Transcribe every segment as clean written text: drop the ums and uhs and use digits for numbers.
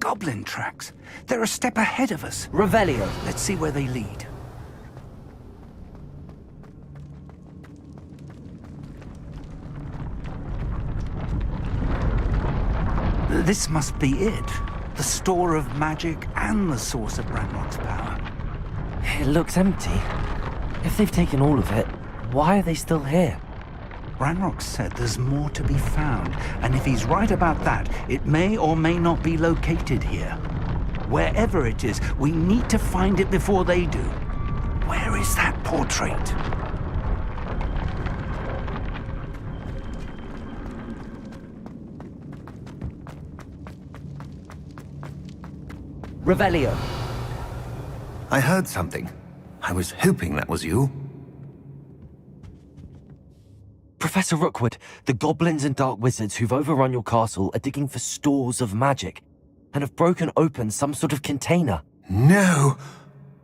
goblin tracks. They're a step ahead of us. Revelio. Let's see where they lead. This must be it. The store of magic and the source of Ranrock's power. It looks empty. If they've taken all of it, why are they still here? Ranrock said there's more to be found, and if he's right about that, it may or may not be located here. Wherever it is, we need to find it before they do. Where is that portrait? Revelio. I heard something. I was hoping that was you. Professor Rookwood, the goblins and dark wizards who've overrun your castle are digging for stores of magic and have broken open some sort of container. No!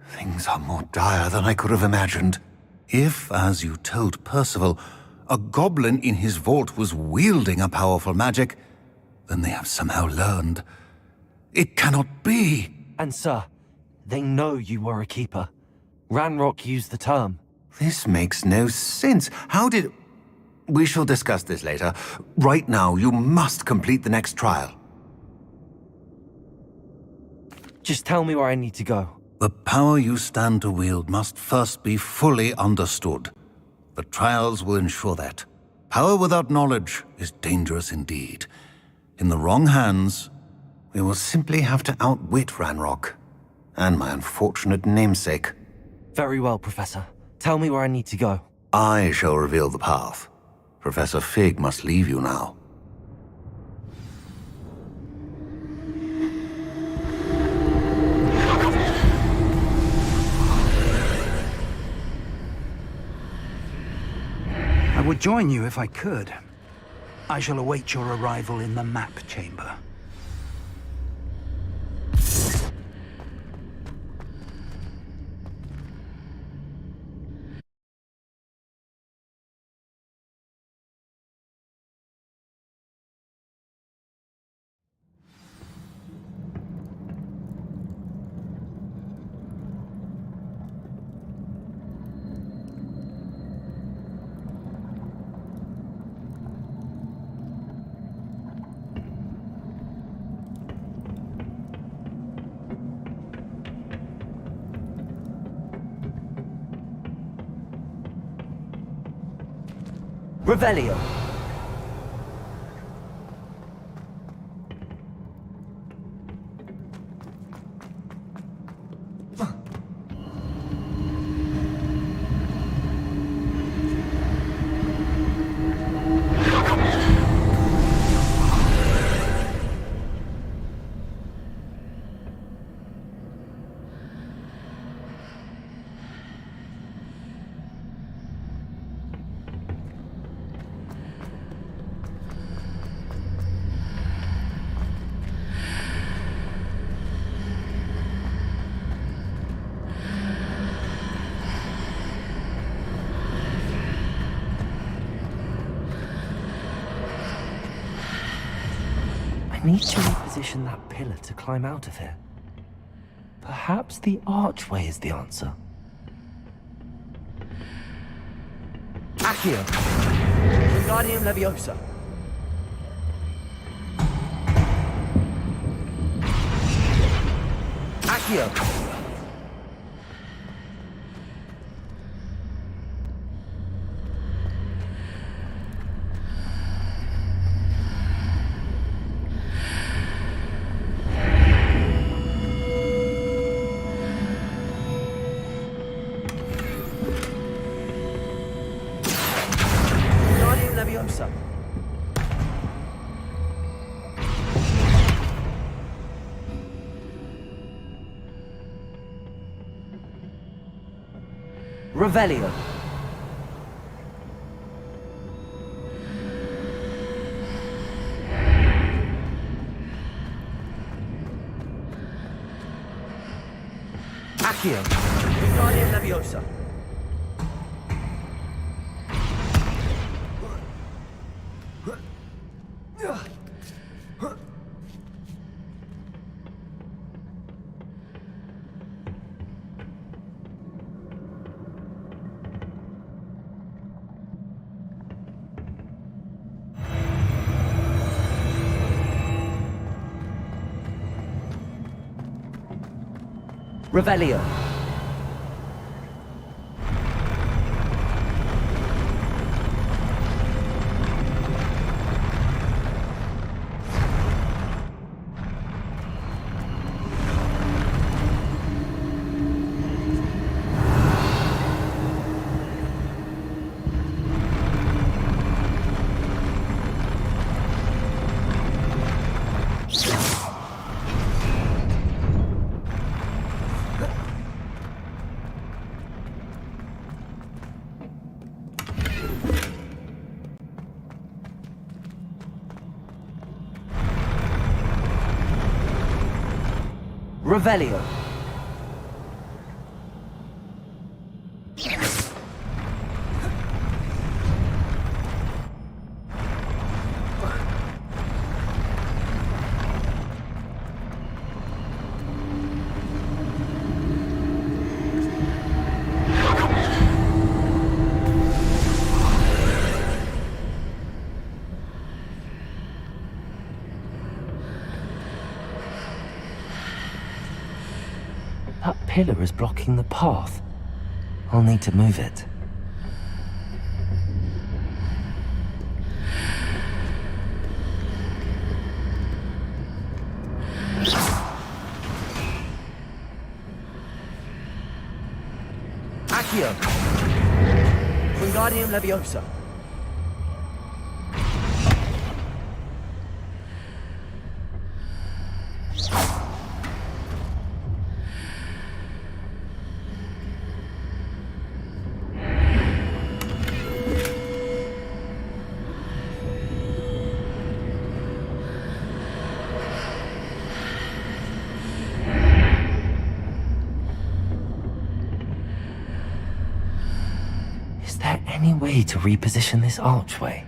Things are more dire than I could have imagined. If, as you told Percival, a goblin in his vault was wielding a powerful magic, then they have somehow learned. It cannot be! And sir, they know you were a keeper. Ranrock used the term. This makes no sense. How did... We shall discuss this later. Right now, you must complete the next trial. Just tell me where I need to go. The power you stand to wield must first be fully understood. The trials will ensure that. Power without knowledge is dangerous indeed. In the wrong hands, we will simply have to outwit Ranrock and my unfortunate namesake. Very well, Professor. Tell me where I need to go. I shall reveal the path. Professor Fig must leave you now. I would join you if I could. I shall await your arrival in the map chamber. Revelio. I need to reposition that pillar to climb out of here. Perhaps the archway is the answer. Accio! Wingardium Leviosa! Accio! Leviosa. Revelio. Accio. Wingardium Leviosa. Revelio. Revelio. That pillar is blocking the path. I'll need to move it. Accio! Wingardium Leviosa. Is there any way to reposition this archway?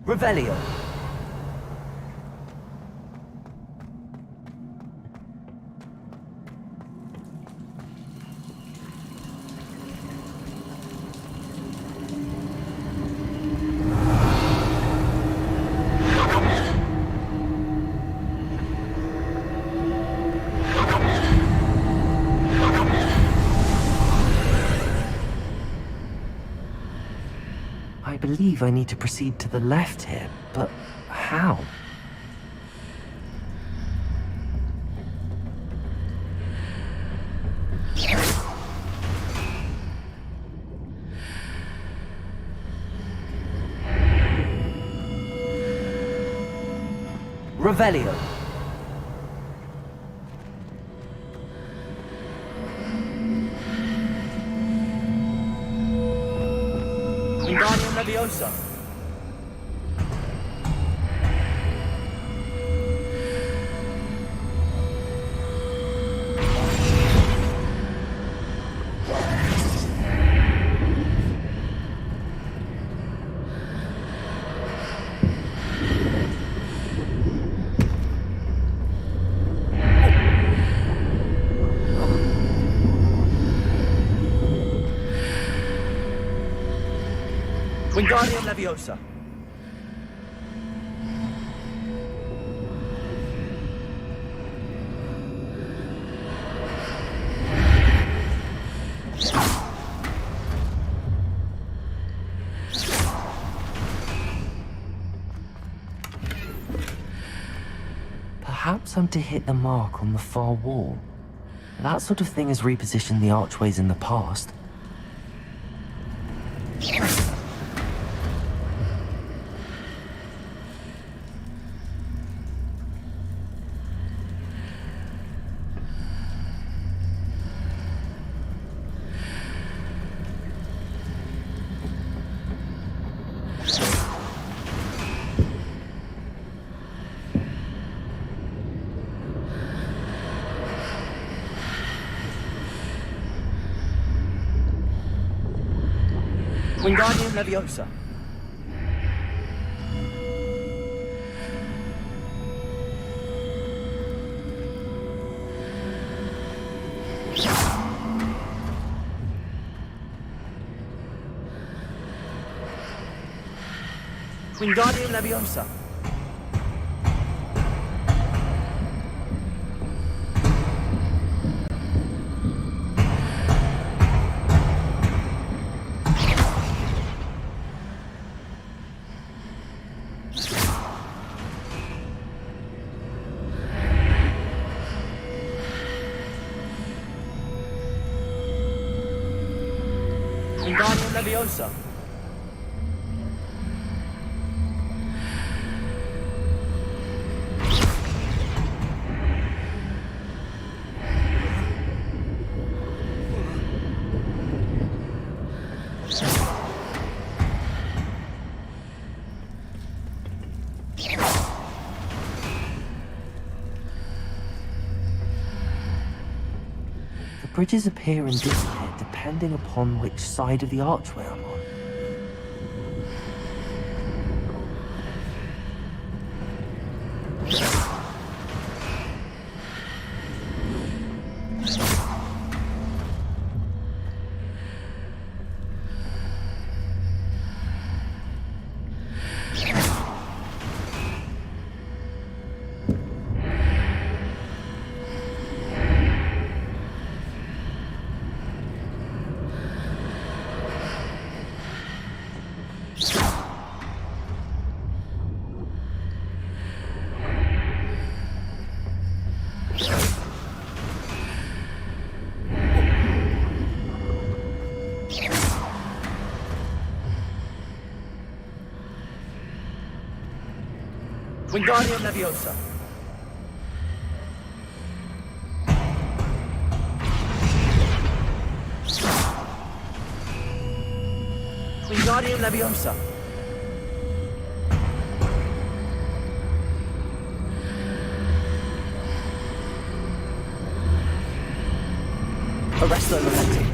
Revelio. I believe I need to proceed to the left here, but how? Revelio. Wingardium Leviosa. Wingardium Leviosa. Perhaps I'm to hit the mark on the far wall. That sort of thing has repositioned the archways in the past. Wingardium Leviosa. Wingardium Leviosa. Wingardium Leviosa. The bridges appear and disappear depending upon which side of the archway I'm on. Wingardium Leviosa. Wingardium Leviosa. Arresto Momenti.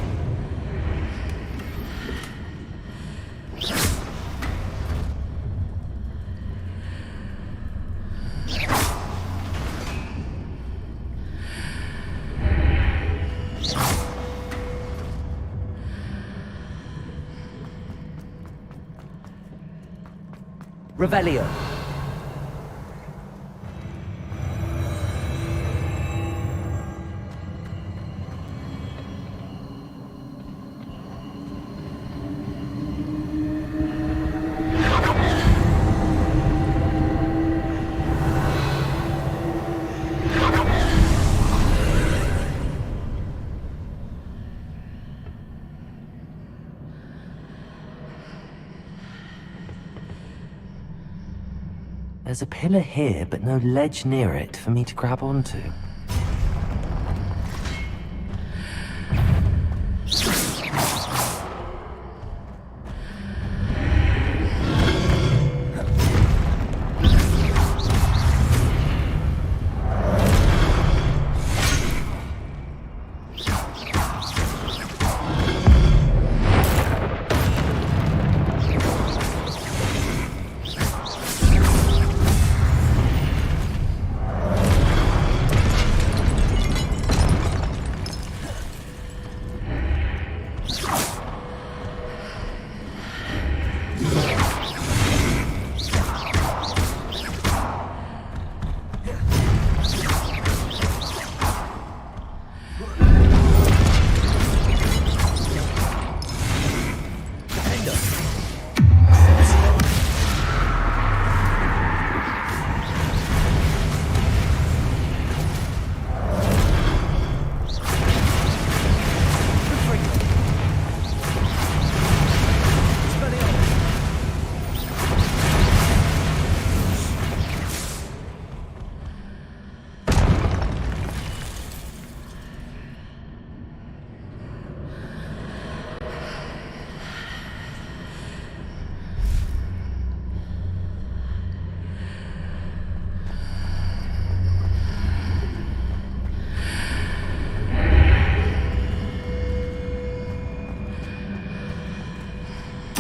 Revelio. There's a pillar here, but no ledge near it for me to grab onto.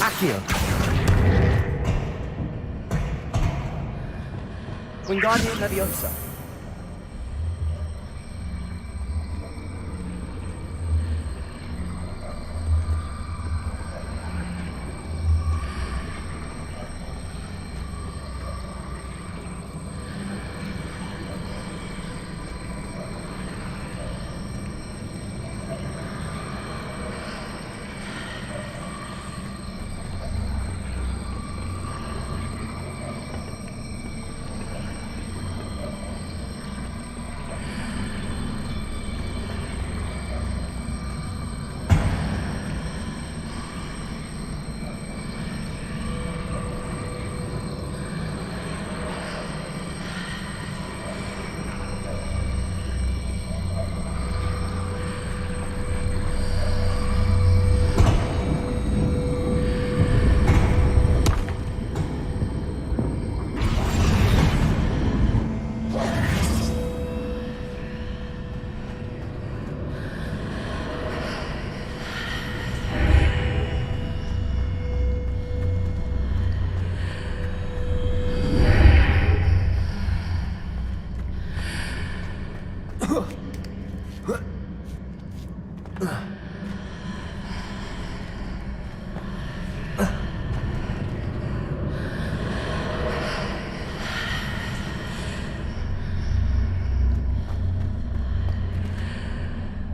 Accio. Wingardium Leviosa.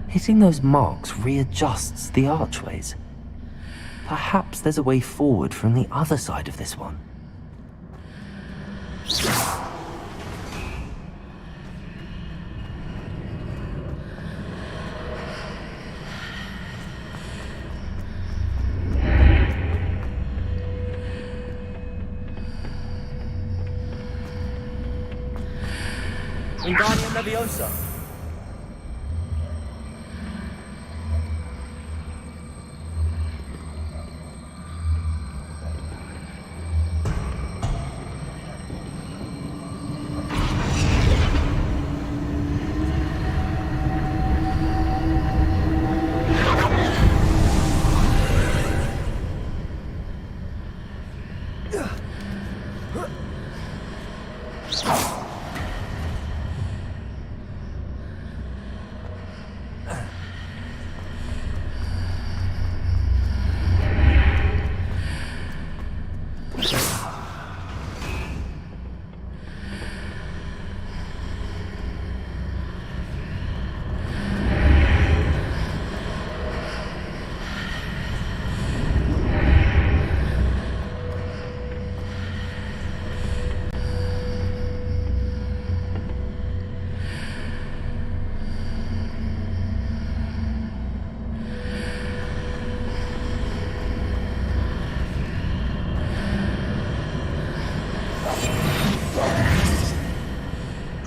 Hitting those marks readjusts the archways. Perhaps there's a way forward from the other side of this one. Wingardium Leviosa.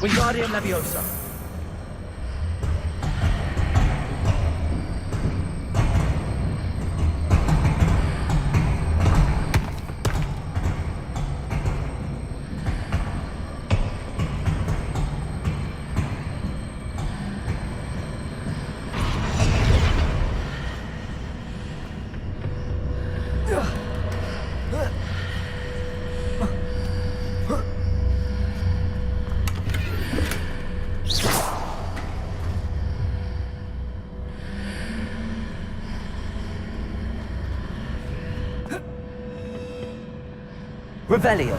Wingardium Leviosa. Revelio.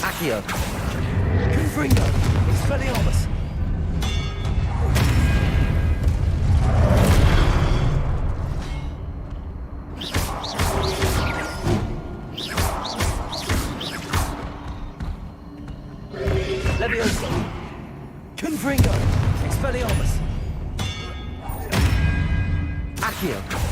Accio. Confringo. Expelliarmus. Leviosa. Confringo. Expelliarmus. Accio.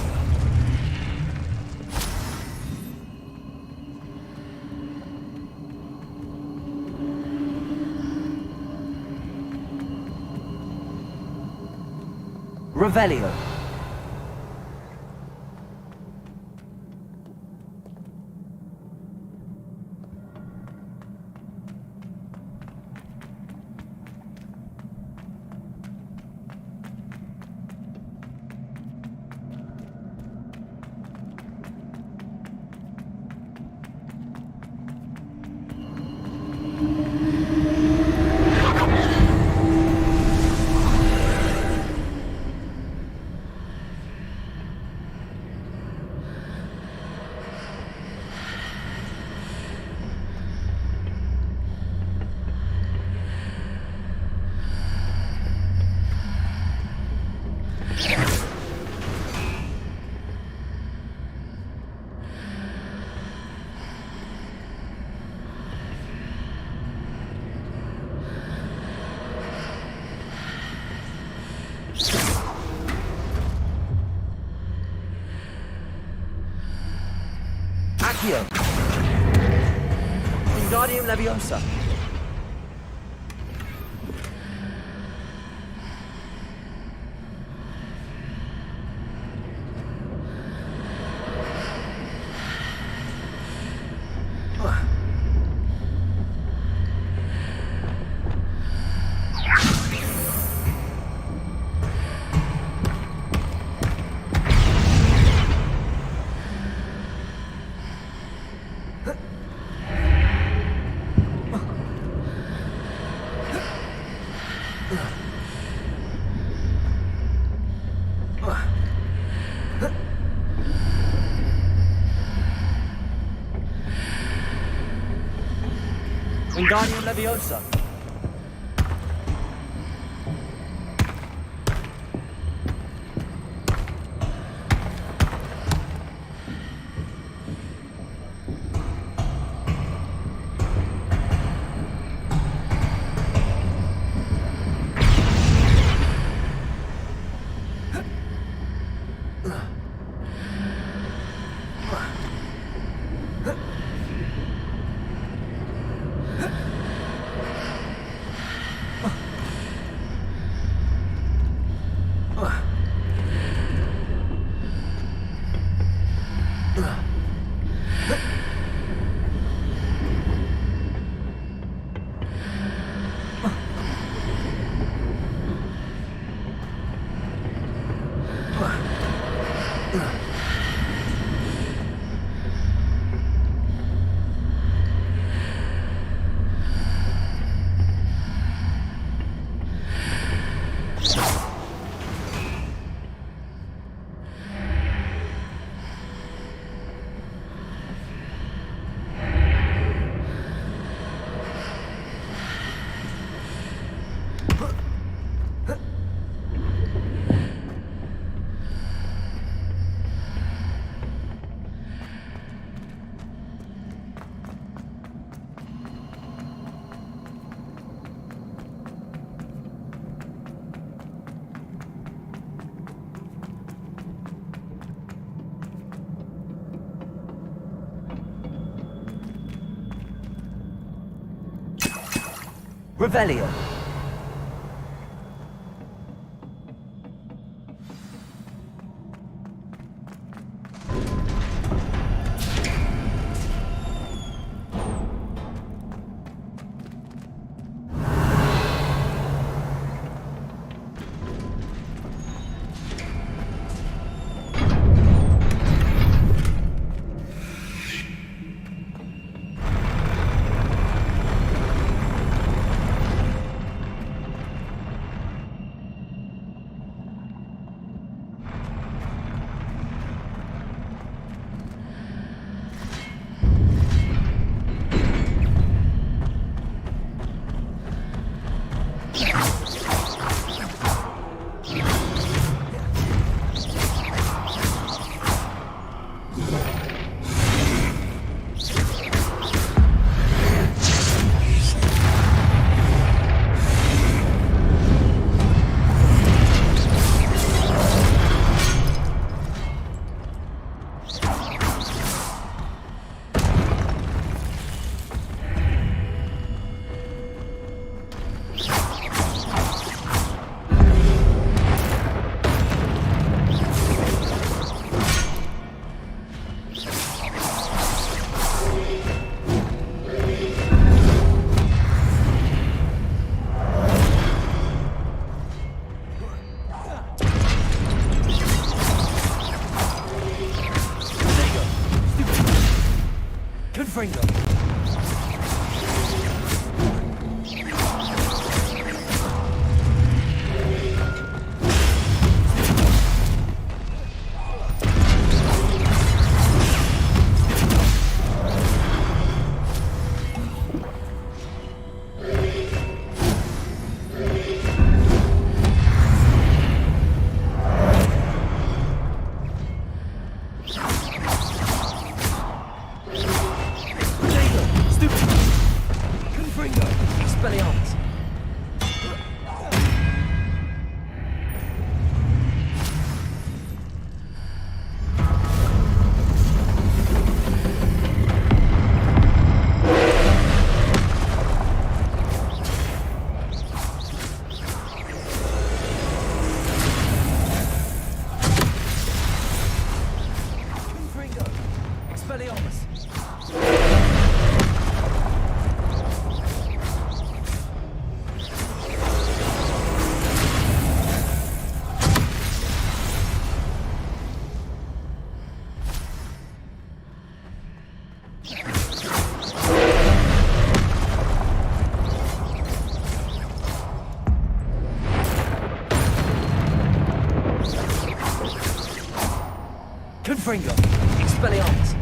Revelio. Accio. Wingardium Leviosa. Wingardium Leviosa. Revelio. Confringo. Expelliarmus. Confringo. Expelliarmus. Confringo. Expelliarmus.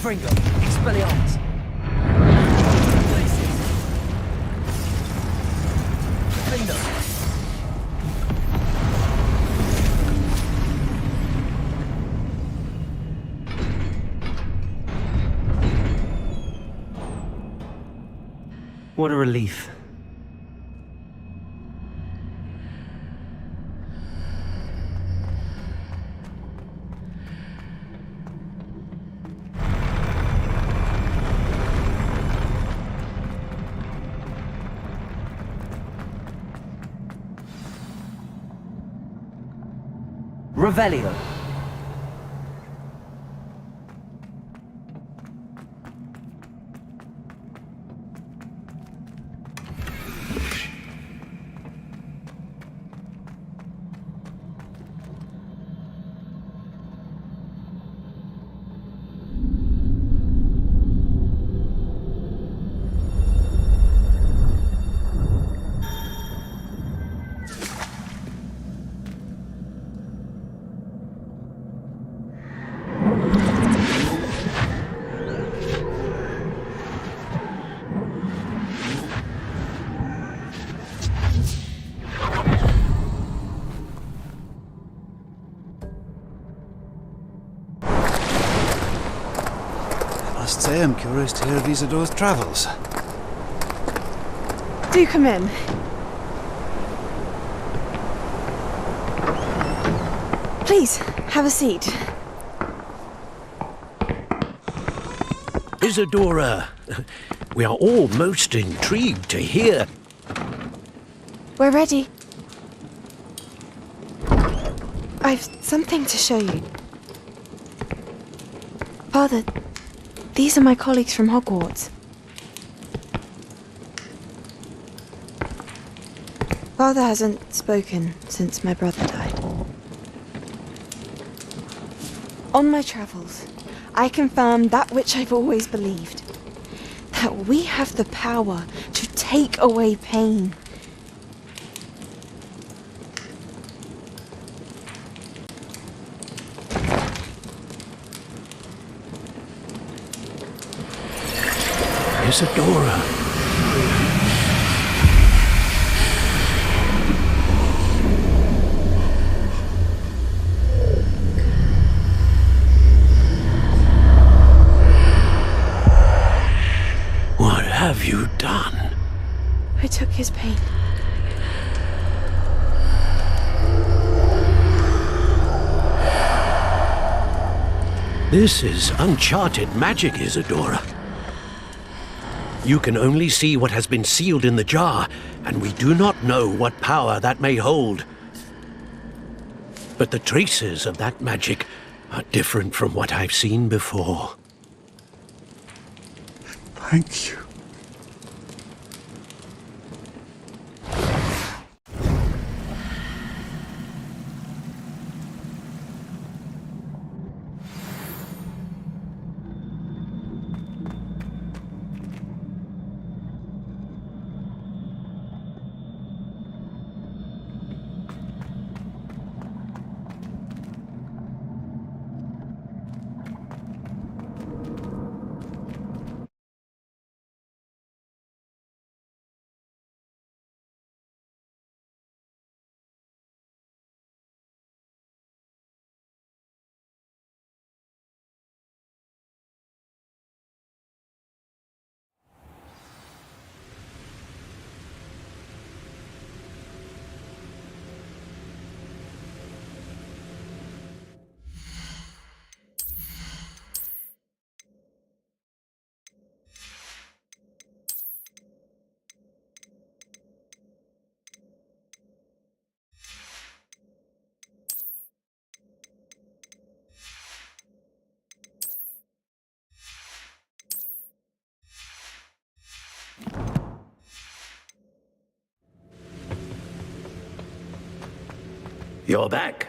Confringo. Expelliarmus. Places. Defender. What a relief. Revelio. I must say I'm curious to hear of Isidore's travels. Do come in. Please, have a seat. Isadora, we are all most intrigued to hear. We're ready. I've something to show you. Father, these are my colleagues from Hogwarts. Father hasn't spoken since my brother died. On my travels, I confirmed that which I've always believed. That we have the power to take away pain. Isadora. What have you done? I took his pain. This is uncharted magic, Isadora. You can only see what has been sealed in the jar, and we do not know what power that may hold. But the traces of that magic are different from what I've seen before. Thank you. You're back.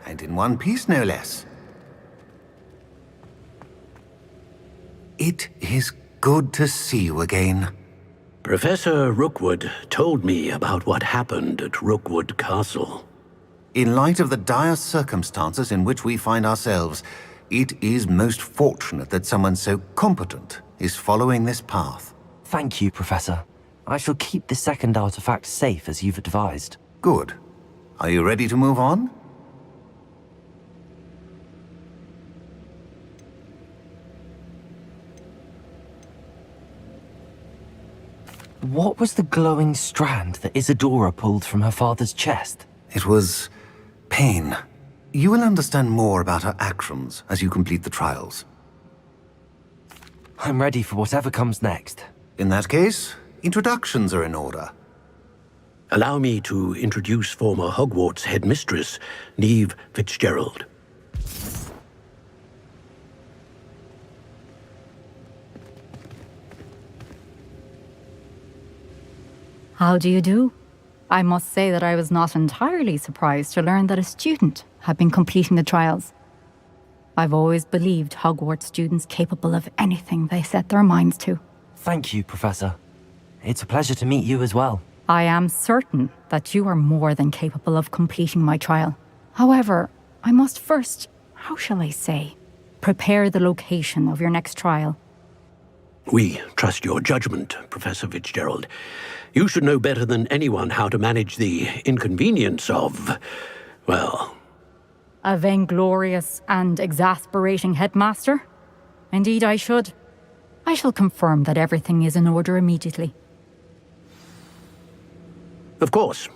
And in one piece, no less. It is good to see you again. Professor Rookwood told me about what happened at Rookwood Castle. In light of the dire circumstances in which we find ourselves, It is most fortunate that someone so competent is following this path. Thank you, Professor. I shall keep the second artifact safe as you've advised. Good. Are you ready to move on? What was the glowing strand that Isadora pulled from her father's chest? It was pain. You will understand more about her actions as you complete the trials. I'm ready for whatever comes next. In that case, introductions are in order. Allow me to introduce former Hogwarts headmistress, Neve Fitzgerald. How do you do? I must say that I was not entirely surprised to learn that a student had been completing the trials. I've always believed Hogwarts students capable of anything they set their minds to. Thank you, Professor. It's a pleasure to meet you as well. I am certain that you are more than capable of completing my trial. However, I must first, how shall I say, prepare the location of your next trial. We trust your judgment, Professor Fitzgerald. You should know better than anyone how to manage the inconvenience of, well... A vainglorious and exasperating headmaster? Indeed I should. I shall confirm that everything is in order immediately. Of course.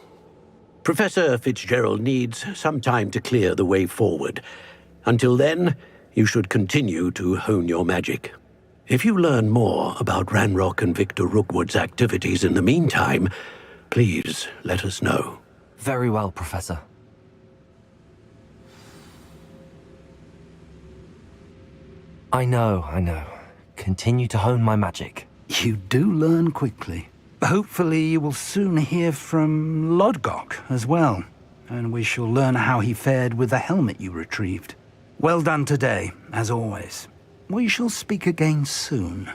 Professor Fitzgerald needs some time to clear the way forward. Until then, you should continue to hone your magic. If you learn more about Ranrock and Victor Rookwood's activities in the meantime, please let us know. Very well, Professor. I know. Continue to hone my magic. You do learn quickly. Hopefully you will soon hear from Lodgok as well, and we shall learn how he fared with the helmet you retrieved. Well done today, as always. We shall speak again soon.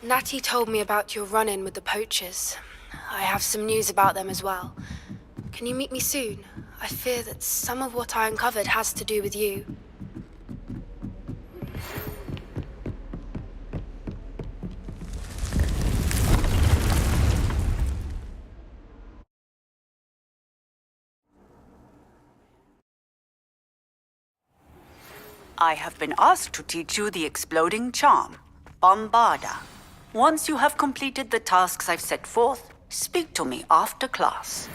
Natty told me about your run-in with the poachers. I have some news about them as well. Can you meet me soon? I fear that some of what I uncovered has to do with you. I have been asked to teach you the exploding charm, Bombarda. Once you have completed the tasks I've set forth, speak to me after class.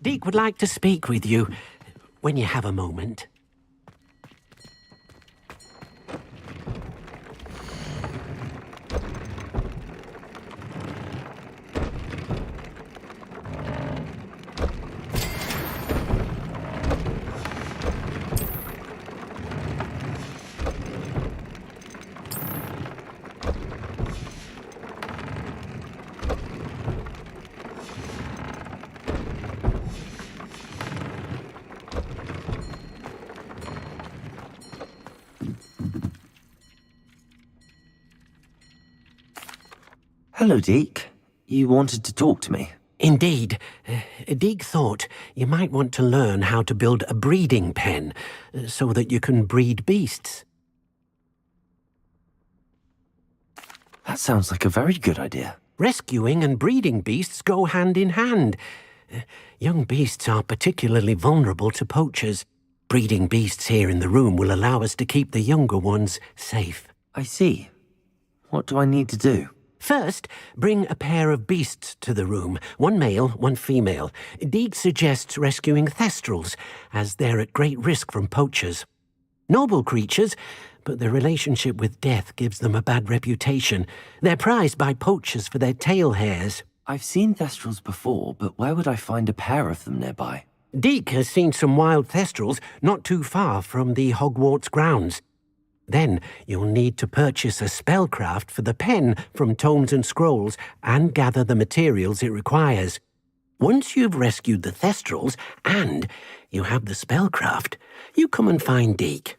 Deke would like to speak with you when you have a moment. Hello, Deke. You wanted to talk to me? Indeed. Deke thought you might want to learn how to build a breeding pen so that you can breed beasts. That sounds like a very good idea. Rescuing and breeding beasts go hand in hand. Young beasts are particularly vulnerable to poachers. Breeding beasts here in the room will allow us to keep the younger ones safe. I see. What do I need to do? First, bring a pair of beasts to the room. One male, one female. Deke suggests rescuing thestrals, as they're at great risk from poachers. Noble creatures, but their relationship with death gives them a bad reputation. They're prized by poachers for their tail hairs. I've seen thestrals before, but where would I find a pair of them nearby? Deke has seen some wild thestrals not too far from the Hogwarts grounds. Then you'll need to purchase a spellcraft for the pen from Tomes and Scrolls and gather the materials it requires. Once you've rescued the thestrals and you have the spellcraft, you come and find Deke.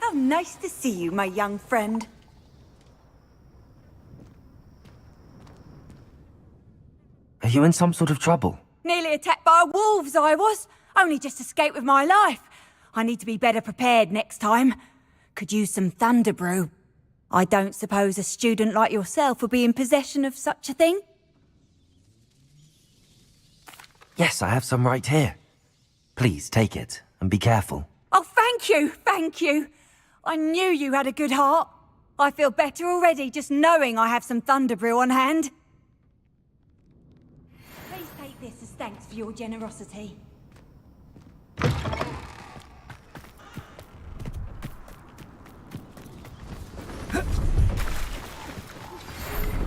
How nice to see you, my young friend. Are you in some sort of trouble? Nearly attacked by wolves, I was. Only just escaped with my life. I need to be better prepared next time. Could use some thunder brew. I don't suppose a student like yourself will be in possession of such a thing? Yes, I have some right here. Please take it, and be careful. Oh, thank you, thank you. I knew you had a good heart. I feel better already just knowing I have some thunder brew on hand. Please take this as thanks for your generosity.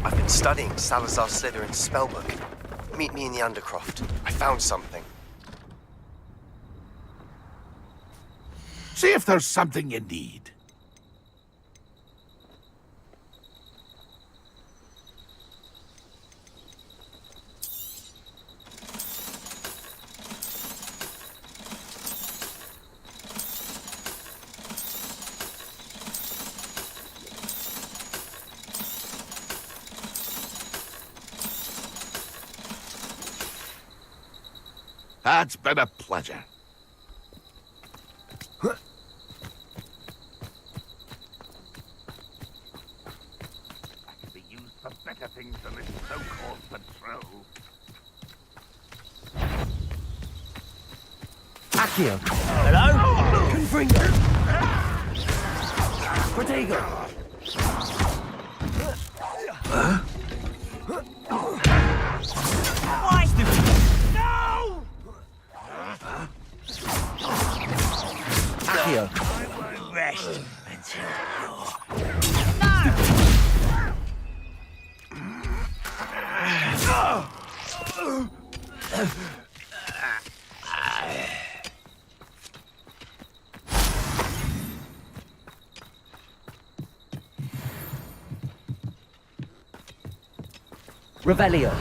I've been studying Salazar Slytherin's spellbook. Meet me in the Undercroft. I found something. See if there's something you need. That's been a pleasure. I can be used for better things than this so-called patrol. Accio. Hello? Confringo. Protego. No! Accio. I won't rest until Revelio.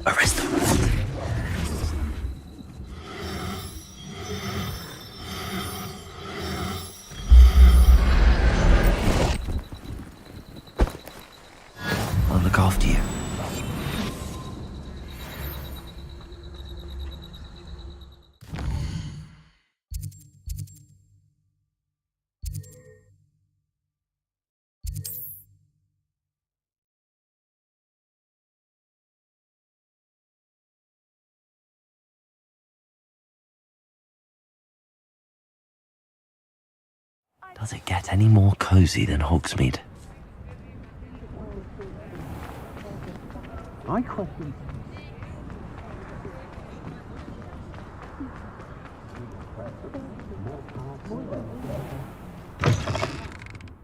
Arrest them. I'll look after you. Does it get any more cozy than Hogsmeade? My question.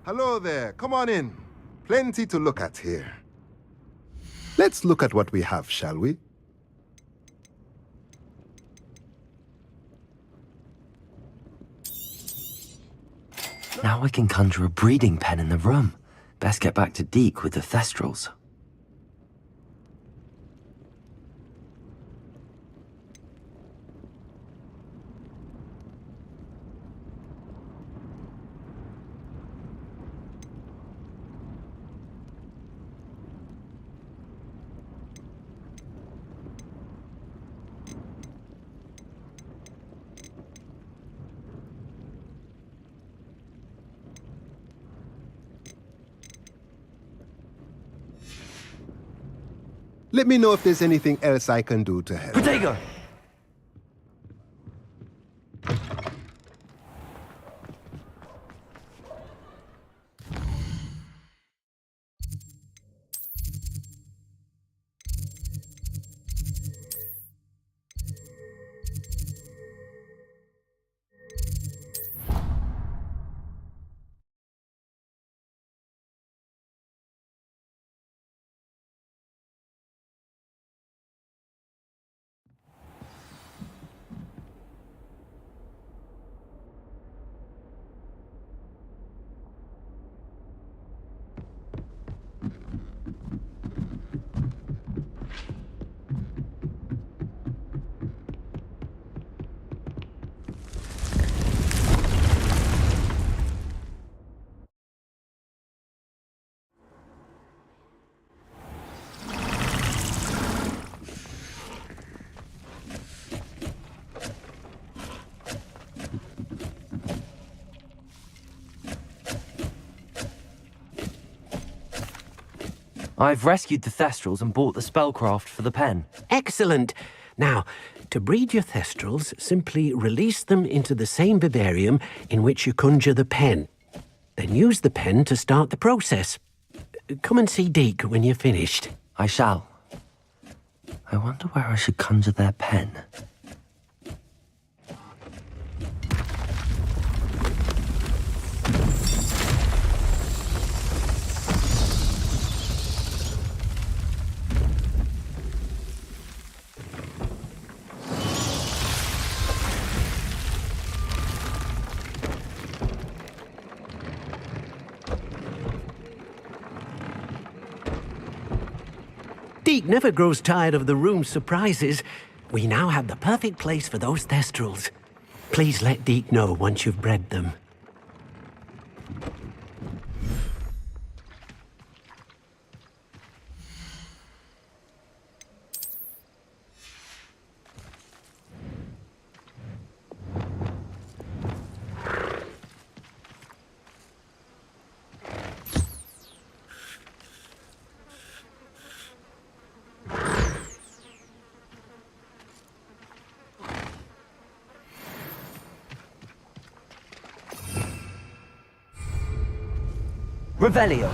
Hello there, come on in. Plenty to look at here. Let's look at what we have, shall we? Now I can conjure a breeding pen in the room. Best get back to Deke with the Thestrals. Let me know if there's anything else I can do to help. Protego! I've rescued the Thestrals and bought the spellcraft for the pen. Excellent. Now, to breed your Thestrals, simply release them into the same vivarium in which you conjure the pen. Then use the pen to start the process. Come and see Deke when you're finished. I shall. I wonder where I should conjure their pen. Deke never grows tired of the room's surprises. We now have the perfect place for those Thestrals. Please let Deke know once you've bred them. Revelio.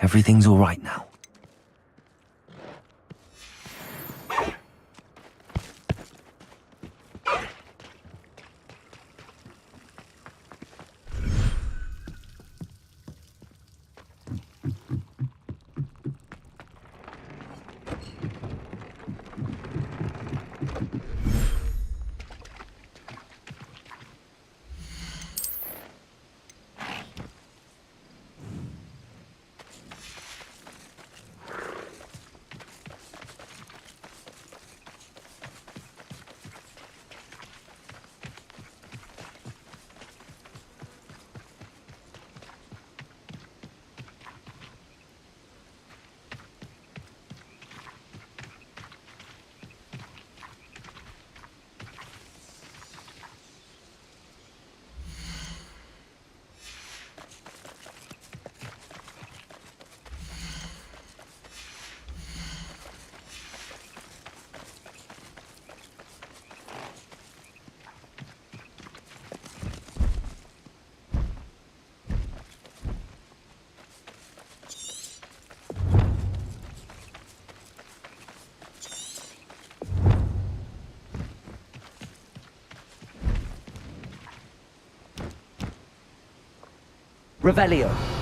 Everything's all right now. Revelio.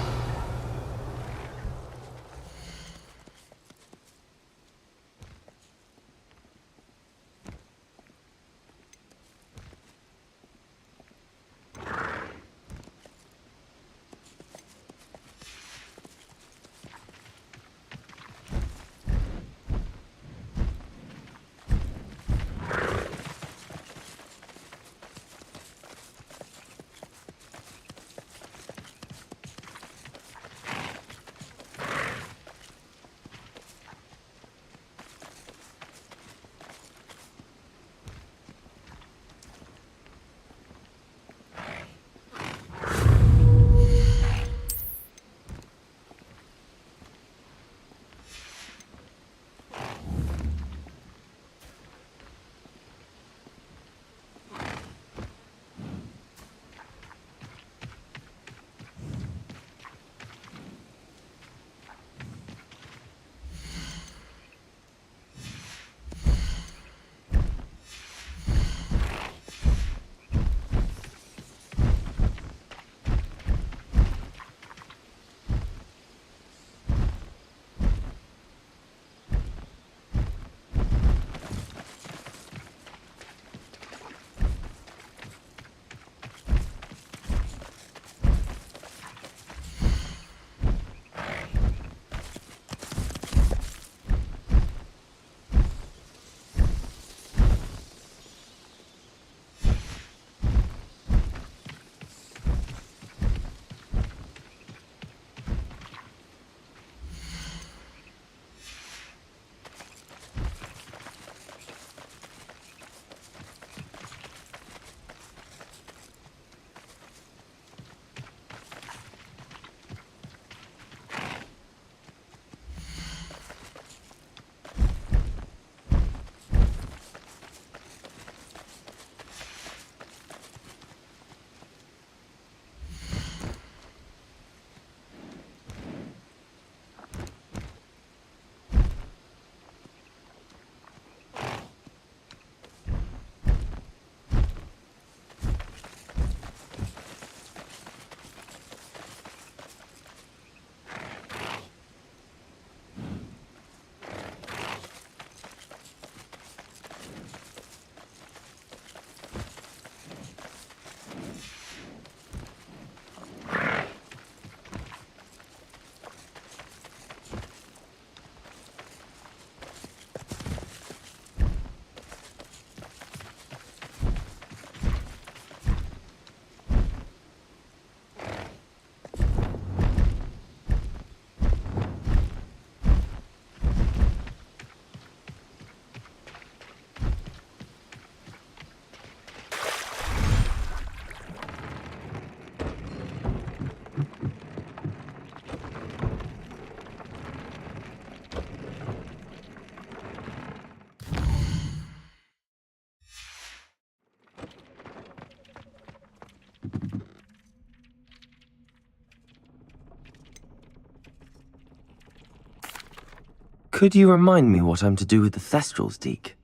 Could you remind me what I'm to do with the Thestrals, Deke?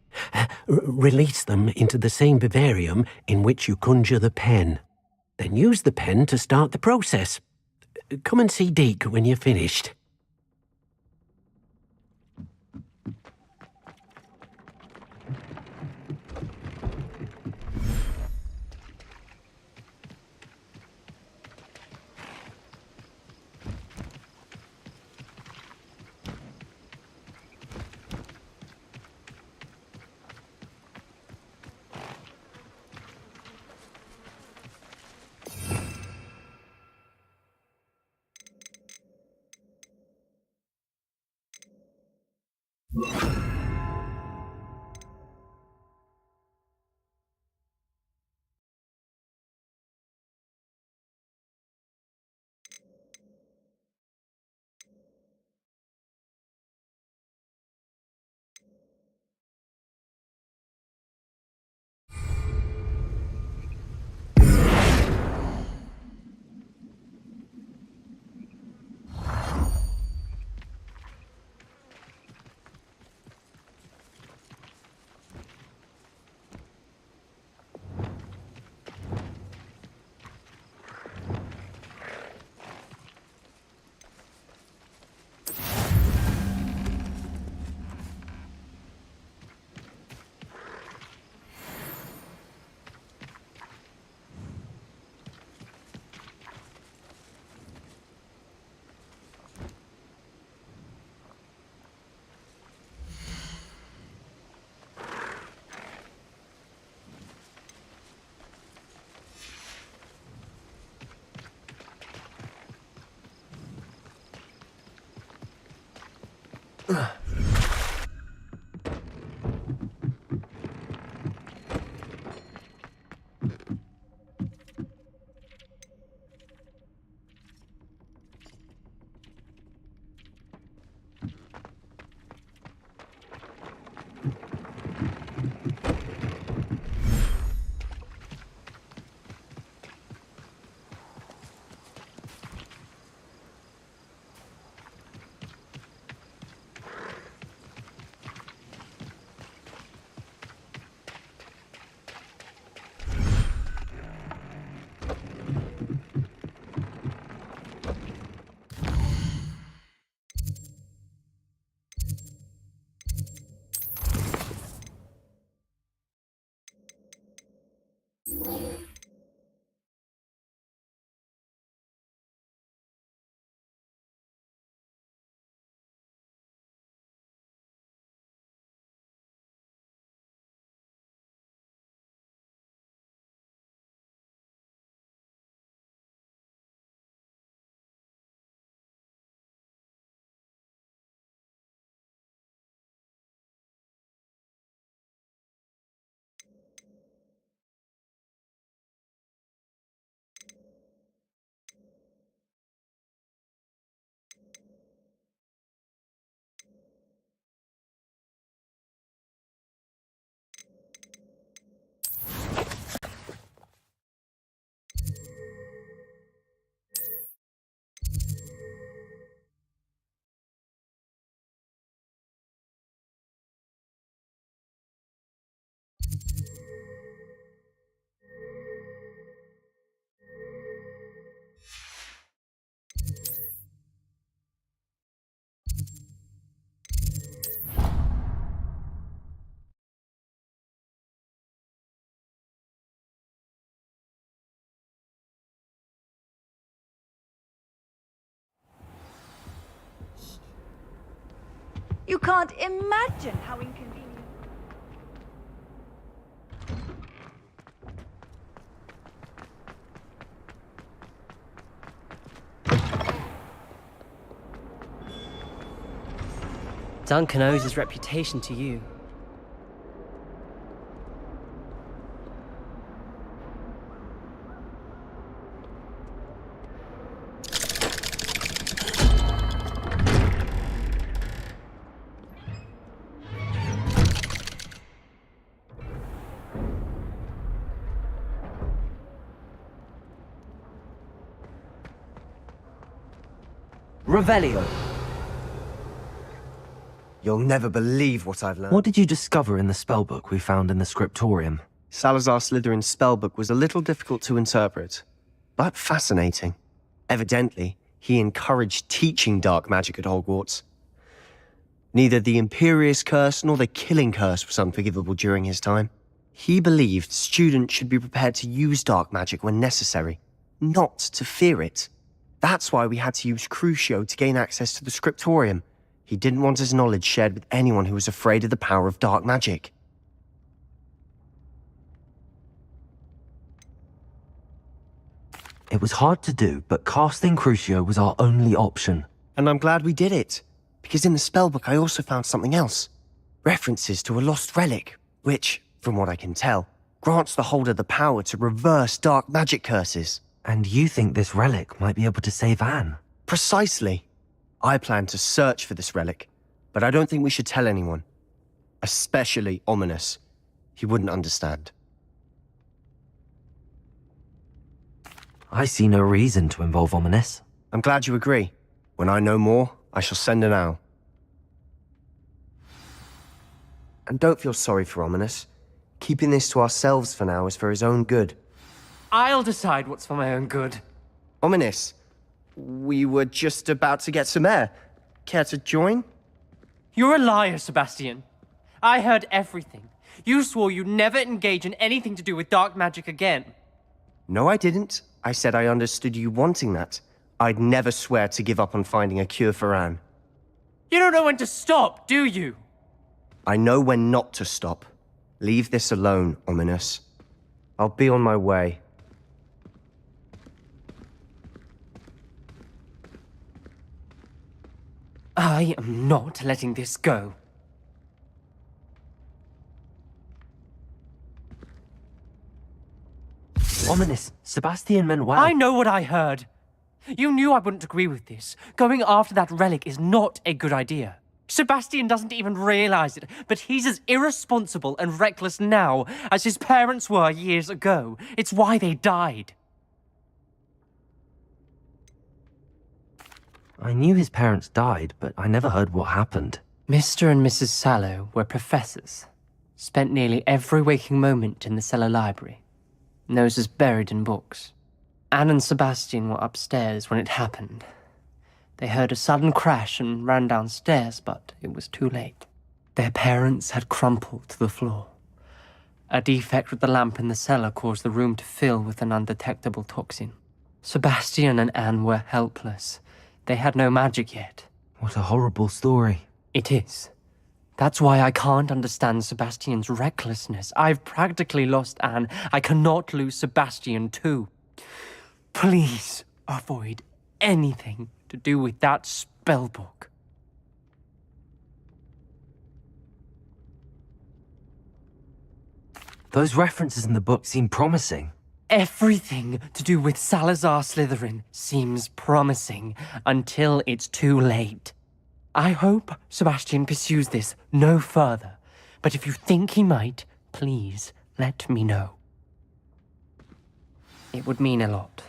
Release them into the same vivarium in which you conjure the pen. Then use the pen to start the process. Come and see Deke when you're finished. You can't imagine how inconvenient. Duncan owes his reputation to you. Revelio. You'll never believe what I've learned. What did you discover in the spellbook we found in the scriptorium? Salazar Slytherin's spellbook was a little difficult to interpret, but fascinating. Evidently, he encouraged teaching dark magic at Hogwarts. Neither the Imperious Curse nor the Killing Curse was unforgivable during his time. He believed students should be prepared to use dark magic when necessary, not to fear it. That's why we had to use Crucio to gain access to the scriptorium. He didn't want his knowledge shared with anyone who was afraid of the power of dark magic. It was hard to do, but casting Crucio was our only option. And I'm glad we did it, because in the spellbook I also found something else. References to a lost relic, which, from what I can tell, grants the holder the power to reverse dark magic curses. And you think this relic might be able to save Anne? Precisely. I plan to search for this relic, but I don't think we should tell anyone. Especially Ominous. He wouldn't understand. I see no reason to involve Ominous. I'm glad you agree. When I know more, I shall send an owl. And don't feel sorry for Ominous. Keeping this to ourselves for now is for his own good. I'll decide what's for my own good. Ominous, we were just about to get some air. Care to join? You're a liar, Sebastian. I heard everything. You swore you'd never engage in anything to do with dark magic again. No, I didn't. I said I understood you wanting that. I'd never swear to give up on finding a cure for Anne. You don't know when to stop, do you? I know when not to stop. Leave this alone, Ominous. I'll be on my way. I am not letting this go. Ominous, Sebastian meant well. I know what I heard. You knew I wouldn't agree with this. Going after that relic is not a good idea. Sebastian doesn't even realize it, but he's as irresponsible and reckless now as his parents were years ago. It's why they died. I knew his parents died, but I never heard what happened. Mr. and Mrs. Sallow were professors. Spent nearly every waking moment in the cellar library. Noses buried in books. Anne and Sebastian were upstairs when it happened. They heard a sudden crash and ran downstairs, but it was too late. Their parents had crumpled to the floor. A defect with the lamp in the cellar caused the room to fill with an undetectable toxin. Sebastian and Anne were helpless. They had no magic yet. What a horrible story. It is. That's why I can't understand Sebastian's recklessness. I've practically lost Anne. I cannot lose Sebastian too. Please avoid anything to do with that spellbook. Those references in the book seem promising. Everything to do with Salazar Slytherin seems promising until it's too late. I hope Sebastian pursues this no further, but if you think he might, please let me know. It would mean a lot.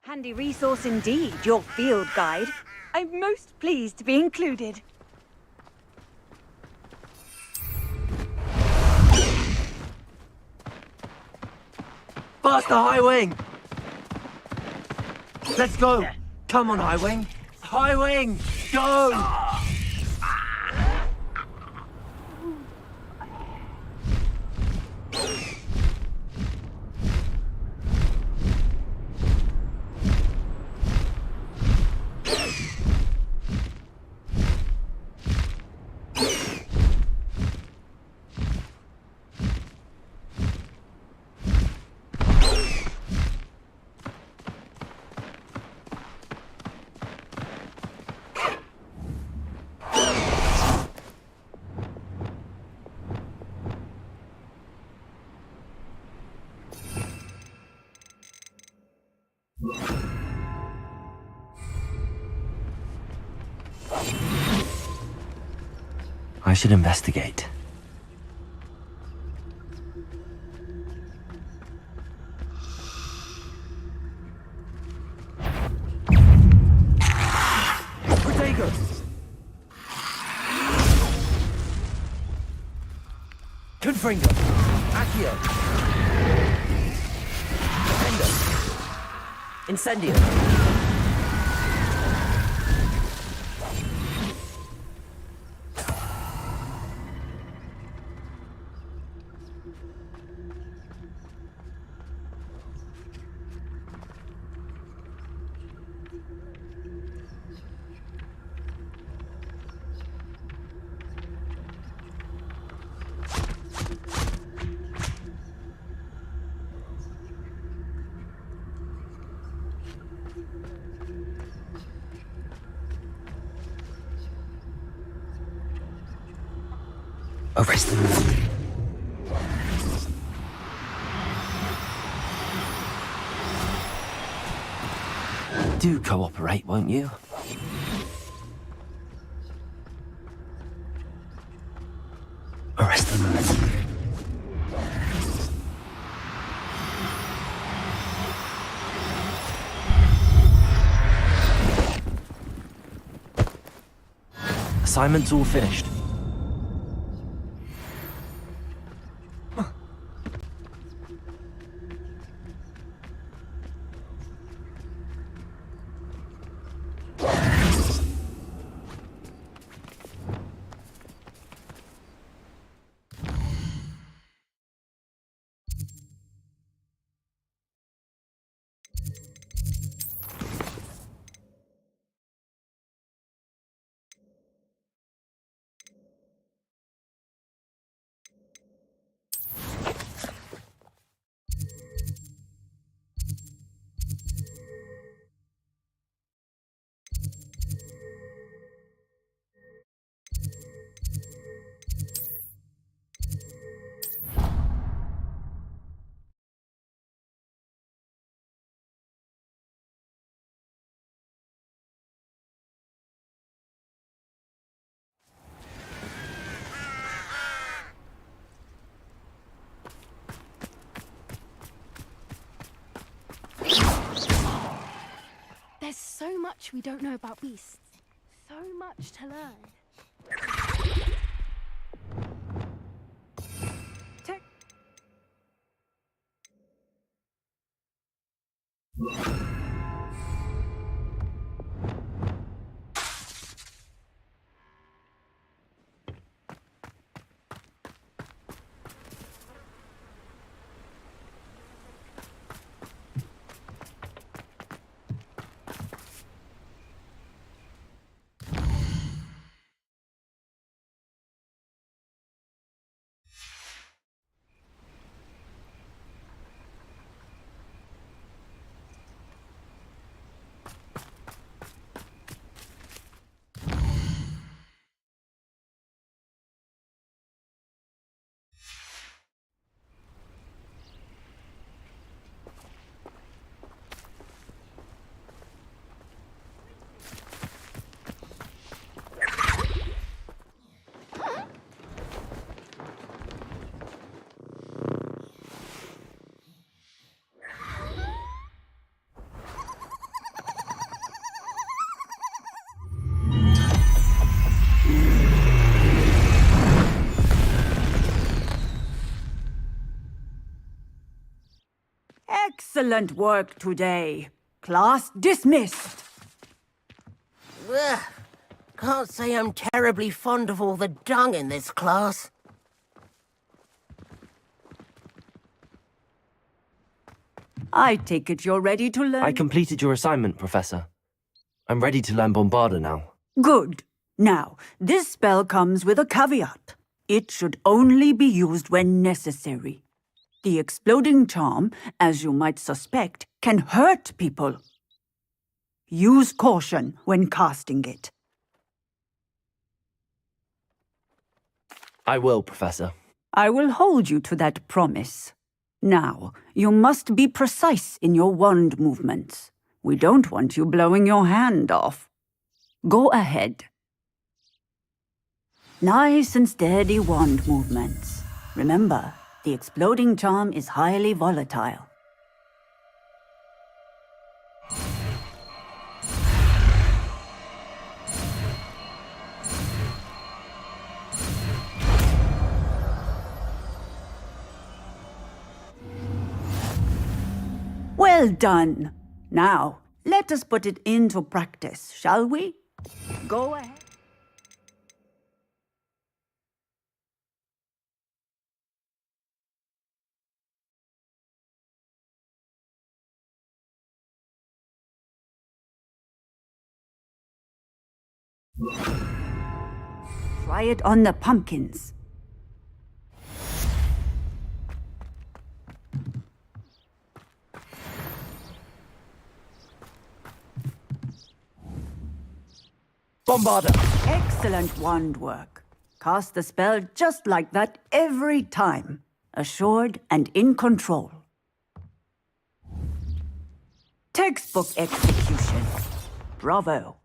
Handy resource indeed, your field guide. I'm most pleased to be included. Faster, High Wing! Let's go! Come on, High Wing! High Wing! Go! I should investigate. Protego! Confringo! Accio! Defendo! Incendio! Arrest them. Do cooperate, won't you? Arrest them. Assignment's all finished. There's so much we don't know about beasts. So much to learn. Excellent work today. Class dismissed. Ugh. Can't say I'm terribly fond of all the dung in this class. I take it you're ready to learn. I completed your assignment, Professor. I'm ready to learn Bombarda now. Good. Now, this spell comes with a caveat. It should only be used when necessary. The exploding charm, as you might suspect, can hurt people. Use caution when casting it. I will, Professor. I will hold you to that promise. Now, you must be precise in your wand movements. We don't want you blowing your hand off. Go ahead. Nice and steady wand movements. Remember, the exploding charm is highly volatile. Well done. Now, let us put it into practice, shall we? Go ahead. Try it on the pumpkins. Bombarder! Excellent wand work. Cast the spell just like that every time. Assured and in control. Textbook execution. Bravo.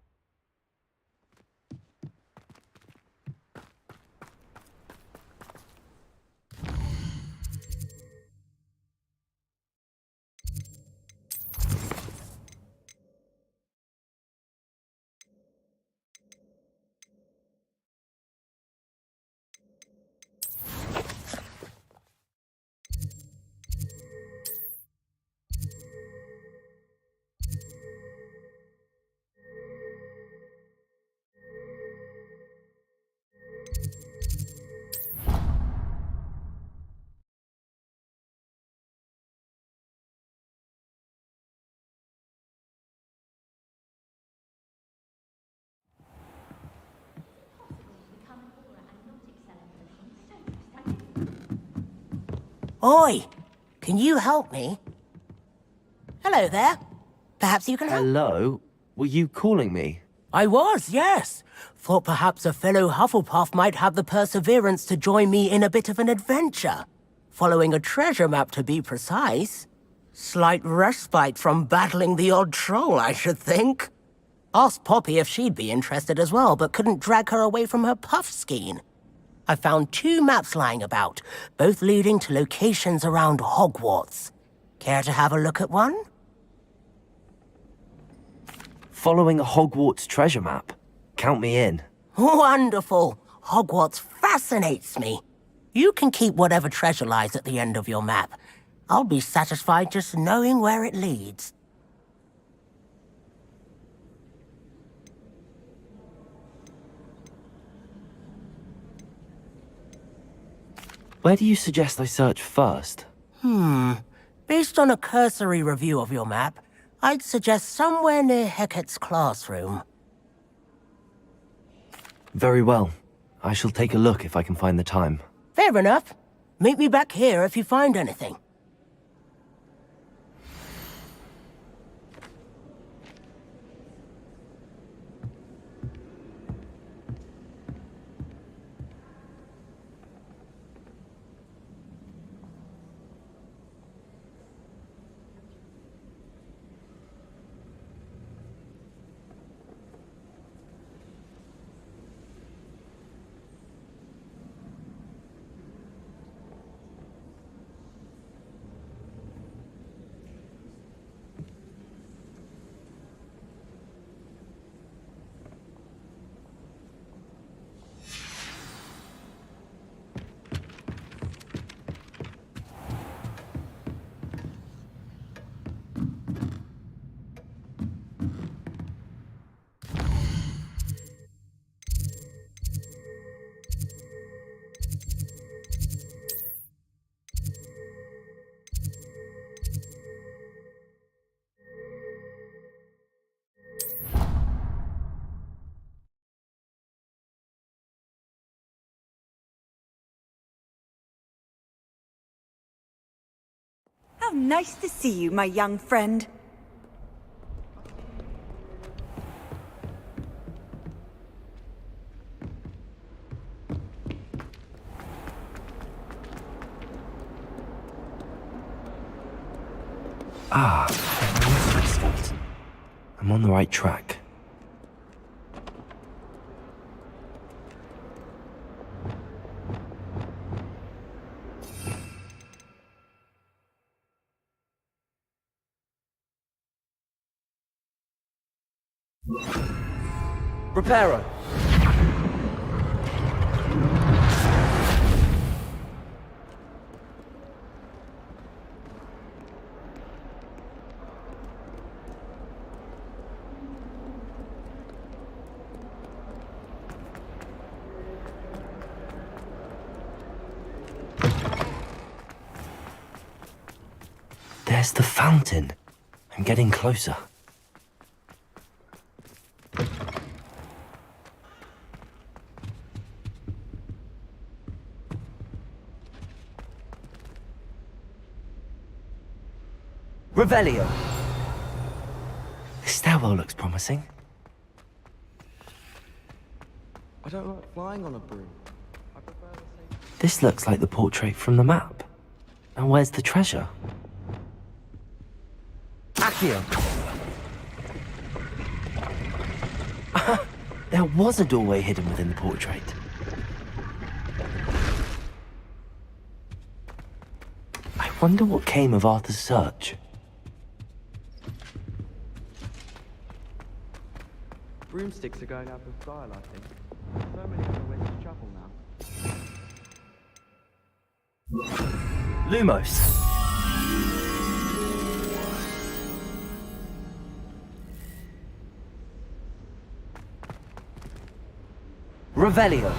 Oi! Can you help me? Hello there. Perhaps you can help? Hello? Were you calling me? I was, yes. Thought perhaps a fellow Hufflepuff might have the perseverance to join me in a bit of an adventure. Following a treasure map, to be precise. Slight respite from battling the odd troll, I should think. Asked Poppy if she'd be interested as well, but couldn't drag her away from her puff skein. I found 2 maps lying about, both leading to locations around Hogwarts. Care to have a look at one? Following a Hogwarts treasure map? Count me in. Wonderful! Hogwarts fascinates me. You can keep whatever treasure lies at the end of your map. I'll be satisfied just knowing where it leads. Where do you suggest I search first? Based on a cursory review of your map, I'd suggest somewhere near Hecat's classroom. Very well. I shall take a look if I can find the time. Fair enough. Meet me back here if you find anything. How nice to see you, my young friend. Ah, skeleton. I'm on the right track. Reparo! There's the fountain. I'm getting closer. Revelio! This stairwell looks promising. I don't like flying on a broom. This looks like the portrait from the map. And where's the treasure? Accio! There was a doorway hidden within the portrait. I wonder what came of Arthur's search. Broomsticks are going out of style, I think. So many other ways to travel now. Lumos! Revelio!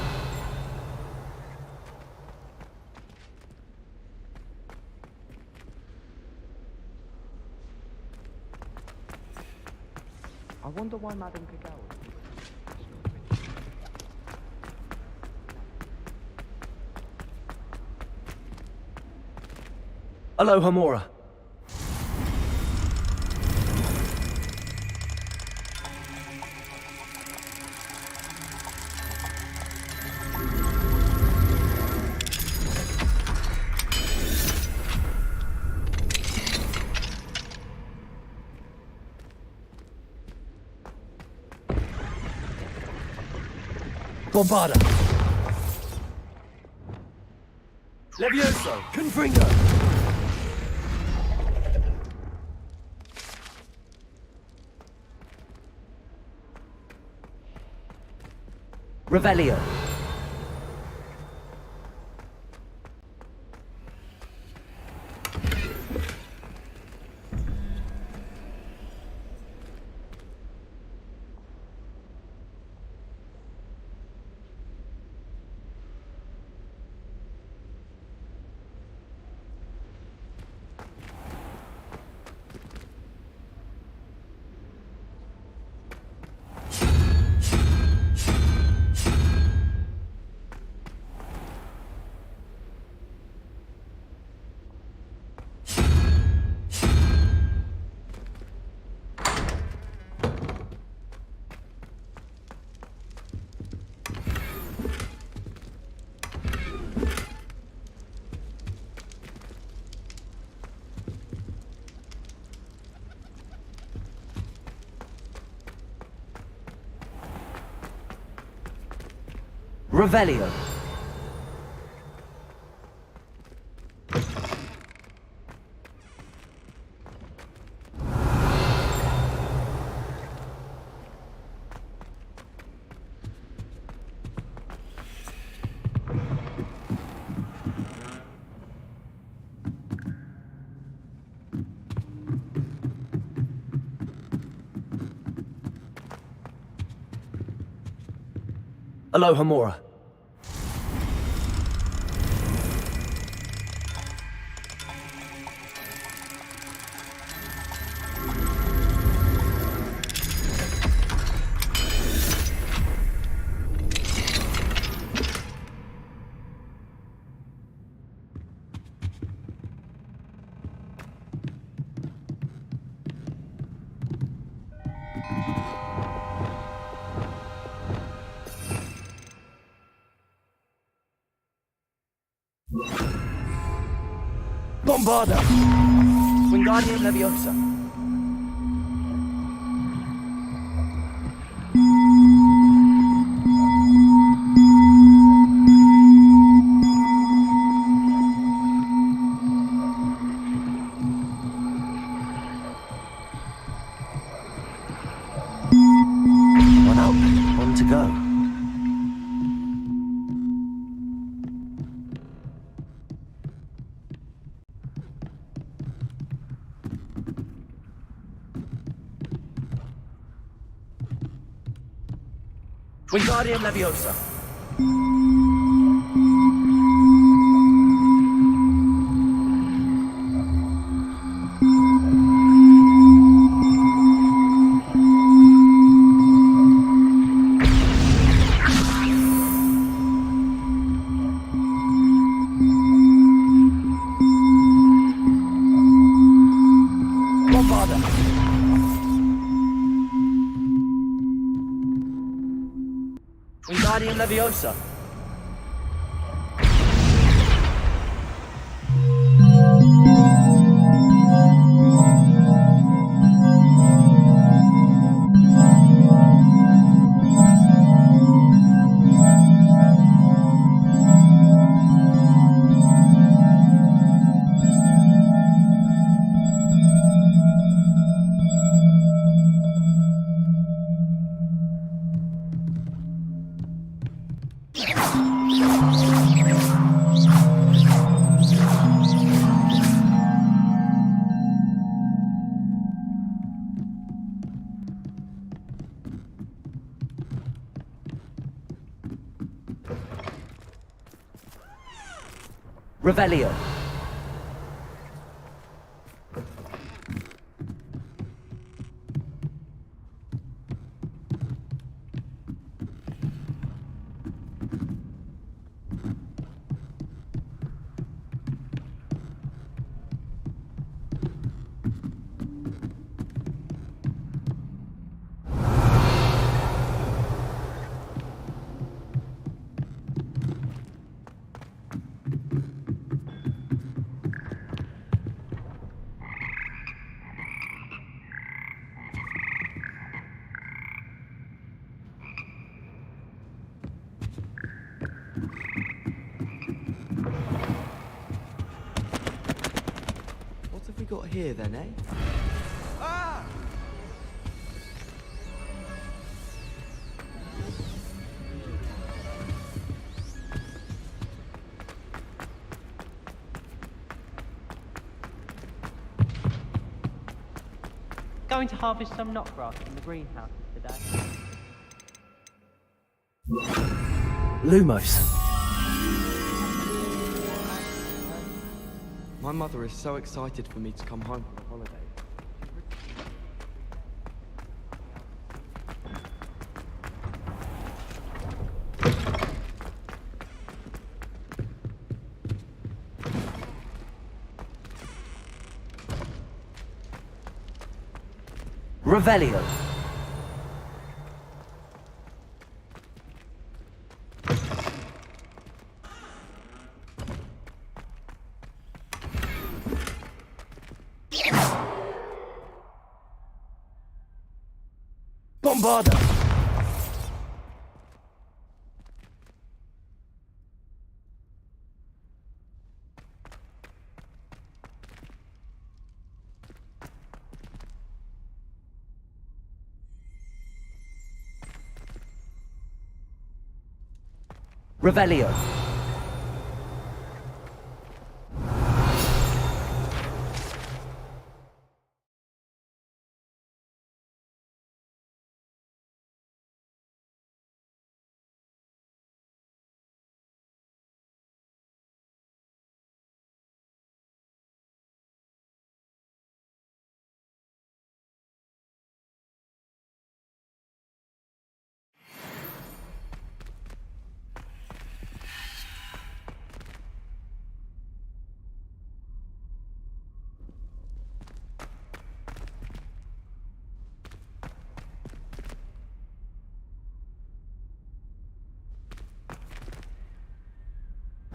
I wonder why Madame Kagawa... Aloha Mora. Bombarda. Levioso. Confringo. Revelio. Revelio. Aloha Mora. Bombarda! Wingardium Leviosa. out. On to go. Wingardium Leviosa. Wingardium Leviosa. Revelio. What have we got here then, eh? Ah! Going to harvest some knotgrass from the greenhouse today. Lumos. My mother is so excited for me to come home from holiday. Revelio. Bombarda. Revelio.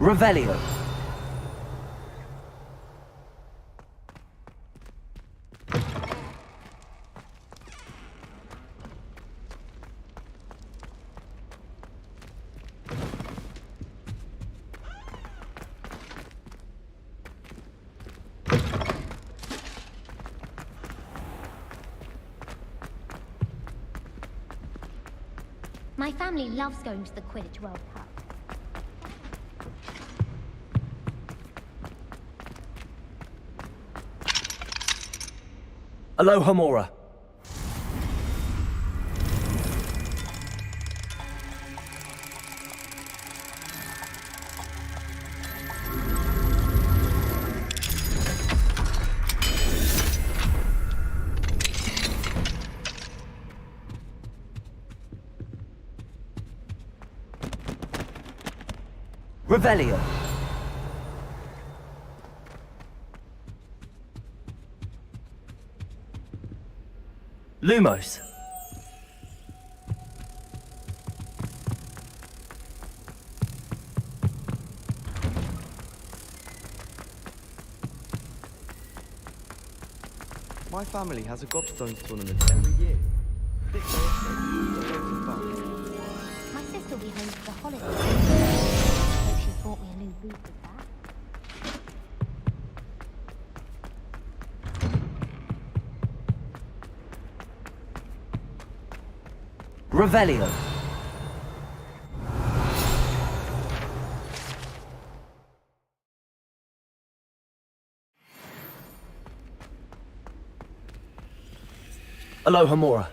Revelio. My family loves going to the Quidditch World Cup. Aloha Mora. Revelio. Lumos. My family has a gobstones tournament every year. Big birthday, loads of fun. My sister will be home for the holidays. Hope she's bought me a new boot with that. Revelio. Aloha Mora.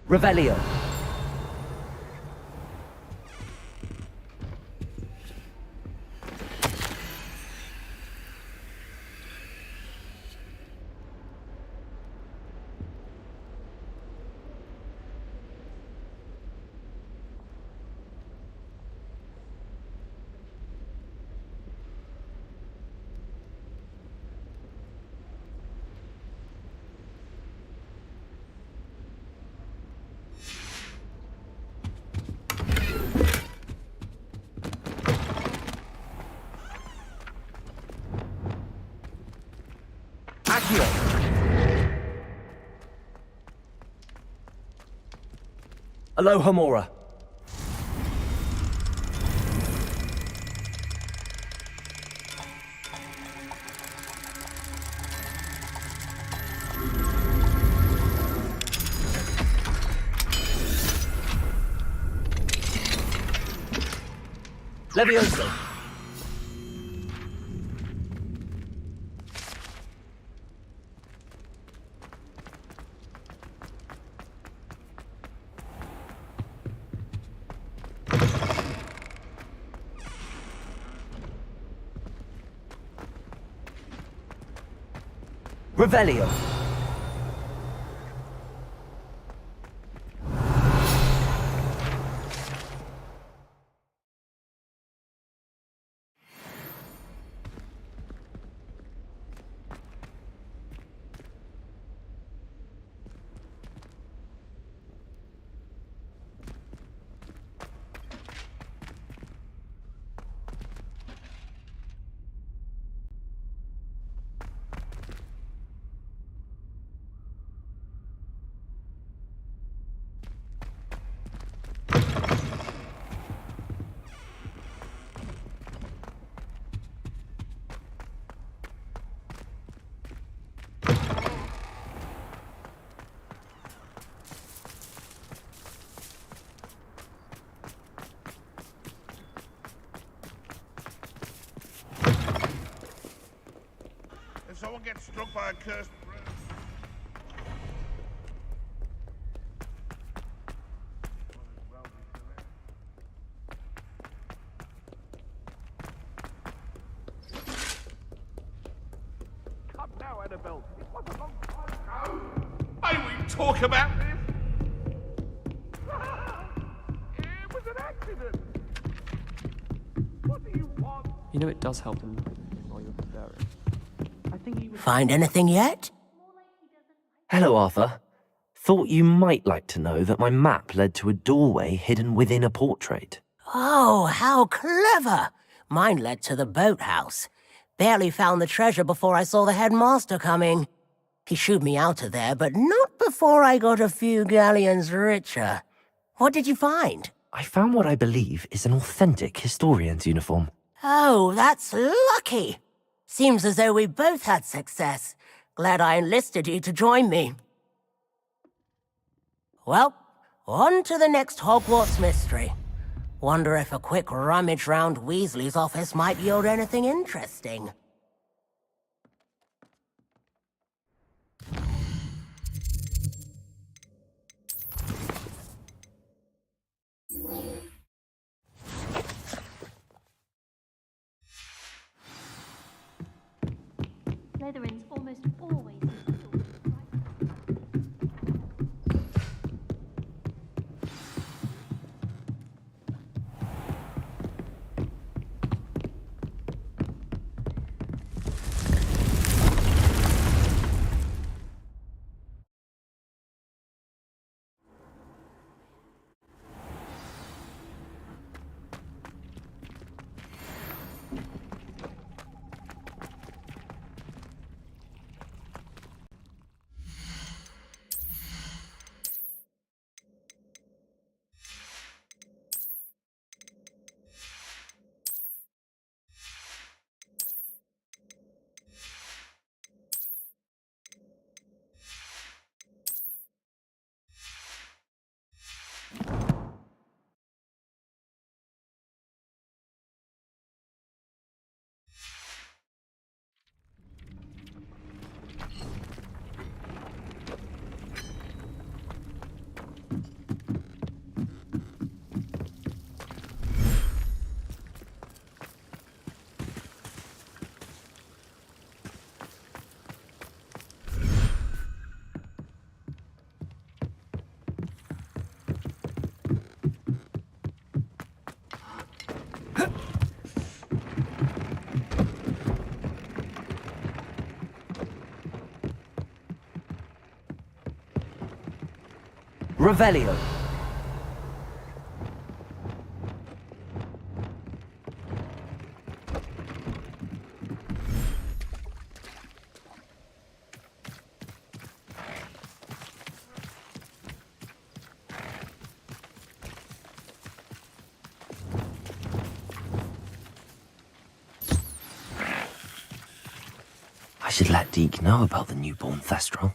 Revelio. Accio. Aloha Mora. Levioso. Revelio. If someone gets struck by a cursed bird. Come now, Annabelle. It was a long time ago. May we talk about this? It was an accident. What do you want? You know it does help them while you're preparing. Find anything yet? Hello, Arthur. Thought you might like to know that my map led to a doorway hidden within a portrait. Oh, how clever! Mine led to the boathouse. Barely found the treasure before I saw the headmaster coming. He shooed me out of there, but not before I got a few galleons richer. What did you find? I found what I believe is an authentic historian's uniform. Oh, that's lucky. Seems as though we both had success. Glad I enlisted you to join me. Well, on to the next Hogwarts mystery. Wonder if a quick rummage round Weasley's office might yield anything interesting. Slytherins almost always use the door. Revelio. I should let Deke know about the newborn Thestral.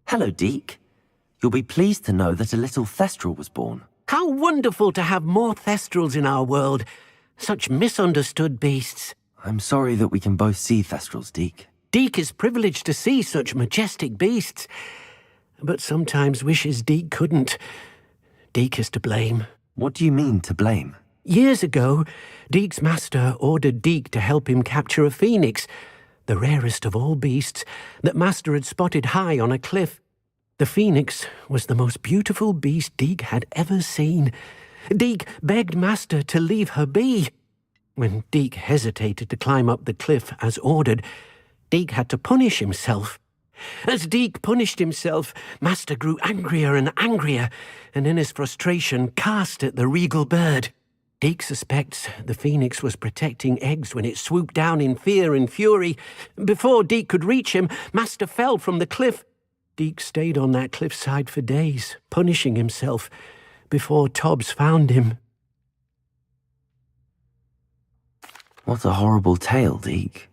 Hello, Deke. You'll be pleased to know that a little Thestral was born. How wonderful to have more Thestrals in our world. Such misunderstood beasts. I'm sorry that we can both see Thestrals, Deke. Deke is privileged to see such majestic beasts, but sometimes wishes Deke couldn't. Deke is to blame. What do you mean, to blame? Years ago, Deke's master ordered Deke to help him capture a phoenix, the rarest of all beasts, that Master had spotted high on a cliff. The phoenix was the most beautiful beast Deke had ever seen. Deke begged Master to leave her be. When Deke hesitated to climb up the cliff as ordered, Deke had to punish himself. As Deke punished himself, Master grew angrier and angrier, and in his frustration cast at the regal bird. Deke suspects the phoenix was protecting eggs when it swooped down in fear and fury. Before Deke could reach him, Master fell from the cliff. Deke stayed on that cliffside for days, punishing himself, before Tobbs found him. What a horrible tale, Deke.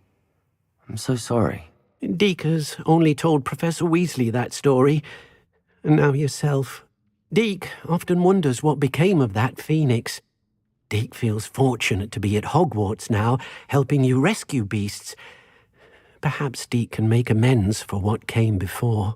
I'm so sorry. Deke has only told Professor Weasley that story, and now yourself. Deke often wonders what became of that phoenix. Deke feels fortunate to be at Hogwarts now, helping you rescue beasts. Perhaps Deke can make amends for what came before.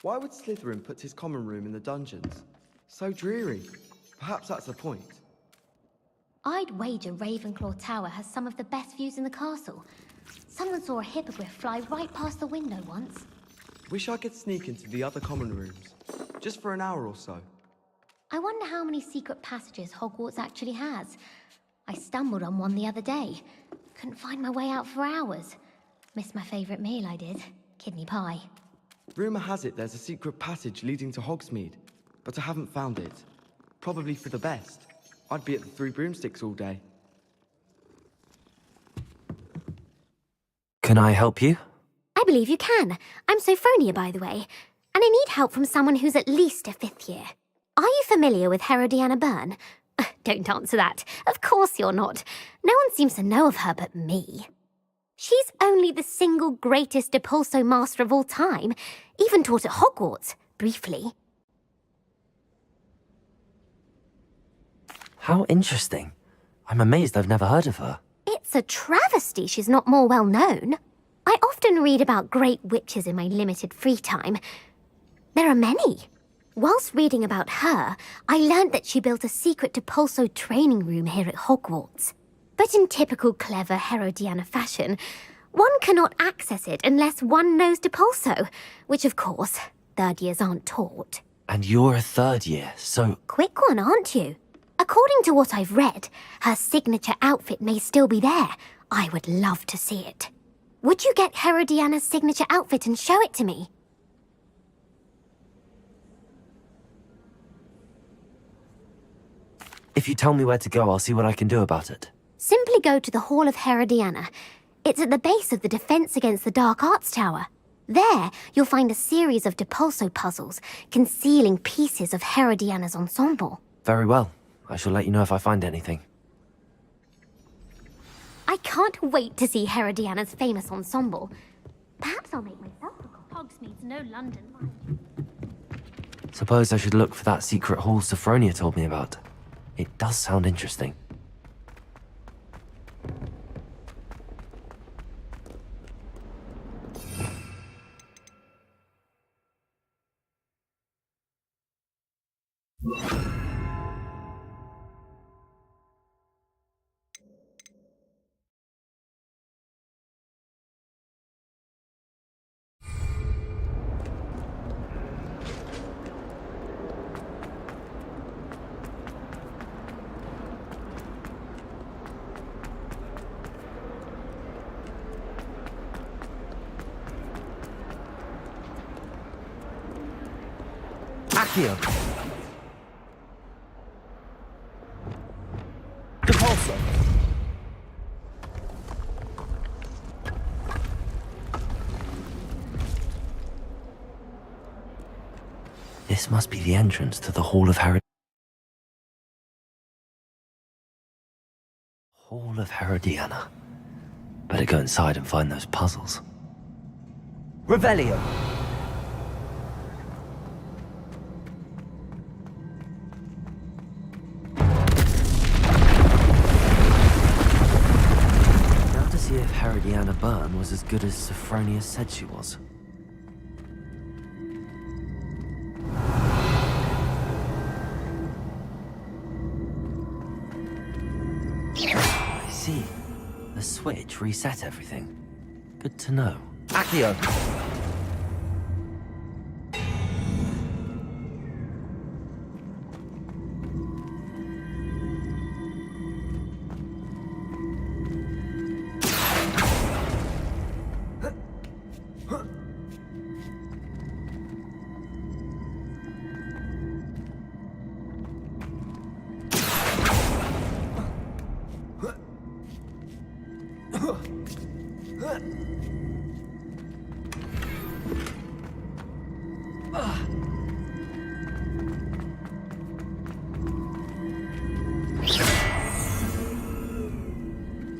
Why would Slytherin put his common room in the dungeons? So dreary. Perhaps that's the point. I'd wager Ravenclaw Tower has some of the best views in the castle. Someone saw a hippogriff fly right past the window once. Wish I could sneak into the other common rooms. Just for an hour or so. I wonder how many secret passages Hogwarts actually has. I stumbled on one the other day. Couldn't find my way out for hours. Missed my favourite meal, I did. Kidney pie. Rumour has it there's a secret passage leading to Hogsmeade, but I haven't found it. Probably for the best. I'd be at the Three Broomsticks all day. Can I help you? I believe you can. I'm Sophronia, by the way. And I need help from someone who's at least a 5th year. Are you familiar with Herodiana Byrne? Don't answer that. Of course you're not. No one seems to know of her but me. She's only the single greatest Depulso master of all time. Even taught at Hogwarts, briefly. How interesting. I'm amazed I've never heard of her. It's a travesty she's not more well known. I often read about great witches in my limited free time. There are many. Whilst reading about her, I learned that she built a secret Depulso training room here at Hogwarts. But in typical clever Herodiana fashion, one cannot access it unless one knows Depulso, which of course, 3rd years aren't taught. And you're a 3rd year, so... Quick one, aren't you? According to what I've read, her signature outfit may still be there. I would love to see it. Would you get Herodiana's signature outfit and show it to me? If you tell me where to go, I'll see what I can do about it. Simply go to the Hall of Herodiana. It's at the base of the Defense Against the Dark Arts Tower. There, you'll find a series of Depulso puzzles concealing pieces of Herodiana's ensemble. Very well. I shall let you know if I find anything. I can't wait to see Herodiana's famous ensemble. Perhaps I'll make myself a copy. Hogsmeade's no London, mind. Suppose I should look for that secret hall Sophronia told me about. It does sound interesting. Accio! Depulso! This must be the entrance to the Hall of Hall of Herodiana. Better go inside and find those puzzles. Revelio! See if Herodiana Byrne was as good as Sophronia said she was. I see. The switch reset everything. Good to know. Accio!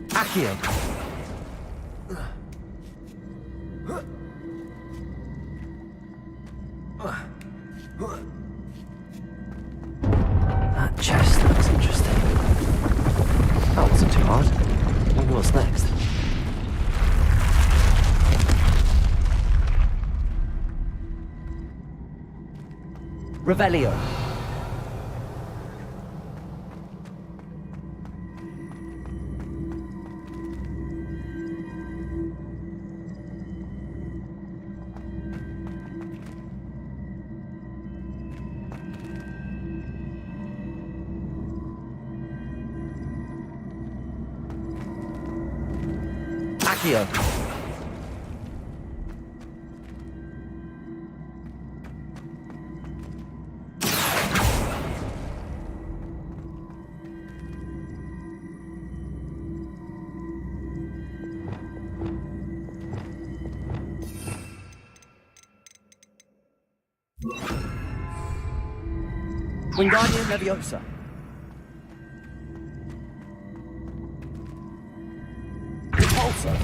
Accio! That chest looks interesting. That wasn't too hard. Wonder what's next. Revelio. Accio. Wingardium Leviosa. Repulsor.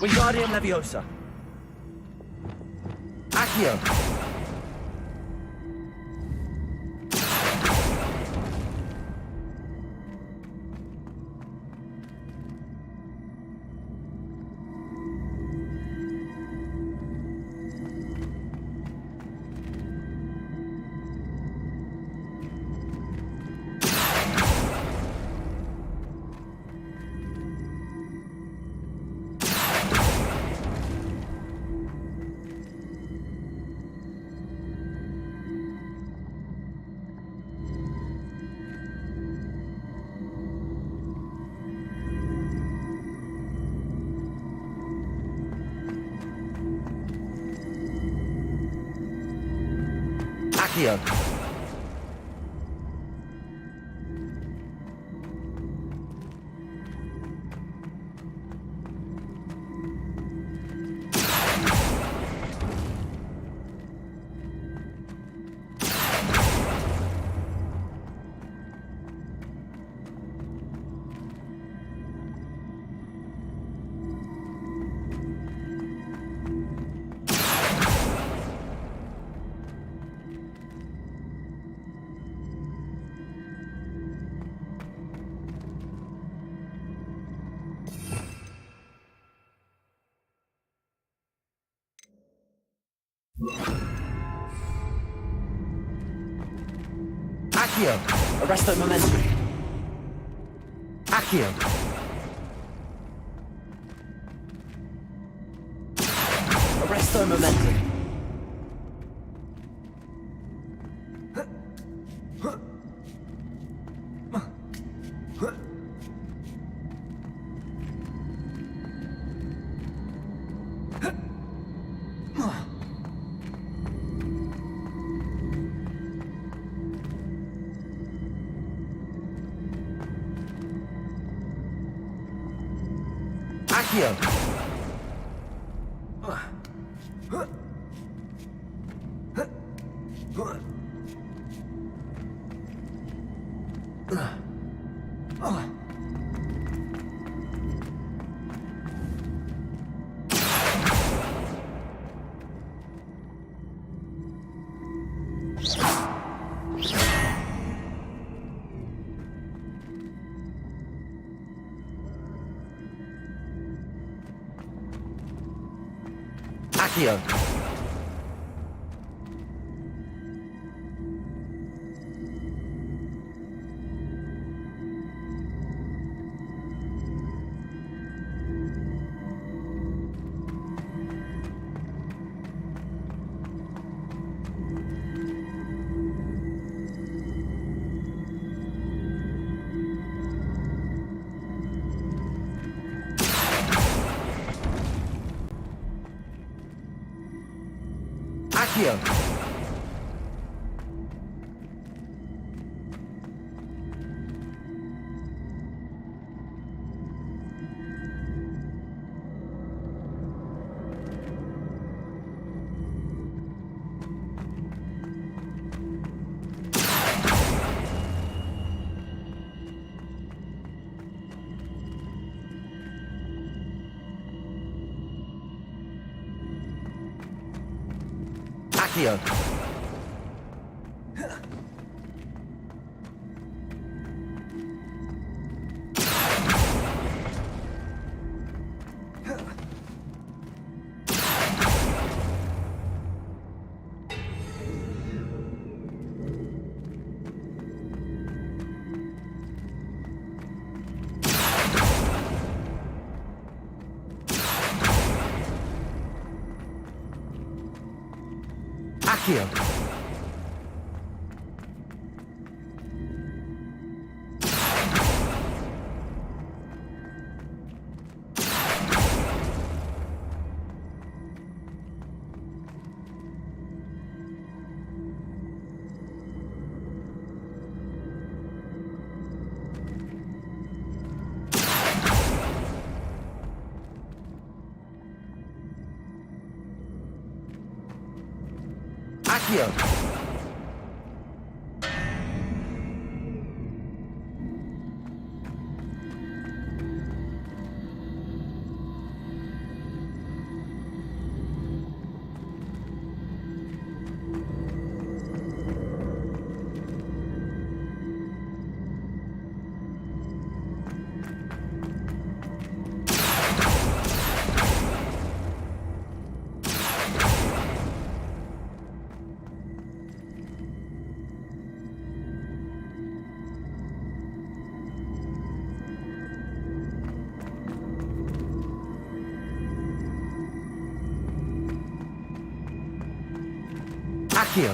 Wingardium Leviosa. Accio. Accio. Accio. Arresto Momentum. Accio. Arresto Momentum. Accio. Accio. Accio. Accio. Accio! Accio! Accio!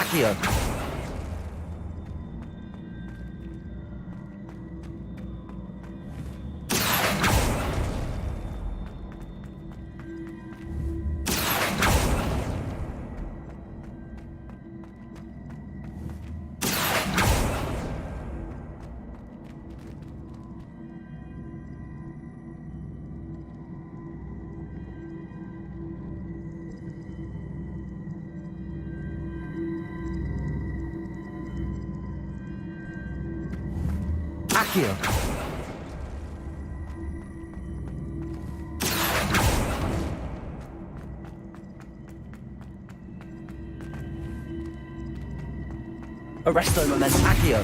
Accio! Accio! Arresto momento. Accio!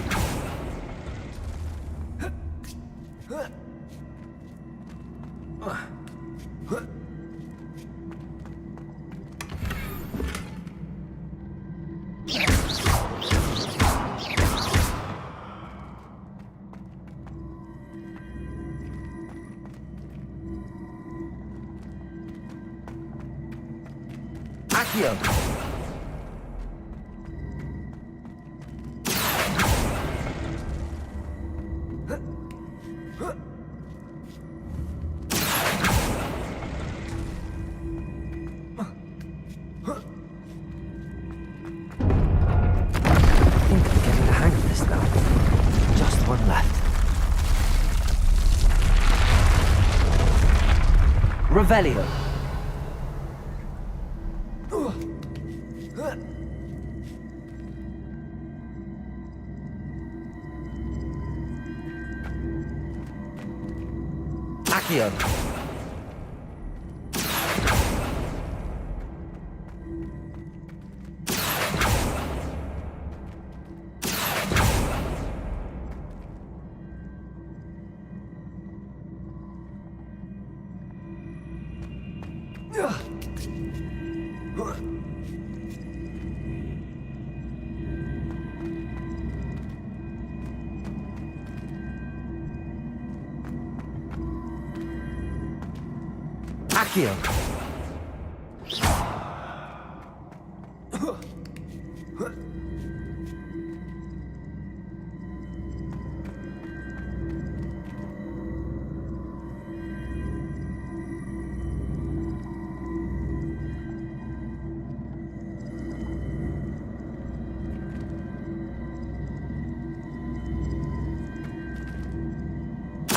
Accio! I think I'm getting the hang of this now. Just one left. Revelio. Accio! Accio!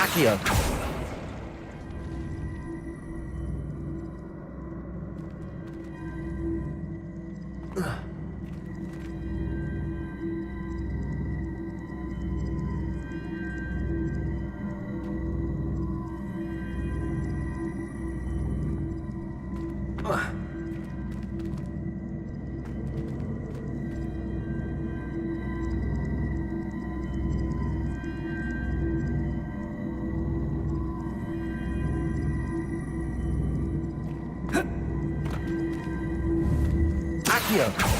Accio! Ugh. Accio!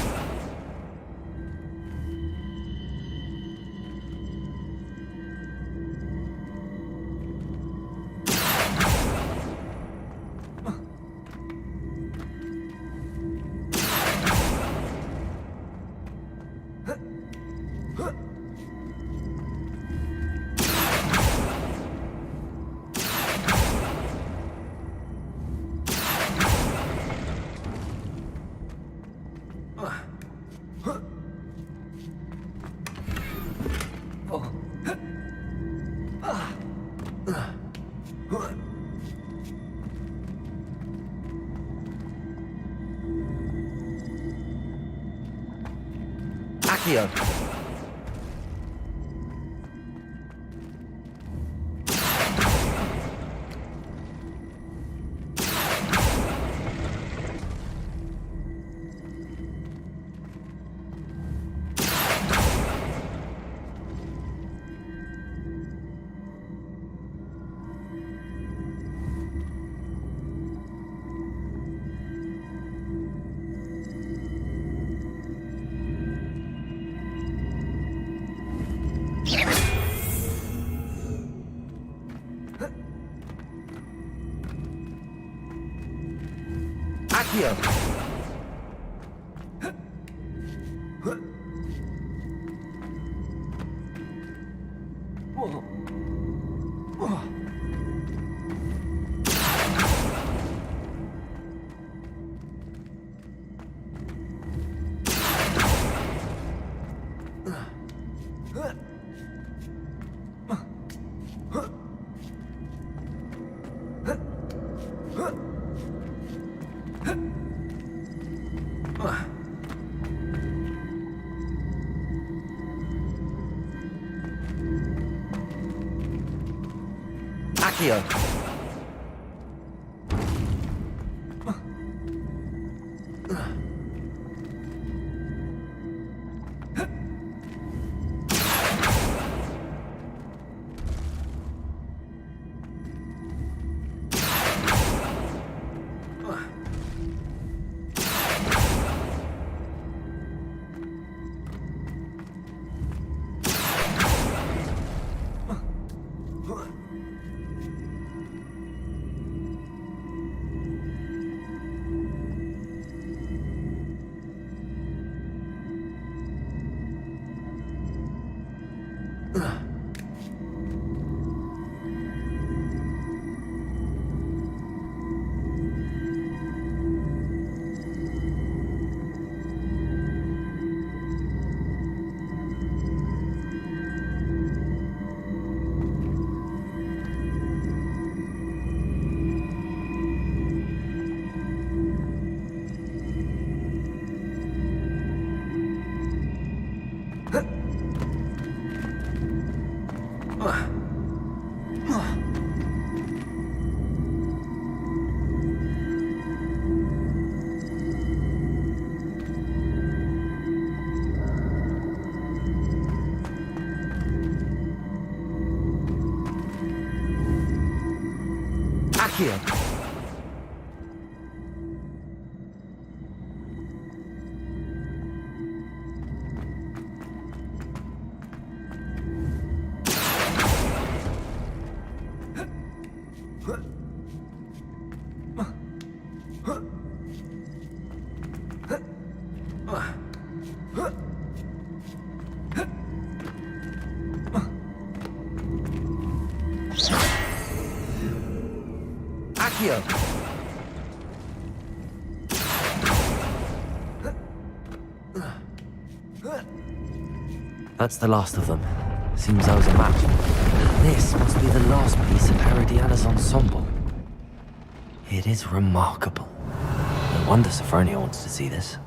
Accio! Accio! Accio! Accio! Accio! That's the last of them. Seems I was a match. This must be the last piece of Herodiana's ensemble. It is remarkable. No wonder Sophronia wants to see this.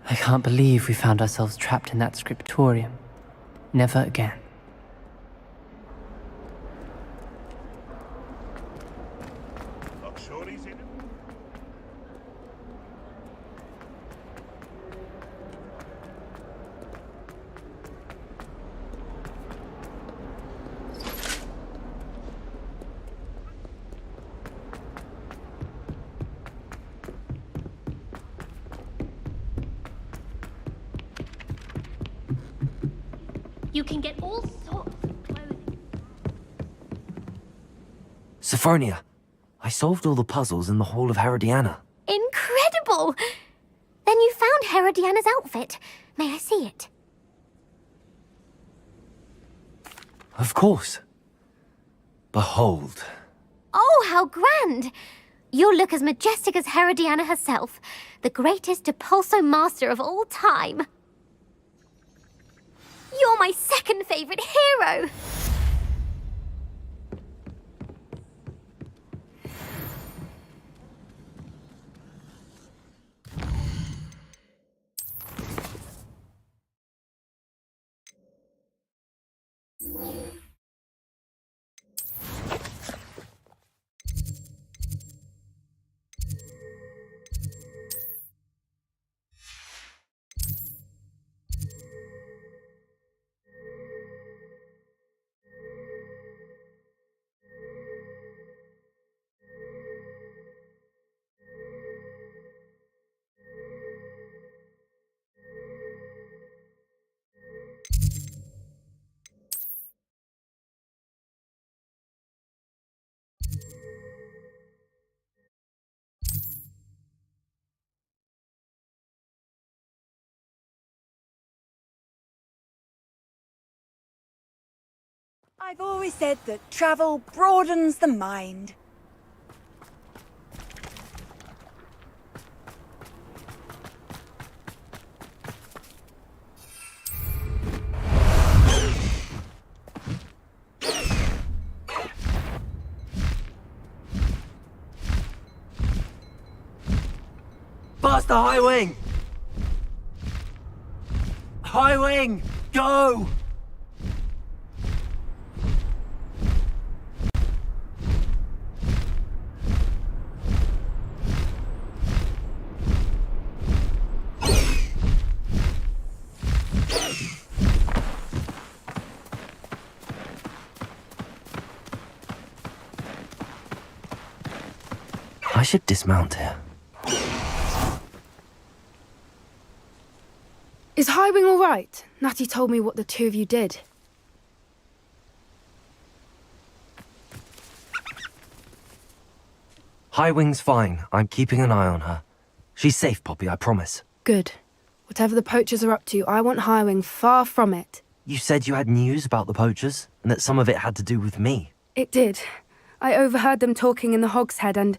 I can't believe we found ourselves trapped in that scriptorium. Never again. You can get all sorts of clothing. Sophronia, I solved all the puzzles in the Hall of Herodiana. Incredible! Then you found Herodiana's outfit. May I see it? Of course. Behold. Oh, how grand! You'll look as majestic as Herodiana herself, the greatest Depulso master of all time. You're my second favorite hero! I've always said that travel broadens the mind. Bust the high wing! High wing, go! I should dismount here. Is Highwing all right? Natty told me what the two of you did. Highwing's fine. I'm keeping an eye on her. She's safe, Poppy, I promise. Good. Whatever the poachers are up to, I want Highwing far from it. You said you had news about the poachers, and that some of it had to do with me. It did. I overheard them talking in the Hogshead, and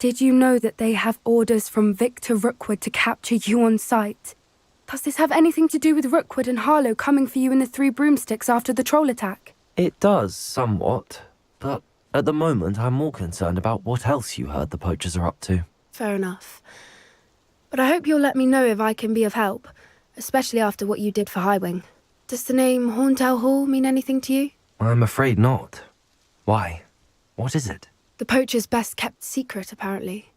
did you know that they have orders from Victor Rookwood to capture you on sight? Does this have anything to do with Rookwood and Harlow coming for you in the Three Broomsticks after the troll attack? It does, somewhat. But at the moment, I'm more concerned about what else you heard the poachers are up to. Fair enough. But I hope you'll let me know if I can be of help, especially after what you did for Highwing. Does the name Horntail Hall mean anything to you? I'm afraid not. Why? What is it? The poachers' best-kept secret, apparently.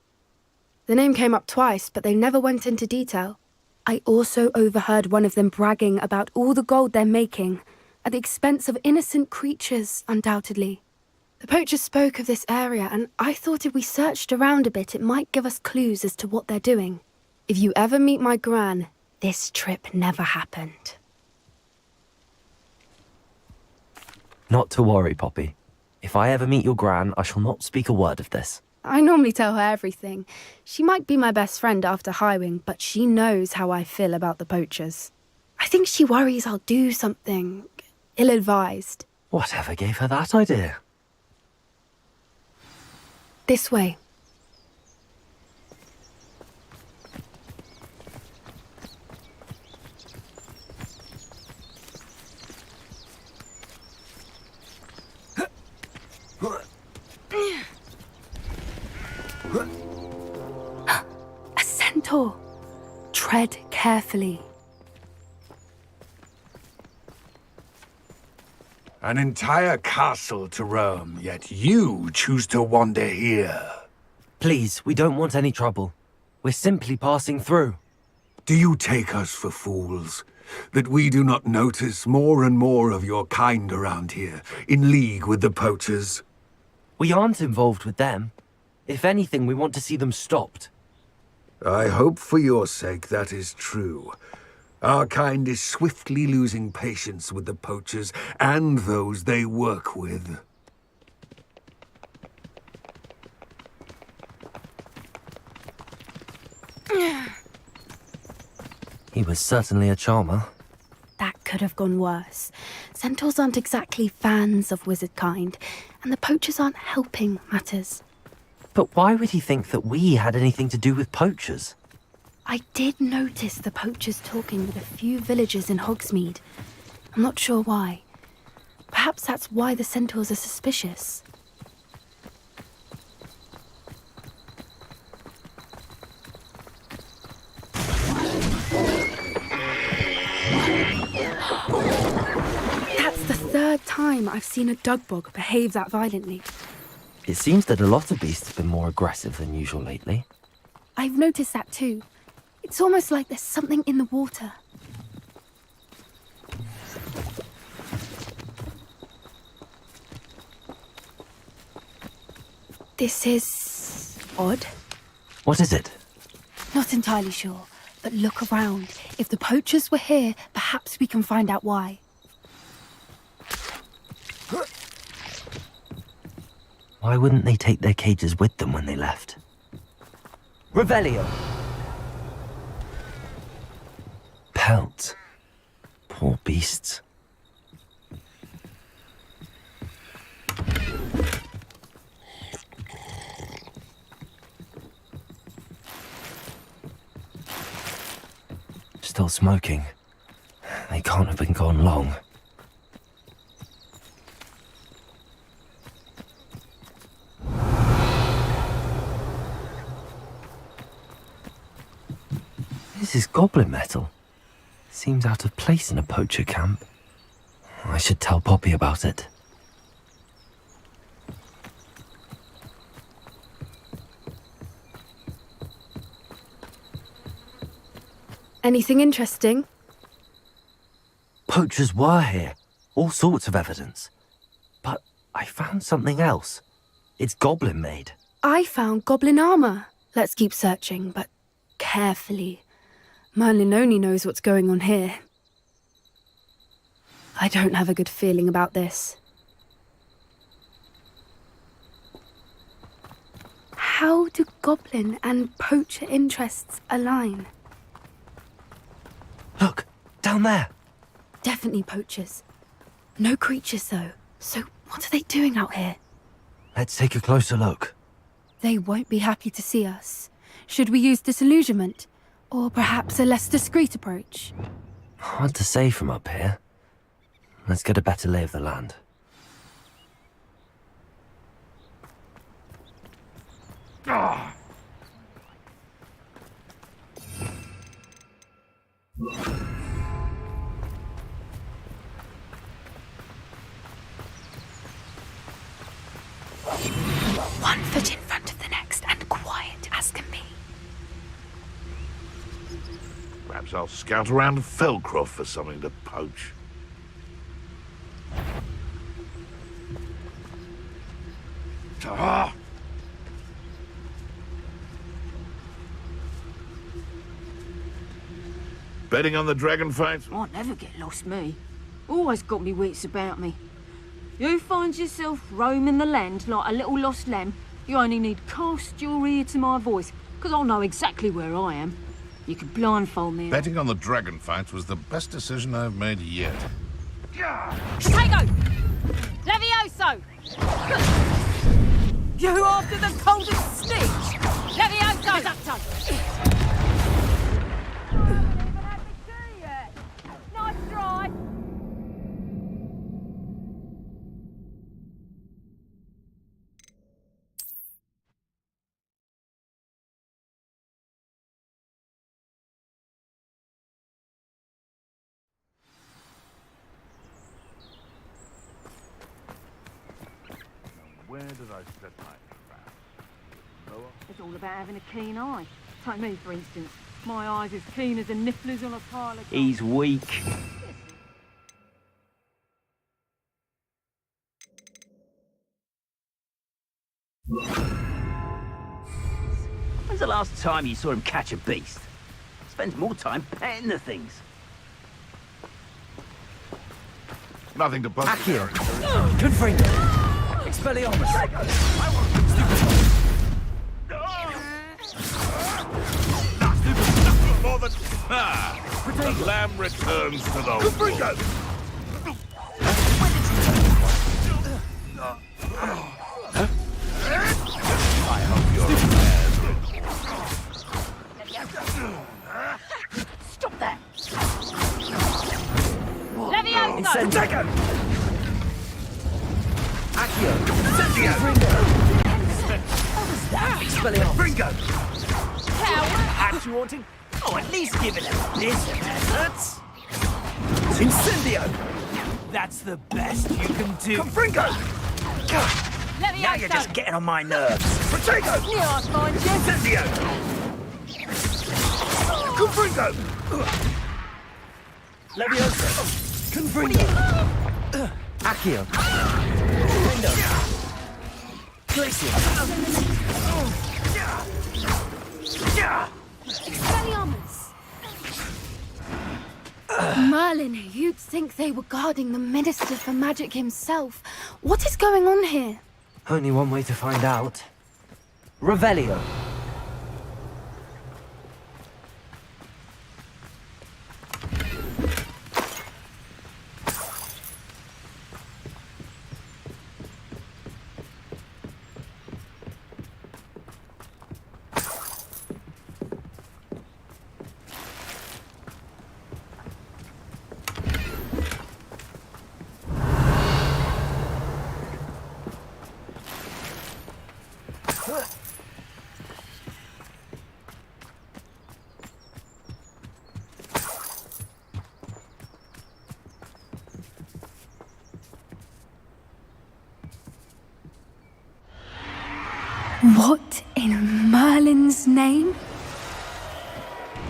The name came up twice, but they never went into detail. I also overheard one of them bragging about all the gold they're making, at the expense of innocent creatures, undoubtedly. The poachers spoke of this area, and I thought if we searched around a bit, it might give us clues as to what they're doing. If you ever meet my gran, this trip never happened. Not to worry, Poppy. If I ever meet your gran, I shall not speak a word of this. I normally tell her everything. She might be my best friend after Highwing, but she knows how I feel about the poachers. I think she worries I'll do something ill-advised. Whatever gave her that idea? This way. A centaur. Tread carefully. An entire castle to roam, yet you choose to wander here. Please, we don't want any trouble. We're simply passing through. Do you take us for fools? That we do not notice more and more of your kind around here, in league with the poachers? We aren't involved with them. If anything, we want to see them stopped. I hope for your sake that is true. Our kind is swiftly losing patience with the poachers and those they work with. He was certainly a charmer. That could have gone worse. Centaurs aren't exactly fans of wizard kind, and the poachers aren't helping matters. But why would he think that we had anything to do with poachers? I did notice the poachers talking with a few villagers in Hogsmeade. I'm not sure why. Perhaps that's why the centaurs are suspicious. That's the third time I've seen a dugbog behave that violently. It seems that a lot of beasts have been more aggressive than usual lately. I've noticed that too. It's almost like there's something in the water. This is odd. What is it? Not entirely sure, but look around. If the poachers were here, perhaps we can find out why. Why wouldn't they take their cages with them when they left? Revelio. Pelt. Poor beasts. Still smoking. They can't have been gone long. This is goblin metal. Seems out of place in a poacher camp. I should tell Poppy about it. Anything interesting? Poachers were here. All sorts of evidence. But I found something else. It's goblin made. I found goblin armor. Let's keep searching, but carefully. Merlin only knows what's going on here. I don't have a good feeling about this. How do goblin and poacher interests align? Look, down there. Definitely poachers. No creatures, though. So what are they doing out here? Let's take a closer look. They won't be happy to see us. Should we use disillusionment? Or perhaps a less discreet approach? Hard to say from up here. Let's get a better lay of the land. One foot in front of the next and quiet as can be. Perhaps I'll scout around Felcroft for something to poach. Ah! Betting on the dragon fight? I never get lost, me. Always got me wits about me. You find yourself roaming the land like a little lost lamb, you only need cast your ear to my voice, because I'll know exactly where I am. You can blindfold me. Betting on the dragon fight was the best decision I've made yet. Potato! Levioso! You after the coldest snitch! Levioso! Nice try! Where did I set my traps? Lower? It's all about having a keen eye. Take me, for instance. My eye's as keen as a niffler's on a pile of... He's weak. When's the last time you saw him catch a beast? Spends more time petting the things. Nothing to bother. Accio. Confringo. Expelliarmus. More than... the lamb returns to the wolf. I hope you're Stop that! Leviosa! Incendio! Accio! Incendio! Expelliarmus! Ringo! Had you wanted? Oh, at least give it a this hurts. Incendio! That's the best you can do. Confringo! Leviosa! Now you're just getting on my nerves. Protego! Yeah, I find you. Incendio! Confringo! Leviosa! Confringo! Accio! Window! Glacier! Expelliarmus! Merlin, you'd think they were guarding the Minister for Magic himself. What is going on here? Only one way to find out. Revelio. What in Merlin's name?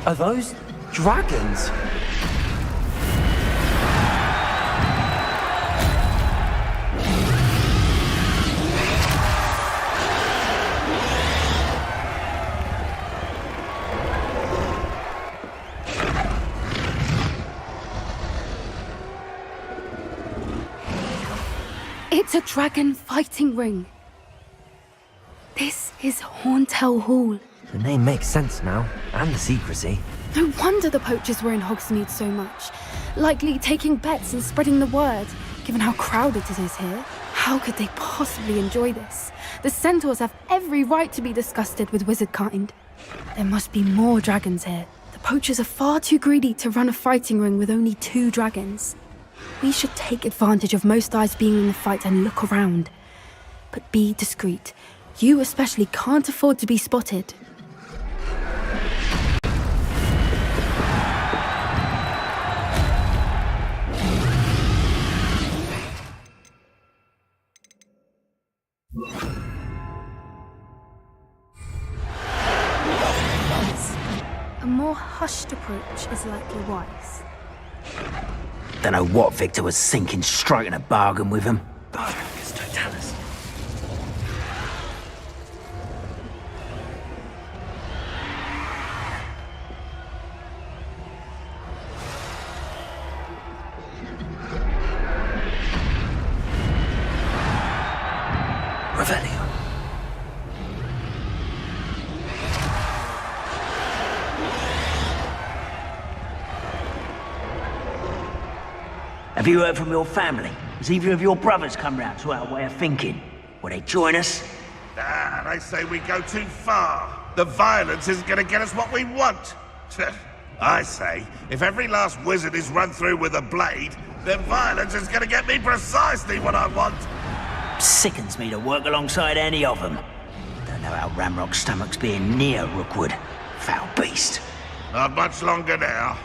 Are those dragons? It's a dragon fighting ring. This is Horntail Hall. The name makes sense now, and the secrecy. No wonder the poachers were in Hogsmeade so much. Likely taking bets and spreading the word, given how crowded it is here. How could they possibly enjoy this? The centaurs have every right to be disgusted with wizard kind. There must be more dragons here. The poachers are far too greedy to run a fighting ring with only 2 dragons. We should take advantage of most eyes being in the fight and look around. But be discreet. You especially can't afford to be spotted. A more hushed approach is likely wise. Don't know what Victor was thinking, striking a bargain with him. Bargus Totalis. Revelio. Have you heard from your family? Has either of your brothers come round to our way of thinking? Will they join us? Ah, they say we go too far. The violence isn't going to get us what we want. I say, if every last wizard is run through with a blade, then violence is going to get me precisely what I want. Sickens me to work alongside any of them. Don't know how Ramrock's stomach's being near Rookwood. Foul beast. Not much longer now.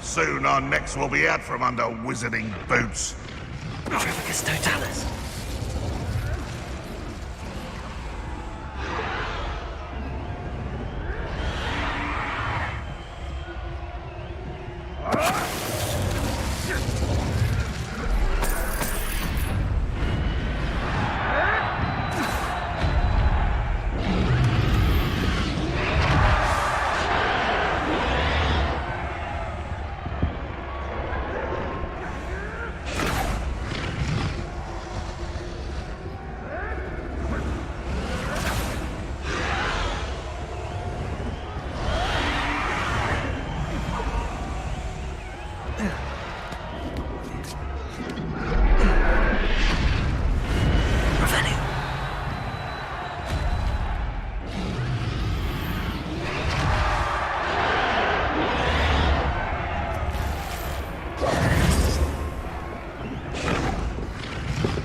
Soon our necks will be out from under wizarding boots. Bargus Totalis.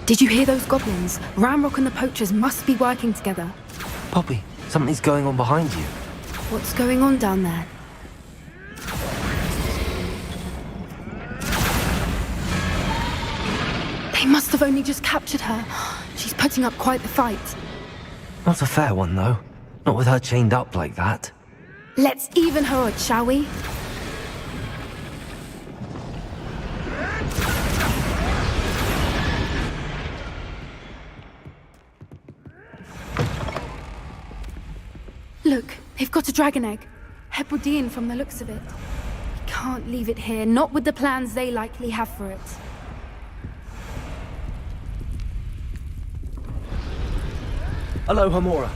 Did you hear those goblins? Ramrock and the poachers must be working together. Poppy, something's going on behind you. What's going on down there? They must have only just captured her. She's putting up quite the fight. Not a fair one, though. Not with her chained up like that. Let's even her odds, shall we? Look, they've got a dragon egg. Hebridean from the looks of it. We can't leave it here, not with the plans they likely have for it. Hello, Hamora.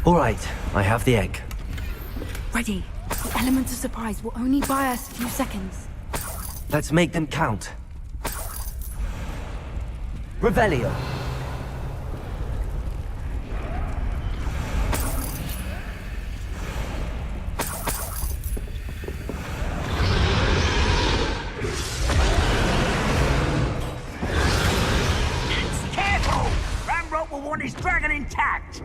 All right, I have the egg. Ready. The element of surprise will only buy us a few seconds. Let's make them count. Revelio. Careful! Ramrock will want his dragon intact!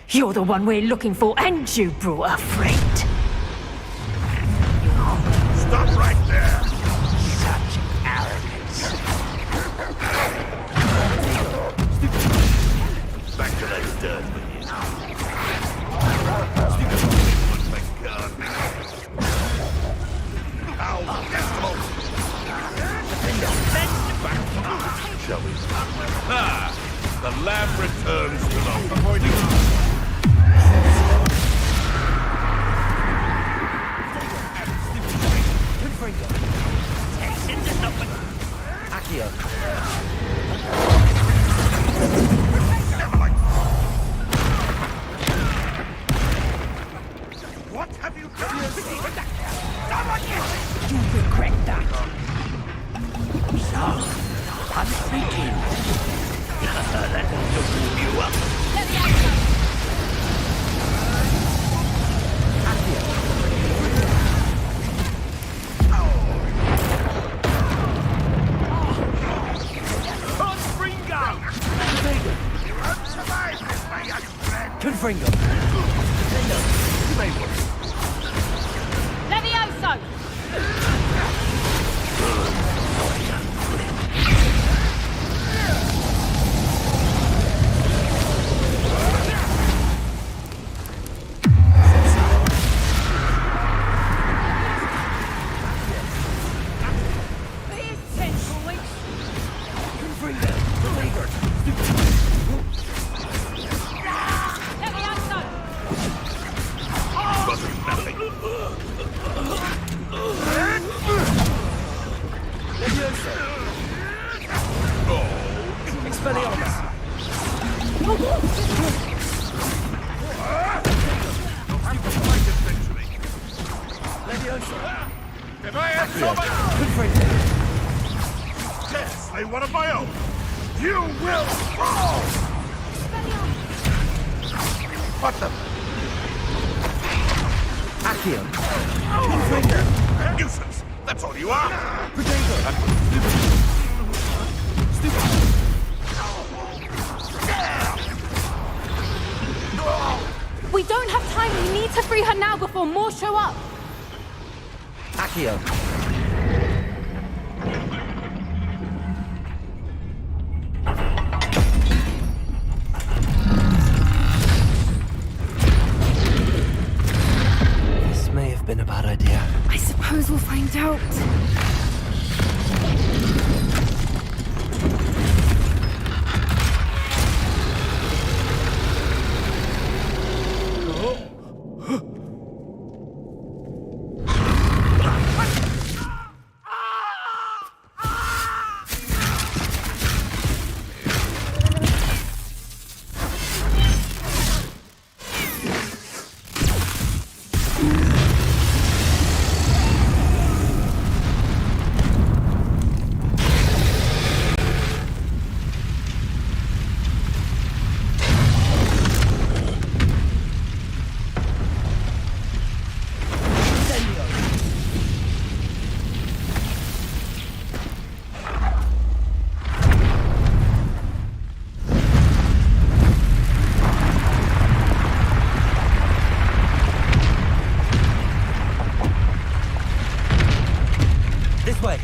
You're the one we're looking for, and you brought a friend. Stop right there! Such arrogance. Back to that dirt with you. Thank God. Ow, back, shall we? Ah, the lamb returns to the avoiding. What have you done? You regret that. So, I'm thinking. That will warm you up. Confringo. Levioso! If I had someone... Yes, I one of my own. You will fall! spot them. Accio. Nuisance. That's all you are. We don't have time. We need to free her now before more show up. Accio. This may have been a bad idea. I suppose we'll find out. This way.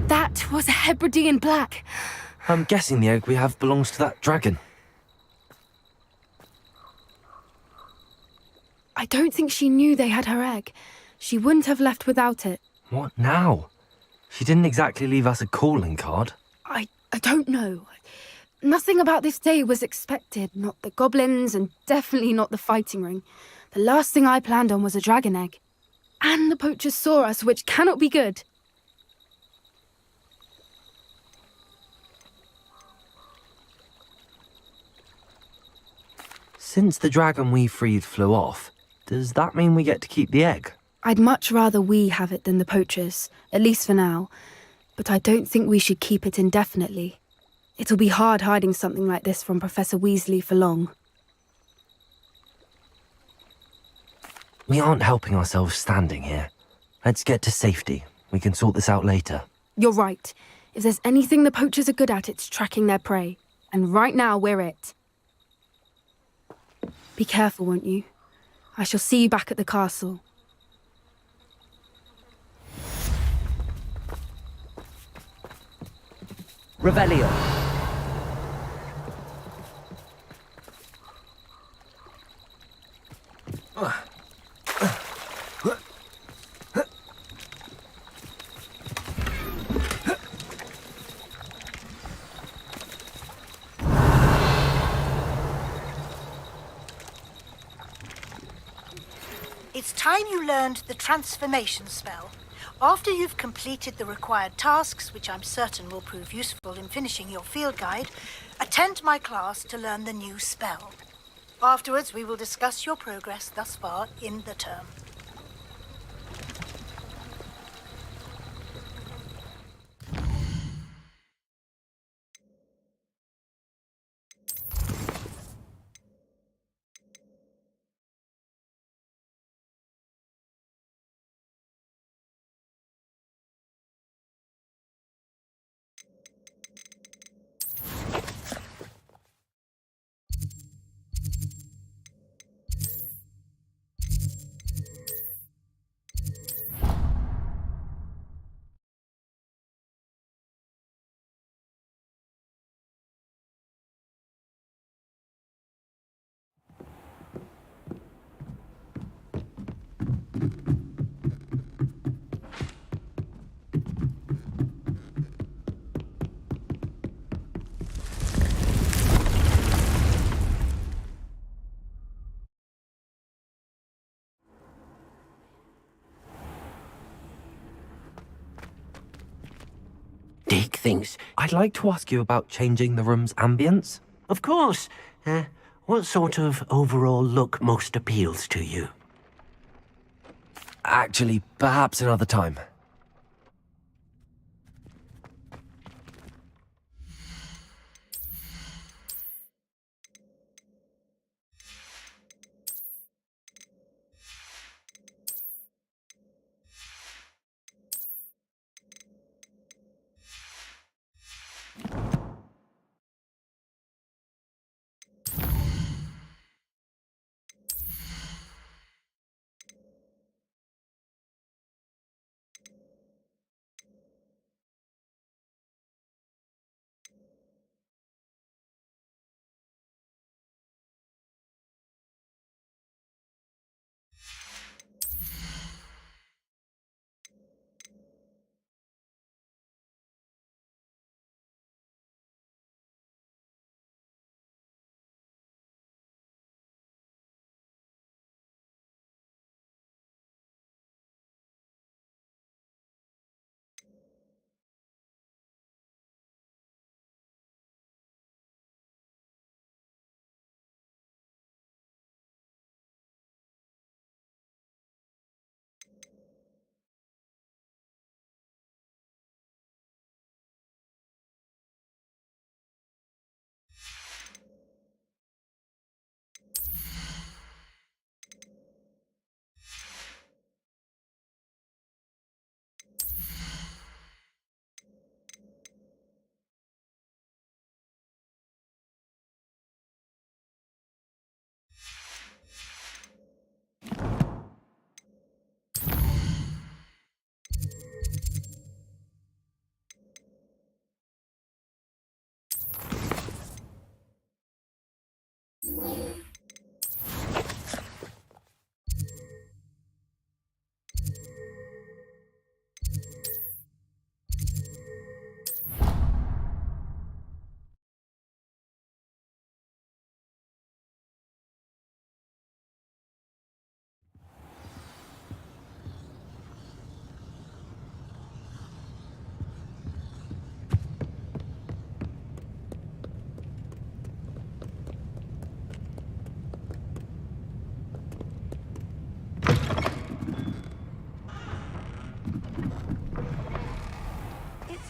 That was a Hebridean black. I'm guessing the egg we have belongs to that dragon. I don't think she knew they had her egg. She wouldn't have left without it. What now? She didn't exactly leave us a calling card. I don't know. Nothing about this day was expected. Not the goblins, and definitely not the fighting ring. The last thing I planned on was a dragon egg. And the poachers saw us, which cannot be good. Since the dragon we freed flew off, does that mean we get to keep the egg? I'd much rather we have it than the poachers, at least for now. But I don't think we should keep it indefinitely. It'll be hard hiding something like this from Professor Weasley for long. We aren't helping ourselves standing here. Let's get to safety. We can sort this out later. You're right. If there's anything the poachers are good at, it's tracking their prey. And right now, we're it. Be careful, won't you? I shall see you back at the castle. Revelio. It's time you learned the transformation spell. After you've completed the required tasks, which I'm certain will prove useful in finishing your field guide, attend my class to learn the new spell. Afterwards, we will discuss your progress thus far in the term. Dig things. I'd like to ask you about changing the room's ambience. Of course. What sort of overall look most appeals to you? Actually, perhaps another time.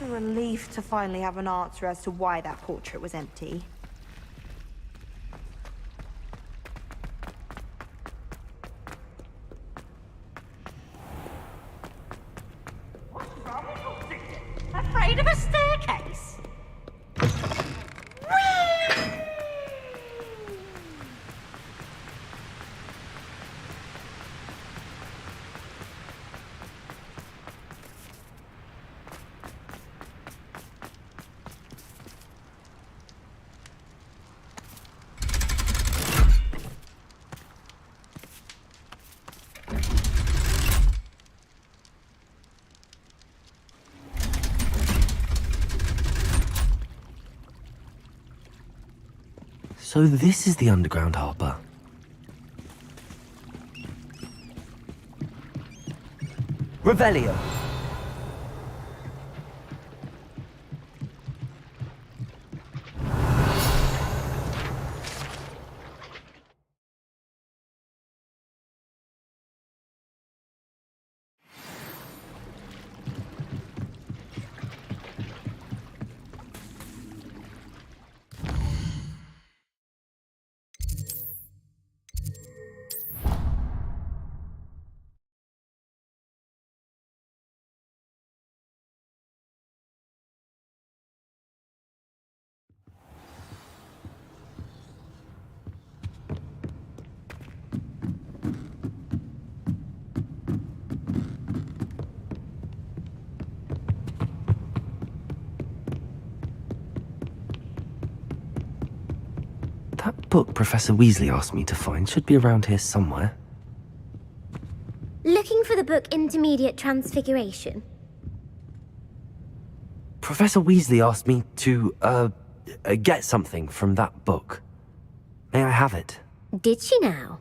It's a relief to finally have an answer as to why that portrait was empty. What's wrong with you, Susan? Afraid of a staircase? So this is the underground harbour. Revelio. That book Professor Weasley asked me to find should be around here somewhere. Looking for the book Intermediate Transfiguration? Professor Weasley asked me to, get something from that book. May I have it? Did she now?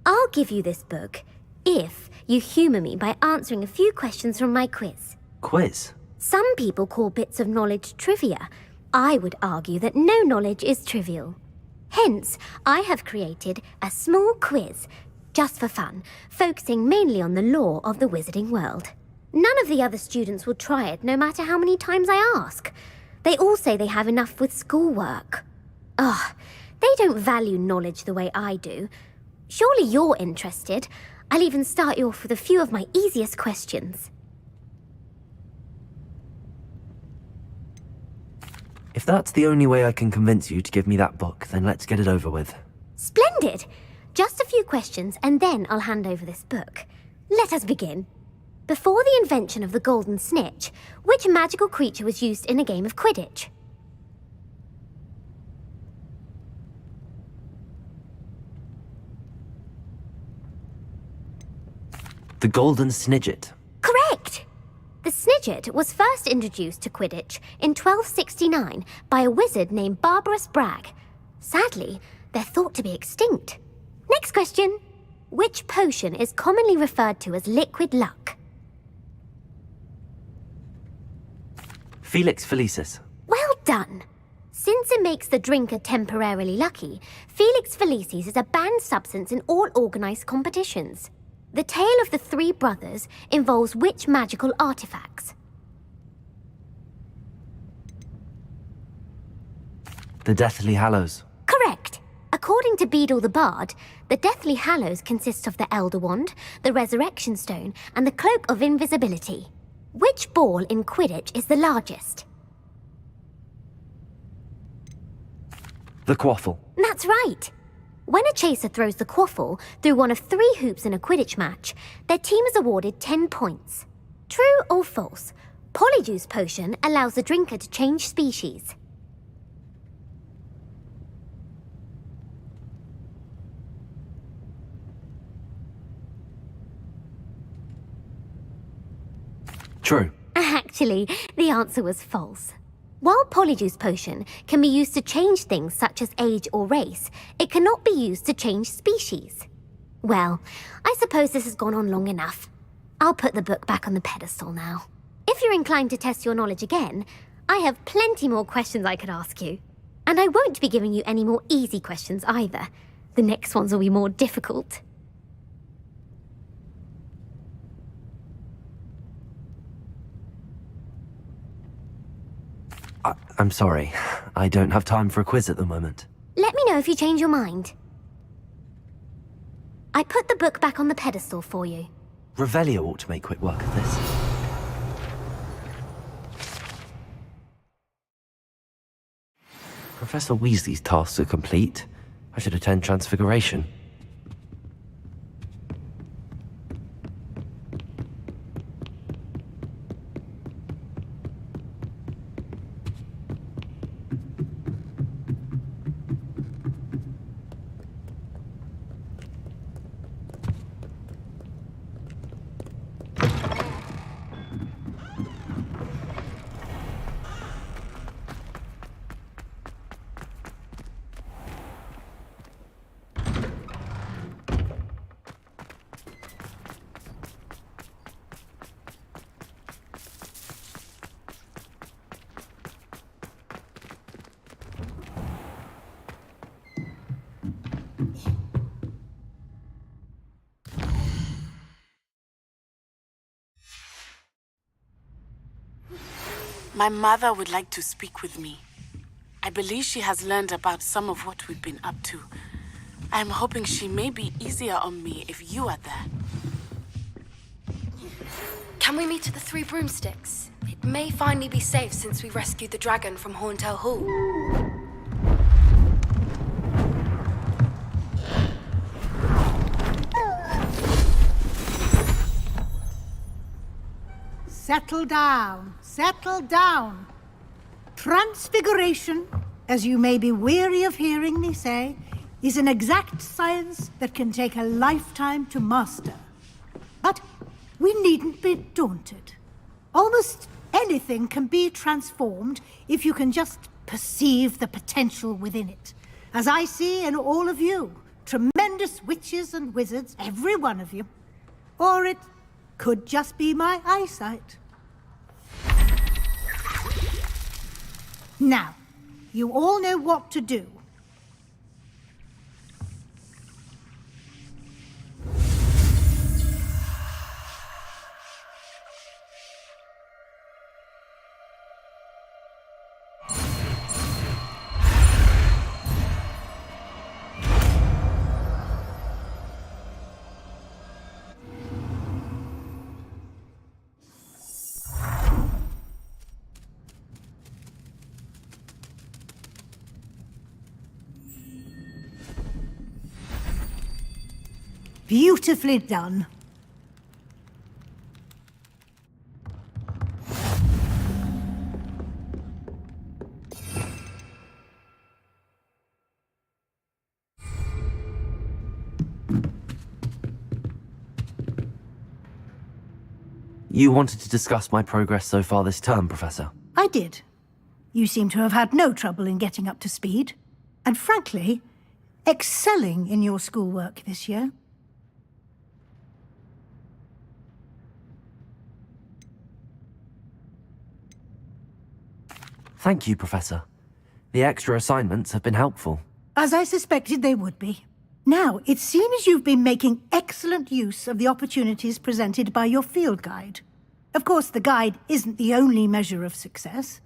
I'll give you this book if you humour me by answering a few questions from my quiz. Quiz? Some people call bits of knowledge trivia. I would argue that no knowledge is trivial. Hence, I have created a small quiz, just for fun, focusing mainly on the lore of the wizarding world. None of the other students will try it, no matter how many times I ask. They all say they have enough with schoolwork. Ugh, they don't value knowledge the way I do. Surely you're interested. I'll even start you off with a few of my easiest questions. If that's the only way I can convince you to give me that book, then let's get it over with. Splendid! Just a few questions, and then I'll hand over this book. Let us begin. Before the invention of the golden snitch, which magical creature was used in a game of Quidditch? The Golden Snidget. Correct! The Snidget was first introduced to Quidditch in 1269 by a wizard named Barbarous Bragg. Sadly, they're thought to be extinct. Next question. Which potion is commonly referred to as liquid luck? Felix Felicis. Well done! Since it makes the drinker temporarily lucky, Felix Felicis is a banned substance in all organised competitions. The tale of the three brothers involves which magical artifacts? The Deathly Hallows. Correct! According to Beadle the Bard, the Deathly Hallows consists of the Elder Wand, the Resurrection Stone, and the Cloak of Invisibility. Which ball in Quidditch is the largest? The Quaffle. That's right! When a chaser throws the quaffle through one of 3 hoops in a Quidditch match, their team is awarded 10 points. True or false? Polyjuice potion allows the drinker to change species. True. Actually, the answer was false. While Polyjuice potion can be used to change things such as age or race, it cannot be used to change species. Well, I suppose this has gone on long enough. I'll put the book back on the pedestal now. If you're inclined to test your knowledge again, I have plenty more questions I could ask you. And I won't be giving you any more easy questions either. The next ones will be more difficult. I'm sorry. I don't have time for a quiz at the moment. Let me know if you change your mind. I put the book back on the pedestal for you. Revelio ought to make quick work of this. Professor Weasley's tasks are complete. I should attend Transfiguration. My mother would like to speak with me. I believe she has learned about some of what we've been up to. I'm hoping she may be easier on me if you are there. Can we meet at the Three Broomsticks? It may finally be safe since we rescued the dragon from Horntail Hall. Settle down, settle down. Transfiguration, as you may be weary of hearing me say, is an exact science that can take a lifetime to master. But we needn't be daunted. Almost anything can be transformed if you can just perceive the potential within it. As I see in all of you, tremendous witches and wizards, every one of you. Or it could just be my eyesight. Now, you all know what to do. Beautifully done. You wanted to discuss my progress so far this term, Professor? I did. You seem to have had no trouble in getting up to speed. And frankly, excelling in your schoolwork this year. Thank you, Professor. The extra assignments have been helpful. As I suspected they would be. Now, it seems you've been making excellent use of the opportunities presented by your field guide. Of course, the guide isn't the only measure of success.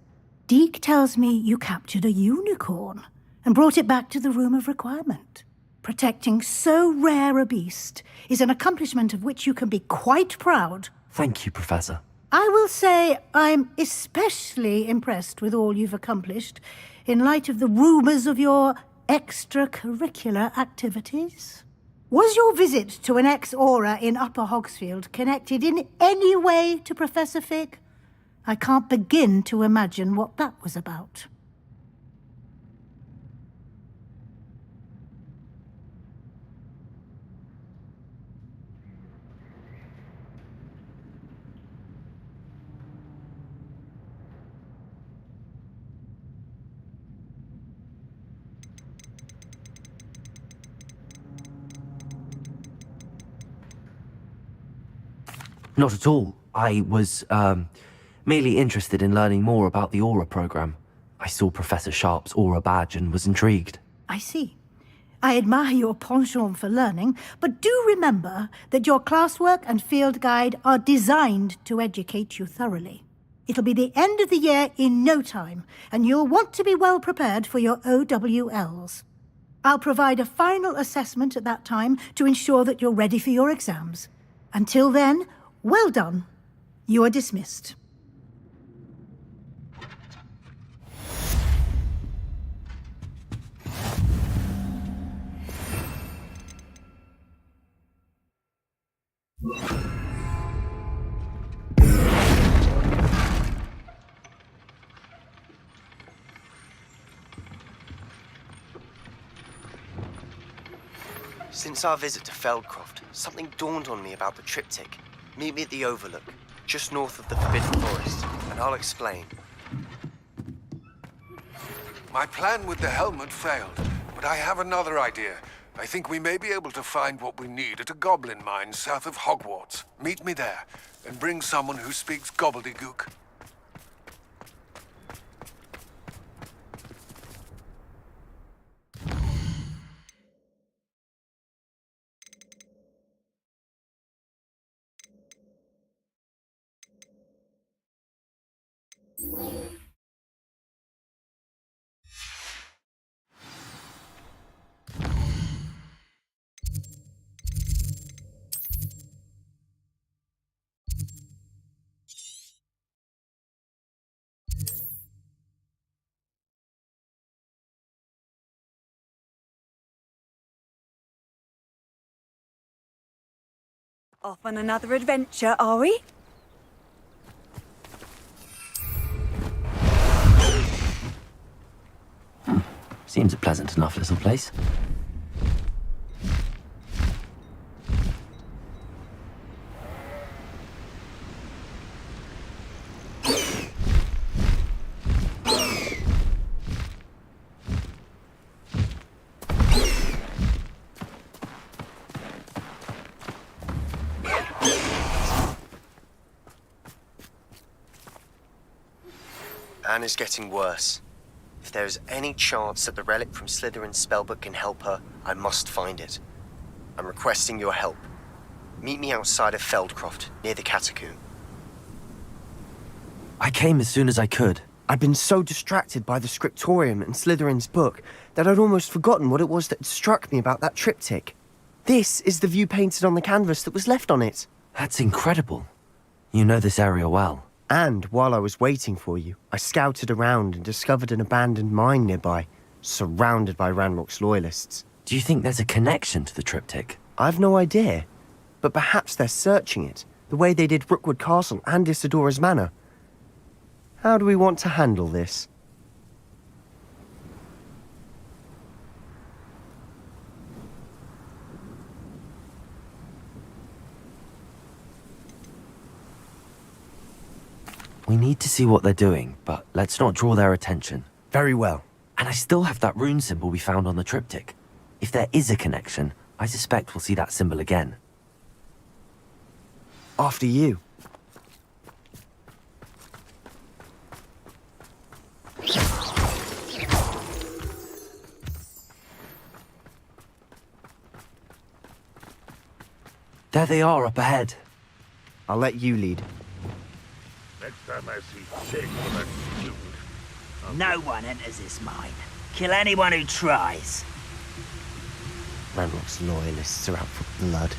Deke tells me you captured a unicorn and brought it back to the Room of Requirement. Protecting so rare a beast is an accomplishment of which you can be quite proud. Thank you, Professor. I will say I'm especially impressed with all you've accomplished in light of the rumours of your extracurricular activities. Was your visit to an ex-aura in Upper Hogsfield connected in any way to Professor Fig? I can't begin to imagine what that was about. Not at all. I was, merely interested in learning more about the Aura program. I saw Professor Sharp's Aura badge and was intrigued. I see. I admire your penchant for learning, but do remember that your classwork and field guide are designed to educate you thoroughly. It'll be the end of the year in no time, and you'll want to be well prepared for your OWLs. I'll provide a final assessment at that time to ensure that you're ready for your exams. Until then, well done. You are dismissed. Since our visit to Feldcroft, something dawned on me about the triptych. Meet me at the Overlook, just north of the Forbidden Forest, and I'll explain. My plan with the helmet failed, but I have another idea. I think we may be able to find what we need at a goblin mine south of Hogwarts. Meet me there, and bring someone who speaks gobbledygook. Off on another adventure, are we? Seems a pleasant enough little place. Anne is getting worse. If there is any chance that the relic from Slytherin's spellbook can help her, I must find it. I'm requesting your help. Meet me outside of Feldcroft, near the Catacomb. I came as soon as I could. I'd been so distracted by the scriptorium and Slytherin's book that I'd almost forgotten what it was that had struck me about that triptych. This is the view painted on the canvas that was left on it. That's incredible. You know this area well. And while I was waiting for you, I scouted around and discovered an abandoned mine nearby, surrounded by Ranrock's loyalists. Do you think there's a connection to the triptych? I've no idea. But perhaps they're searching it, the way they did Rookwood Castle and Isidora's Manor. How do we want to handle this? We need to see what they're doing, but let's not draw their attention. Very well. And I still have that rune symbol we found on the triptych. If there is a connection, I suspect we'll see that symbol again. After you. There they are up ahead. I'll let you lead. Next time I see Jake or that student, No one enters this mine. Kill anyone who tries. Ranrock's loyalists are out for blood.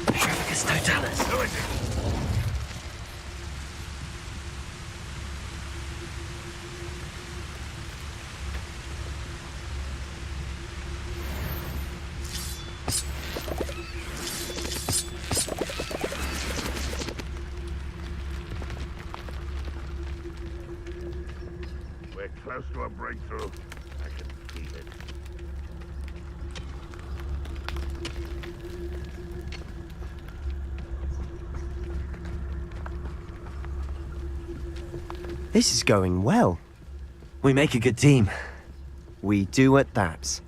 Petrificus totalis. who is it? We're close to a breakthrough. I can feel it. This is going well. We make a good team. We do at that.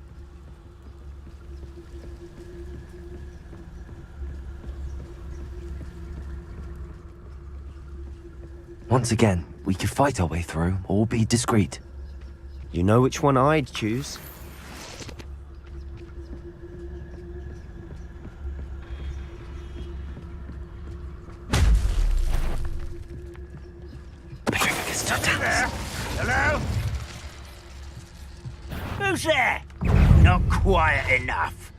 Once again, we could fight our way through, or be discreet. You know which one I'd choose. Petrificus totalis. Hello? Who's there? Not quiet enough.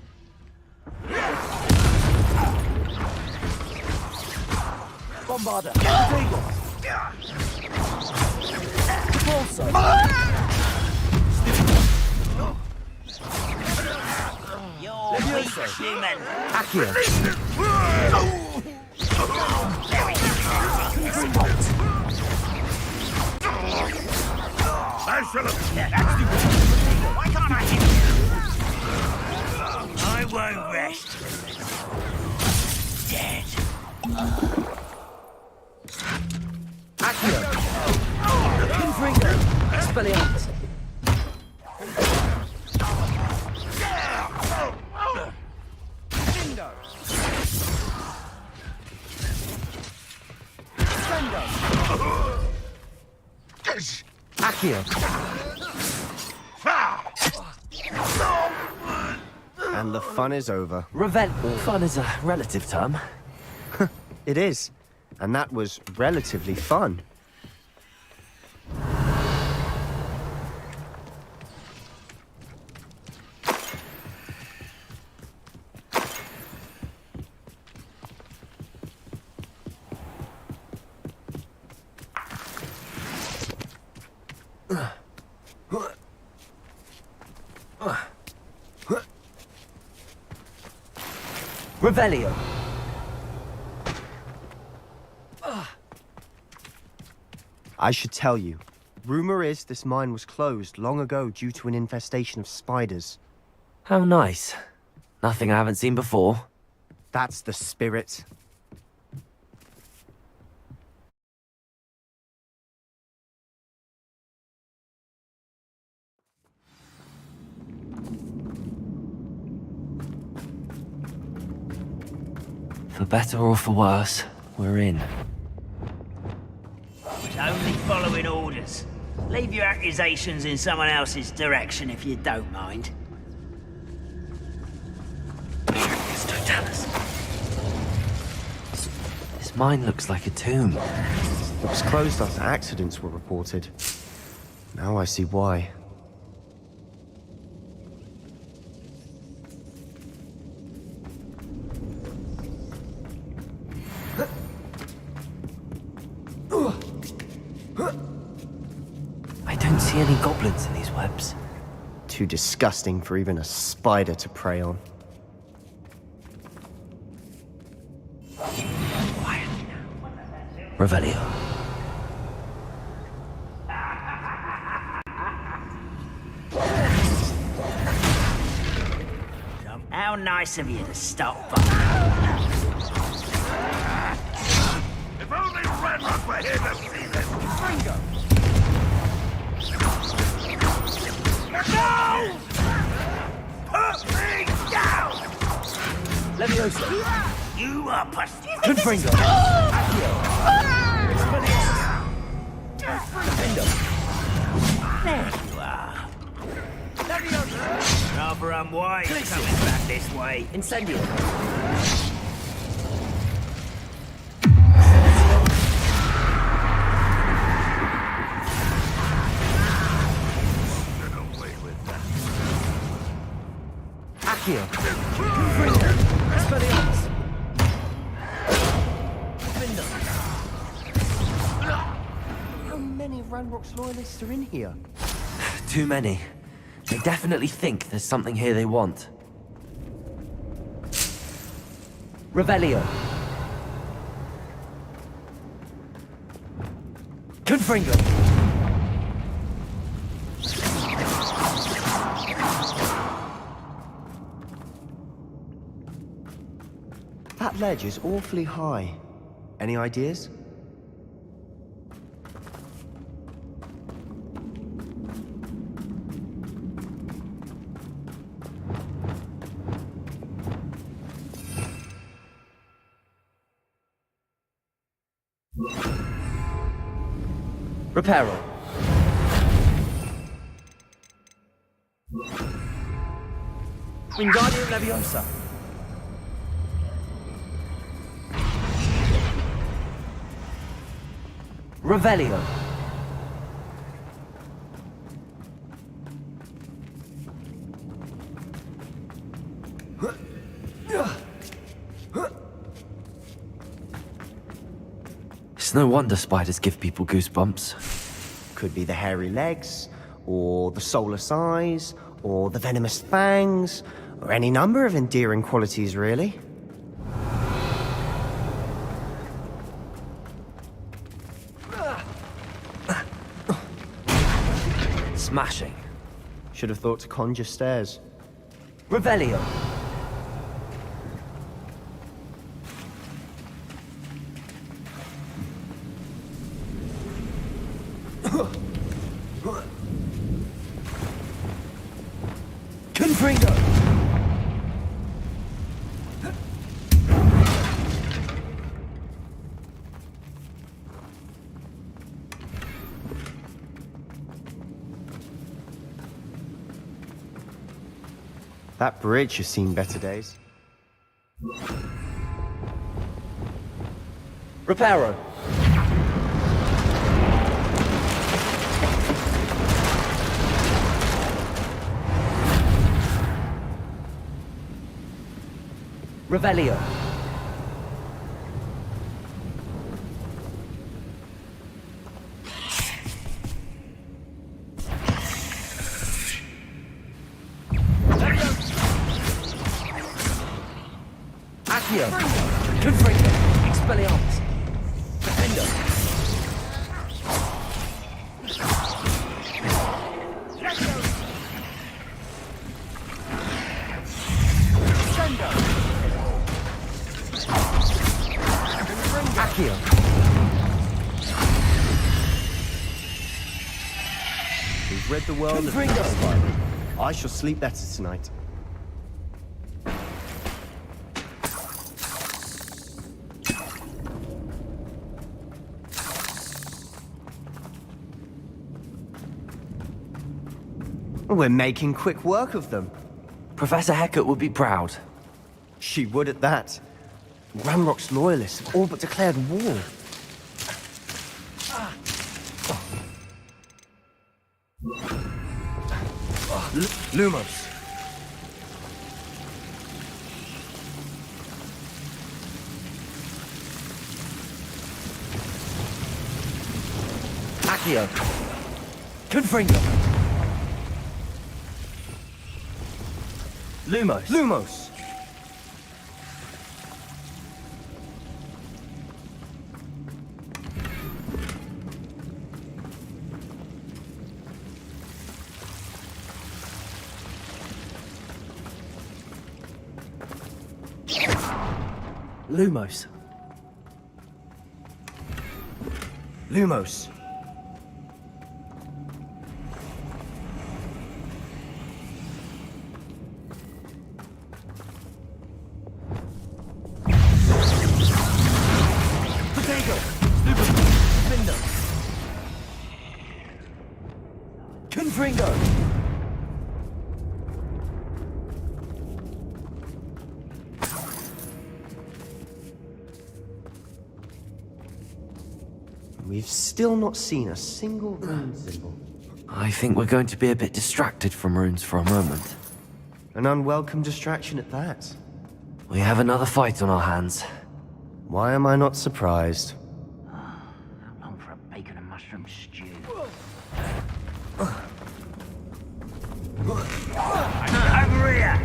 Bombarder! Eagle! Torso! You're weak, human. Accio! I shall Why can't I hit you? I won't rest. Dead. Confringo! Expelliarmus! Accio! And the fun is over. Fun is a relative term. It is. And that was relatively fun. Revelio. I should tell you. Rumor is this mine was closed long ago due to an infestation of spiders. How nice. Nothing I haven't seen before. That's the spirit. For better or for worse, we're in. It's only following orders. Leave your accusations in someone else's direction if you don't mind. Petrificus totalis. This mine looks like a tomb. It was closed after accidents were reported. Now I see why. see any goblins in these webs. Too disgusting for even a spider to prey on. Revelio. How nice of you to stop by. If only Ranrock were here to see this! Bingo! No! Put me down! Leviosa. You are pussy. Confringo. There you are. Rather unwise coming back this way. Incendio. Get away with that. Accio. Confringo. Expelliarmus. How many of Ranrock's loyalists are in here? Too many. They definitely think there's something here they want. Revelio. Confringo. That ledge is awfully high. Any ideas? Reparo. Wingardium Leviosa. Revelio. It's no wonder spiders give people goosebumps. Could be the hairy legs, or the soulless eyes, or the venomous fangs, or any number of endearing qualities, really. Smashing. Should have thought to conjure stairs. Revelio. Confringo. That bridge has seen better days. Reparo. Revelio. Accio. Confringo. Expelliarmus. Defendo. Accio. We've read the world of Confringo. spider. I shall sleep better tonight. We're making quick work of them. Professor Hecat would be proud. She would at that. Ranrock's loyalists have all but declared war. Lumos. Accio. Confringo! Lumos! Lumos! Lumos. Lumos. Potato. Lindo. Confringo. We've still not seen a single rune symbol. I think we're going to be a bit distracted from runes for a moment. An unwelcome distraction at that. We have another fight on our hands. Why am I not surprised? How long for a bacon and mushroom stew? Over here!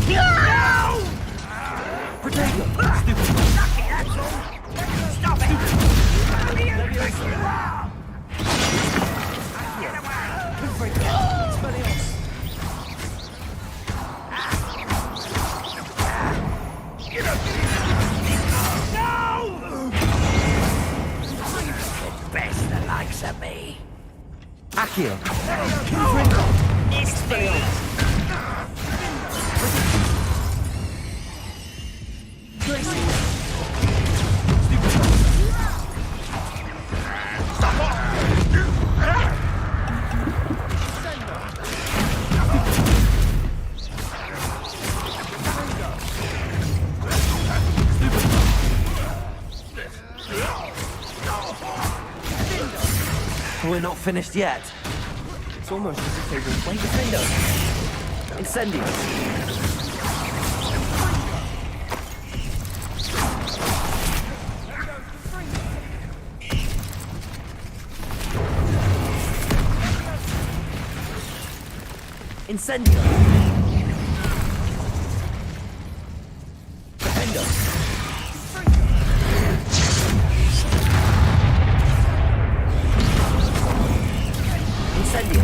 No! Potato! Lucky, that's all! Stop it! Who do you think you are? Get away! No! Best the likes of me. Accio! It's me! We're not finished yet. It's almost as if they were waiting. Incendio! Incendio! Defendo! Incendio!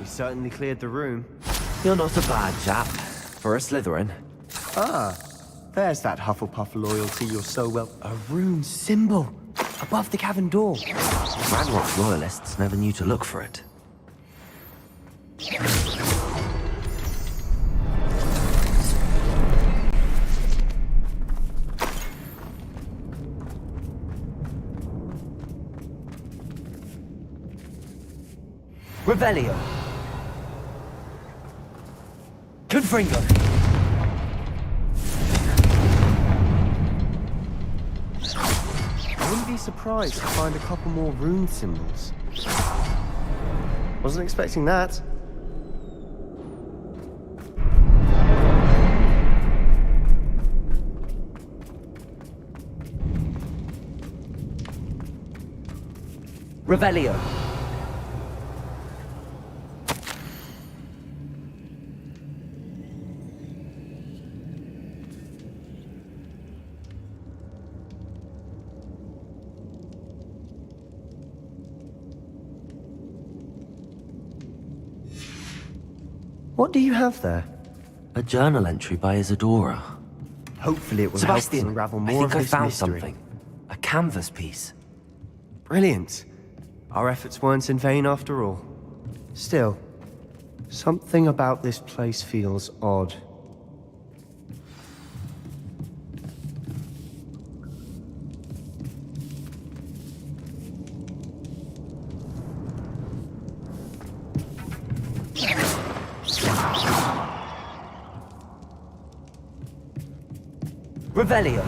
Certainly cleared the room. You're not a bad chap. For a Slytherin. Ah, there's that Hufflepuff loyalty you're so well... A rune symbol! Above the cavern door. Ranrock's loyalists never knew to look for it. Revelio! Confringo! I wouldn't be surprised to find a couple more rune symbols. Wasn't expecting that. Revelio! What do you have there? A journal entry by Isadora. Hopefully it will Sebastian, help us unravel I more think of I this found mystery. something. A canvas piece. Brilliant. Our efforts weren't in vain after all. Still, Something about this place feels odd. Revelio.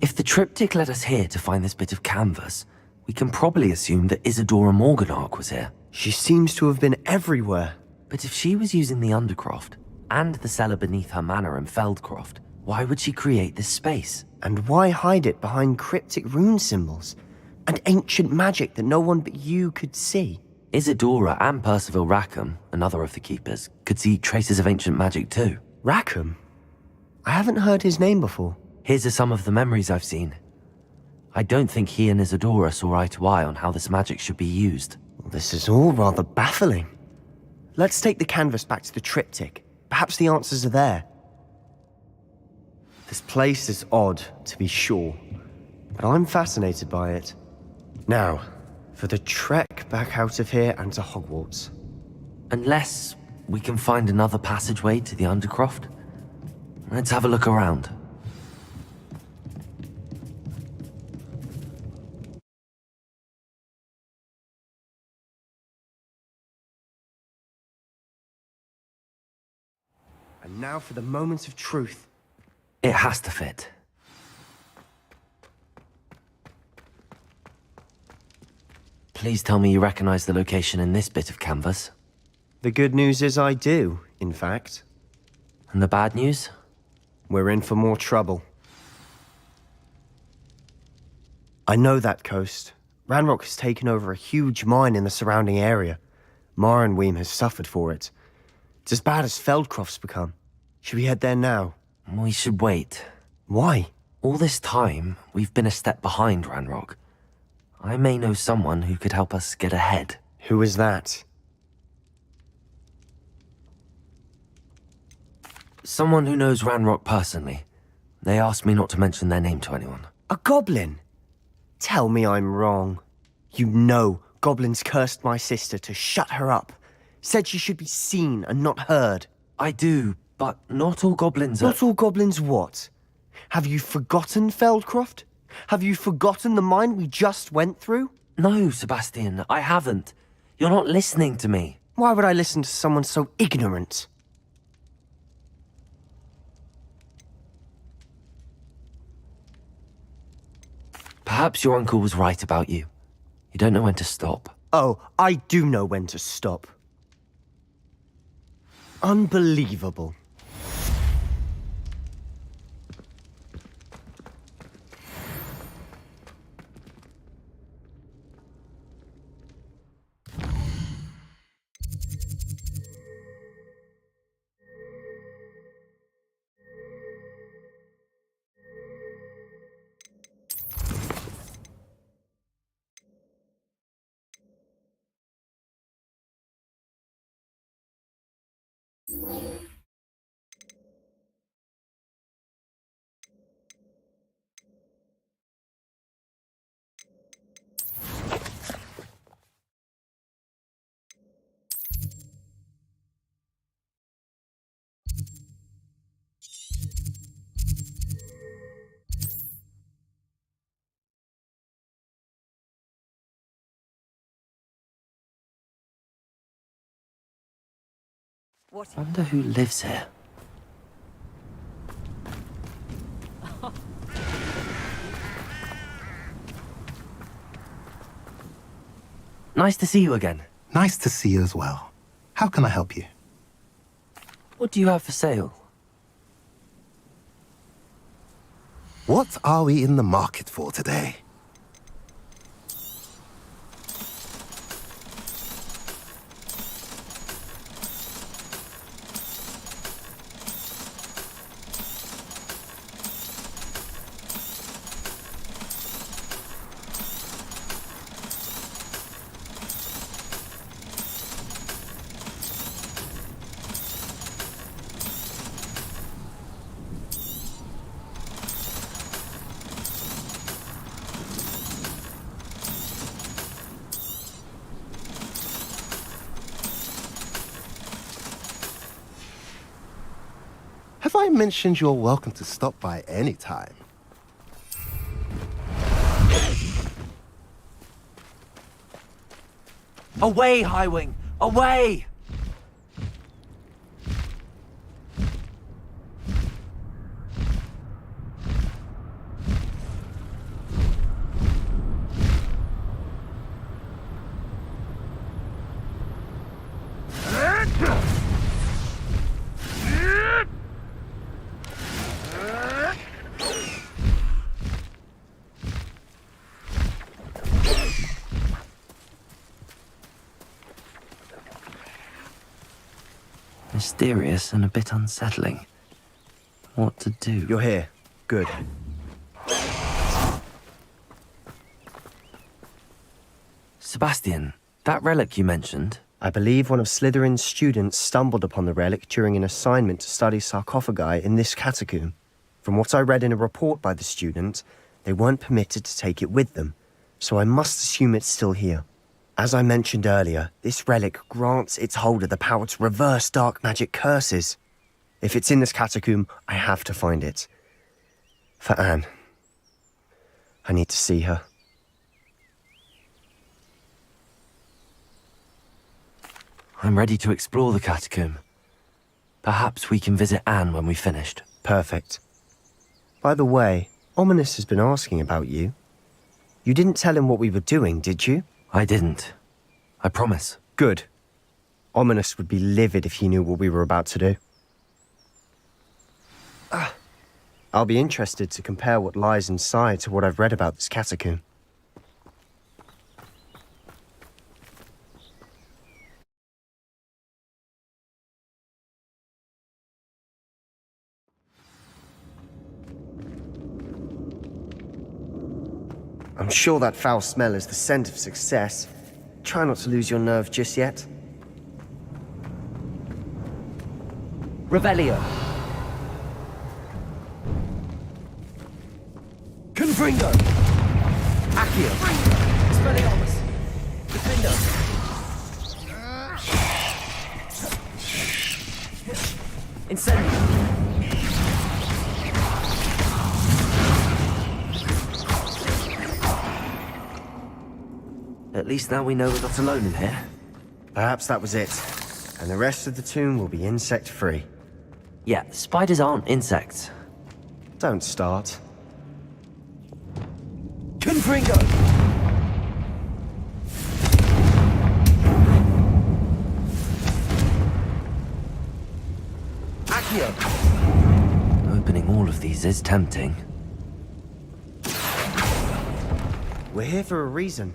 If the triptych led us here to find this bit of canvas, we can probably assume that Isadora Morganark was here. She seems to have been everywhere. But if she was using the Undercroft, and the cellar beneath her manor in Feldcroft, why would she create this space? And why hide it behind cryptic rune symbols? And ancient magic that no one but you could see? Isadora and Percival Rackham, another of the keepers, could see traces of ancient magic too. Rackham? I haven't heard his name before. Here's some of the memories I've seen. I don't think he and Isadora saw eye to eye on how this magic should be used. This is all rather baffling. Let's take the canvas back to the triptych. Perhaps the answers are there. This place is odd, to be sure, but I'm fascinated by it. Now, for the trek back out of here and to Hogwarts. Unless we can find another passageway to the Undercroft. Let's have a look around. And now for the moment of truth. It has to fit. Please tell me you recognize the location in this bit of canvas. The good news is I do, in fact. And the bad news? We're in for more trouble. I know that coast. Ranrock has taken over a huge mine in the surrounding area. Marrenweem has suffered for it. It's as bad as Feldcroft's become. Should we head there now? We should wait. Why? All this time, we've been a step behind Ranrock. I may know someone who could help us get ahead. Who is that? Someone who knows Ranrock personally. They asked me not to mention their name to anyone. A goblin? Tell me I'm wrong. You know goblins cursed my sister to shut her up. Said she should be seen and not heard. I do, but not all goblins are... Not all goblins what? Have you forgotten Feldcroft? Have you forgotten the mine we just went through? No, Sebastian, I haven't. You're not listening to me. Why would I listen to someone so ignorant? Perhaps your uncle was right about you. You don't know when to stop. Oh, I do know when to stop. Unbelievable. I wonder who lives here. Nice to see you again. Nice to see you as well. How can I help you? What do you have for sale? What are we in the market for today? Have I mentioned you're welcome to stop by any time? Away, Highwing! Away! Mysterious and a bit unsettling. What to do? You're here. Good. Sebastian, that relic you mentioned? I believe one of Slytherin's students stumbled upon the relic during an assignment to study sarcophagi in this catacomb. From what I read in a report by the student, they weren't permitted to take it with them, so I must assume it's still here. As I mentioned earlier, this relic grants its holder the power to reverse dark magic curses. If it's in this catacomb, I have to find it. For Anne. I need to see her. I'm ready to explore the catacomb. Perhaps we can visit Anne when we've finished. Perfect. By the way, Ominous has been asking about you. You didn't tell him what we were doing, did you? I didn't. I promise. Good. Ominous would be livid if he knew what we were about to do. I'll be interested to compare what lies inside to what I've read about this catacomb. I'm sure that foul smell is the scent of success. Try not to lose your nerve just yet. Revelio. Confringo. Accio. Expelliarmus. Defendo. Incendio. At least now we know we're not alone in here. Perhaps that was it. And the rest of the tomb will be insect-free. Yeah, spiders aren't insects. Don't start. Confringo! Accio! Opening all of these is tempting. We're here for a reason.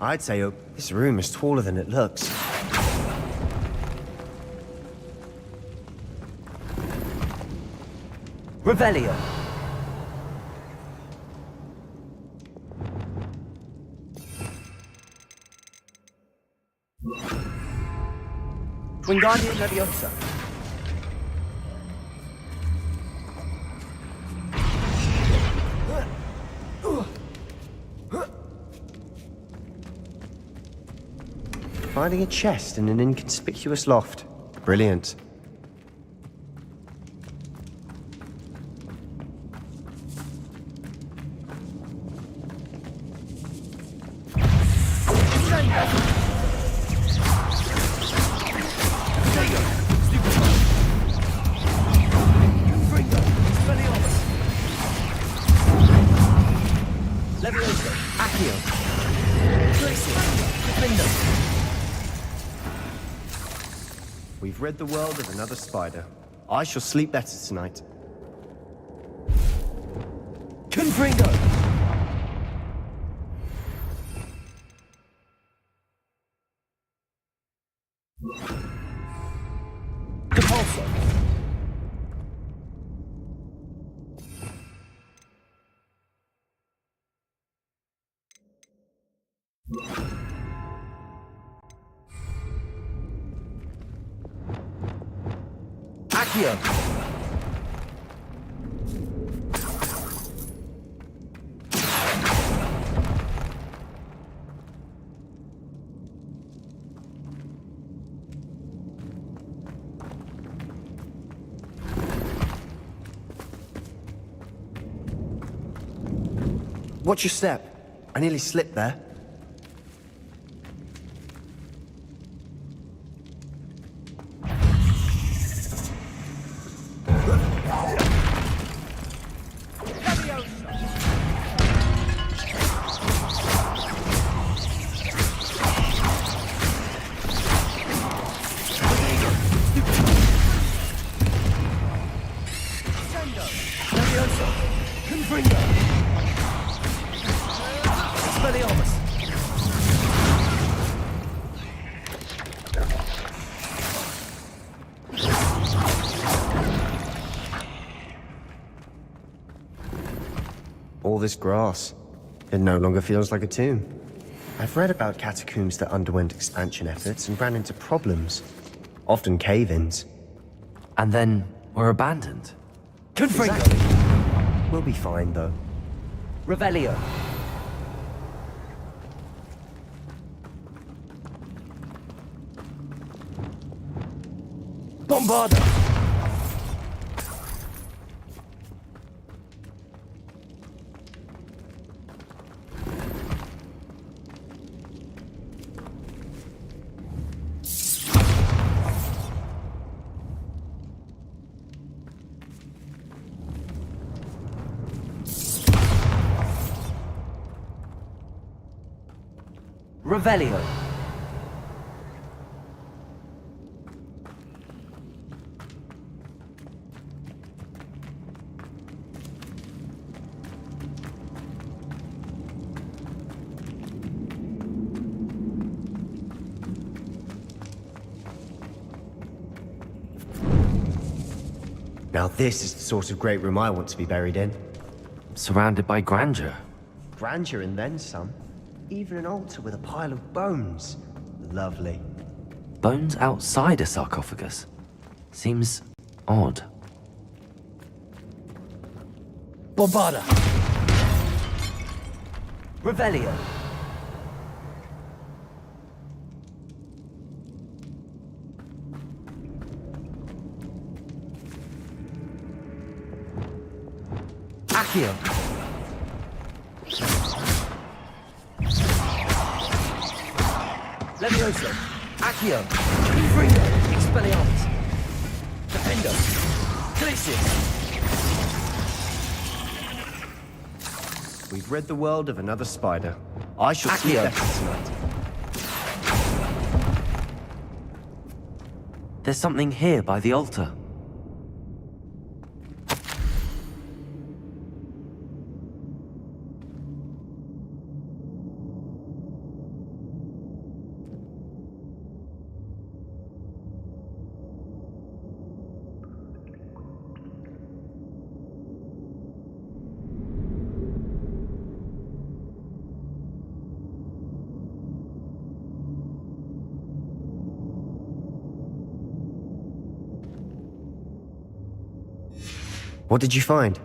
I'd say this room is taller than it looks. Revelio. Wingardium Leviosa. Finding a chest in an inconspicuous loft. Brilliant. Leviosa. Accio. Defendo. We've rid the world of another spider. I shall sleep better tonight. Confringo! Compulso. Accio. Watch your step. I nearly slipped there. All this grass. It no longer feels like a tomb. I've read about catacombs that underwent expansion efforts and ran into problems. Often cave-ins. And then were abandoned. Exactly. We'll be fine, though. Revelio. Bombarda. Revelio. Now this is the sort of great room I want to be buried in. Surrounded by grandeur. Grandeur and then some. Even an altar with a pile of bones. Lovely. Bones outside a sarcophagus. Seems odd. Bombarda. Revelio. Accio. Levioso. Accio. Confringo. Expelliarmus. Defendo. Glacius. We've rid the world of another spider. I shall sleep Accio. better tonight. There's something here by the altar. What did you find?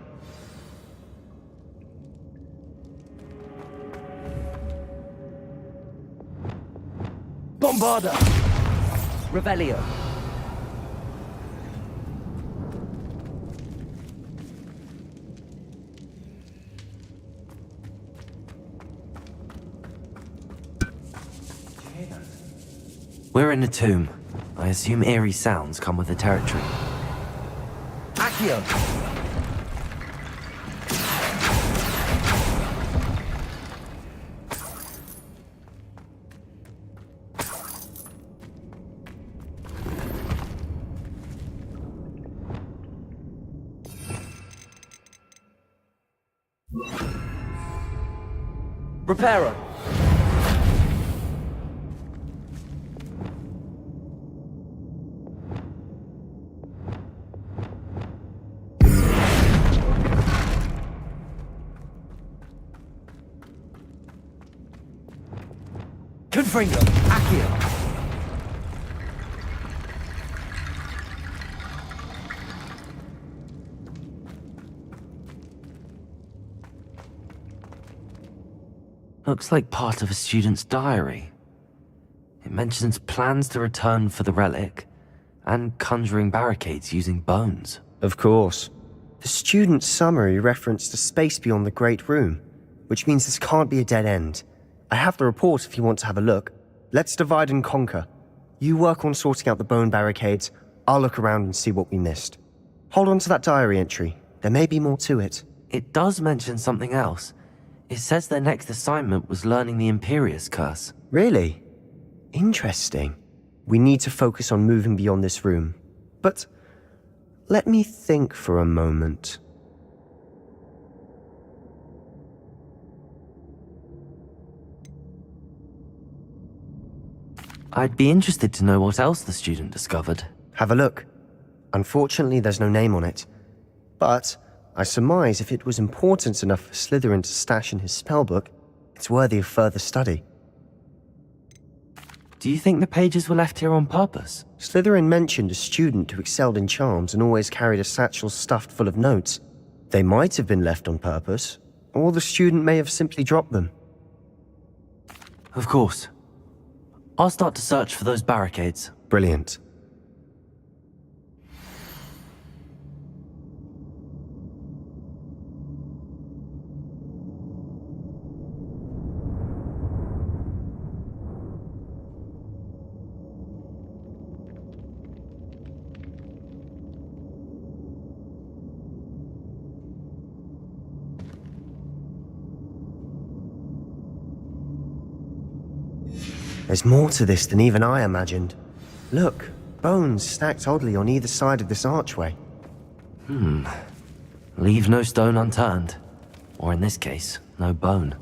Bombarda. Revelio. We're in a tomb. I assume eerie sounds come with the territory. Accio. Reparo. Confringo. Accio. Looks like part of a student's diary. It mentions plans to return for the relic and conjuring barricades using bones. Of course. The student's summary referenced a space beyond the Great Room, which means this can't be a dead end. I have the report if you want to have a look. Let's divide and conquer. You work on sorting out the bone barricades, I'll look around and see what we missed. Hold on to that diary entry. There may be more to it. It does mention something else. It says their next assignment was learning the Imperius Curse. Really? Interesting. We need to focus on moving beyond this room. But let me think for a moment. I'd be interested to know what else the student discovered. Have a look. Unfortunately, there's no name on it. But I surmise if it was important enough for Slytherin to stash in his spellbook, it's worthy of further study. Do you think the pages were left here on purpose? Slytherin mentioned a student who excelled in charms and always carried a satchel stuffed full of notes. They might have been left on purpose, or the student may have simply dropped them. Of course. I'll start to search for those barricades. Brilliant. There's more to this than even I imagined. Look, bones stacked oddly on either side of this archway. Leave no stone unturned. Or in this case, no bone.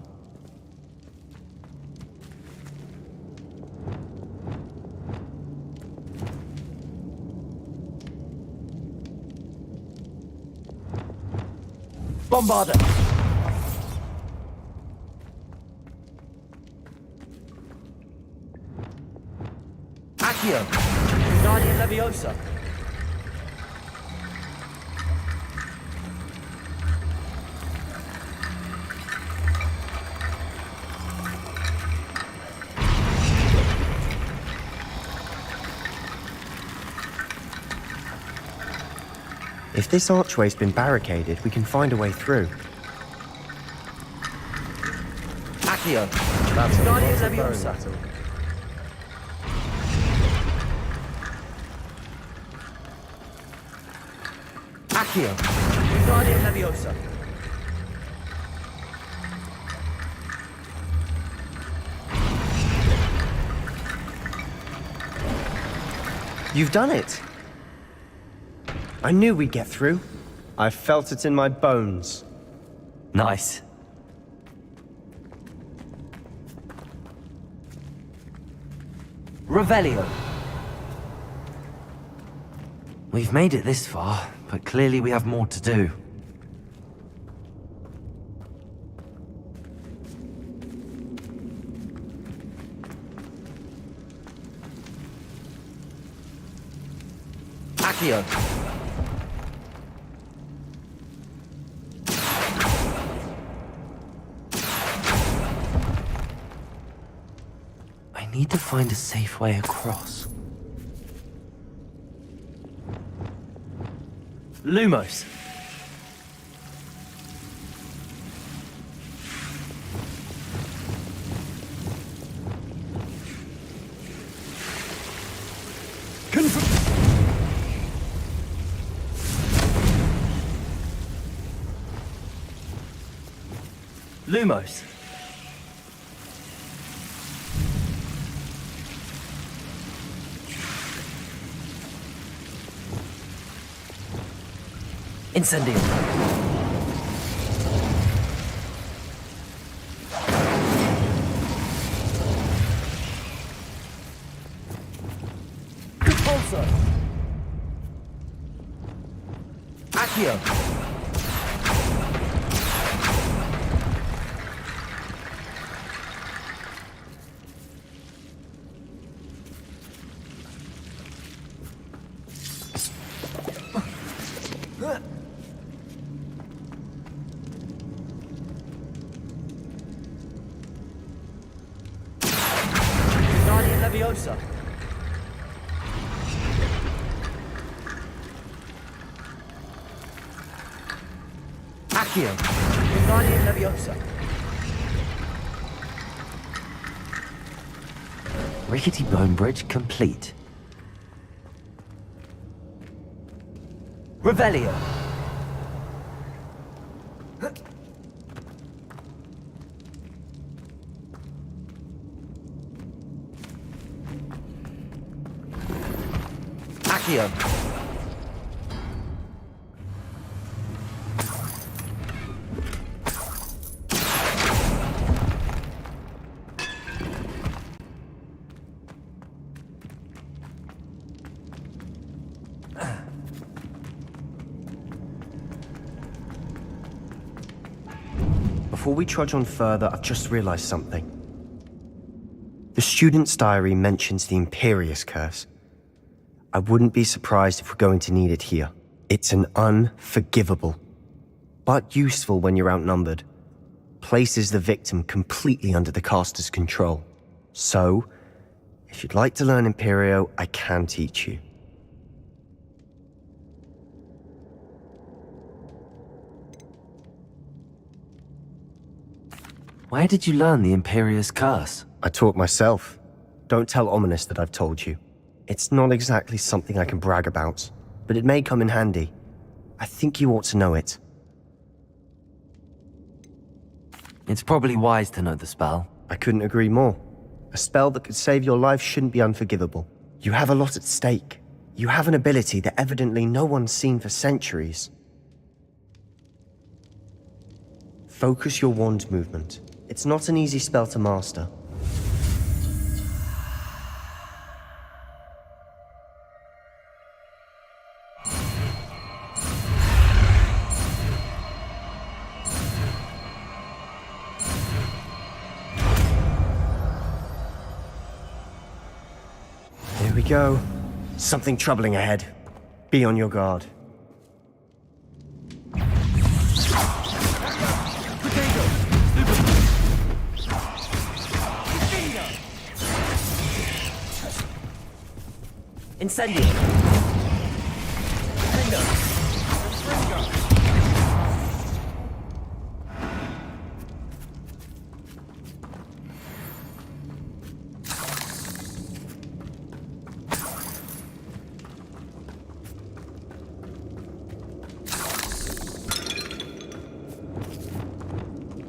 Bombarder! Accio! Guardian Leviosa! If this archway's been barricaded, we can find a way through. Accio! Guardian Leviosa! Accio! Guardian Leviosa! You've done it! I knew we'd get through. I felt it in my bones. Nice. Revelio! We've made it this far, but clearly we have more to do. Accio! I need to find a safe way across. Lumos! Lumos! Incendio! Repulsor! Accio! Guardian Leviosa! Accio! Guardian Leviosa! Rickety bone bridge complete. Revelio. Accio. Before we trudge on further, I've just realized something. The student's diary mentions the Imperious Curse. I wouldn't be surprised if we're going to need it here. It's an unforgivable, but useful when you're outnumbered. Places the victim completely under the caster's control. So, if you'd like to learn Imperio, I can teach you. Where did you learn the Imperious Curse? I taught myself. Don't tell Ominous that I've told you. It's not exactly something I can brag about, but it may come in handy. I think you ought to know it. It's probably wise to know the spell. I couldn't agree more. A spell that could save your life shouldn't be unforgivable. You have a lot at stake. You have an ability that evidently no one's seen for centuries. Focus your wand movement. It's not an easy spell to master. Here we go. Something troubling ahead. Be on your guard. Incendio!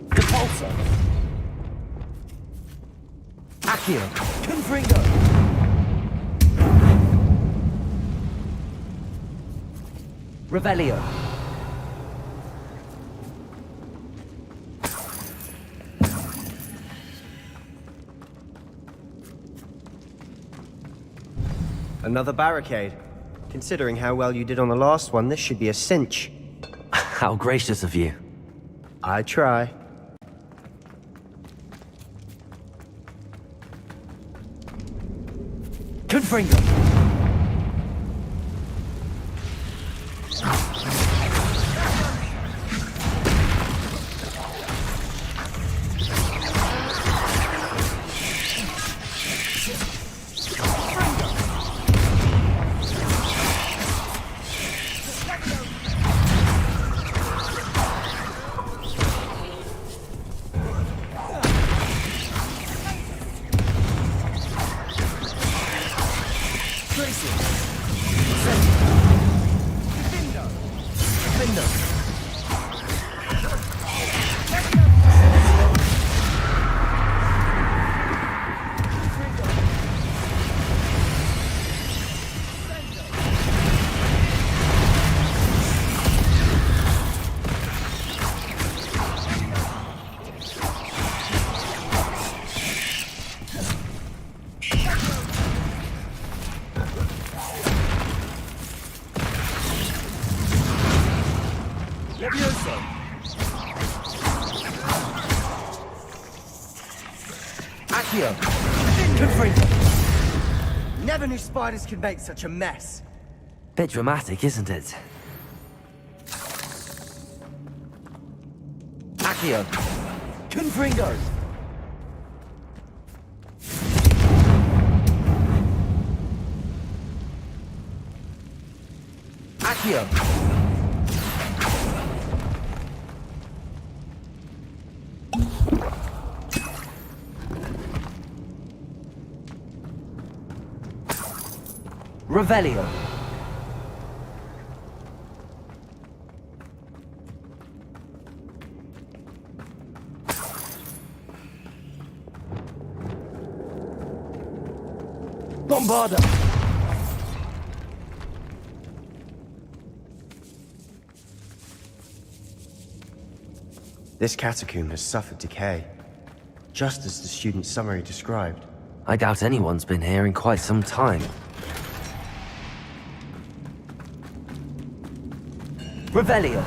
Repulsor! Accio! Confringo! Revelio. Another barricade. Considering how well you did on the last one, this should be a cinch. How gracious of you. I try. Confringo. Accio! Never knew spiders could make such a mess. Bit dramatic, isn't it? Accio! Confringo! Accio! Revelio. Bombarda. This catacomb has suffered decay, just as the student's summary described. I doubt anyone's been here in quite some time. Revelio.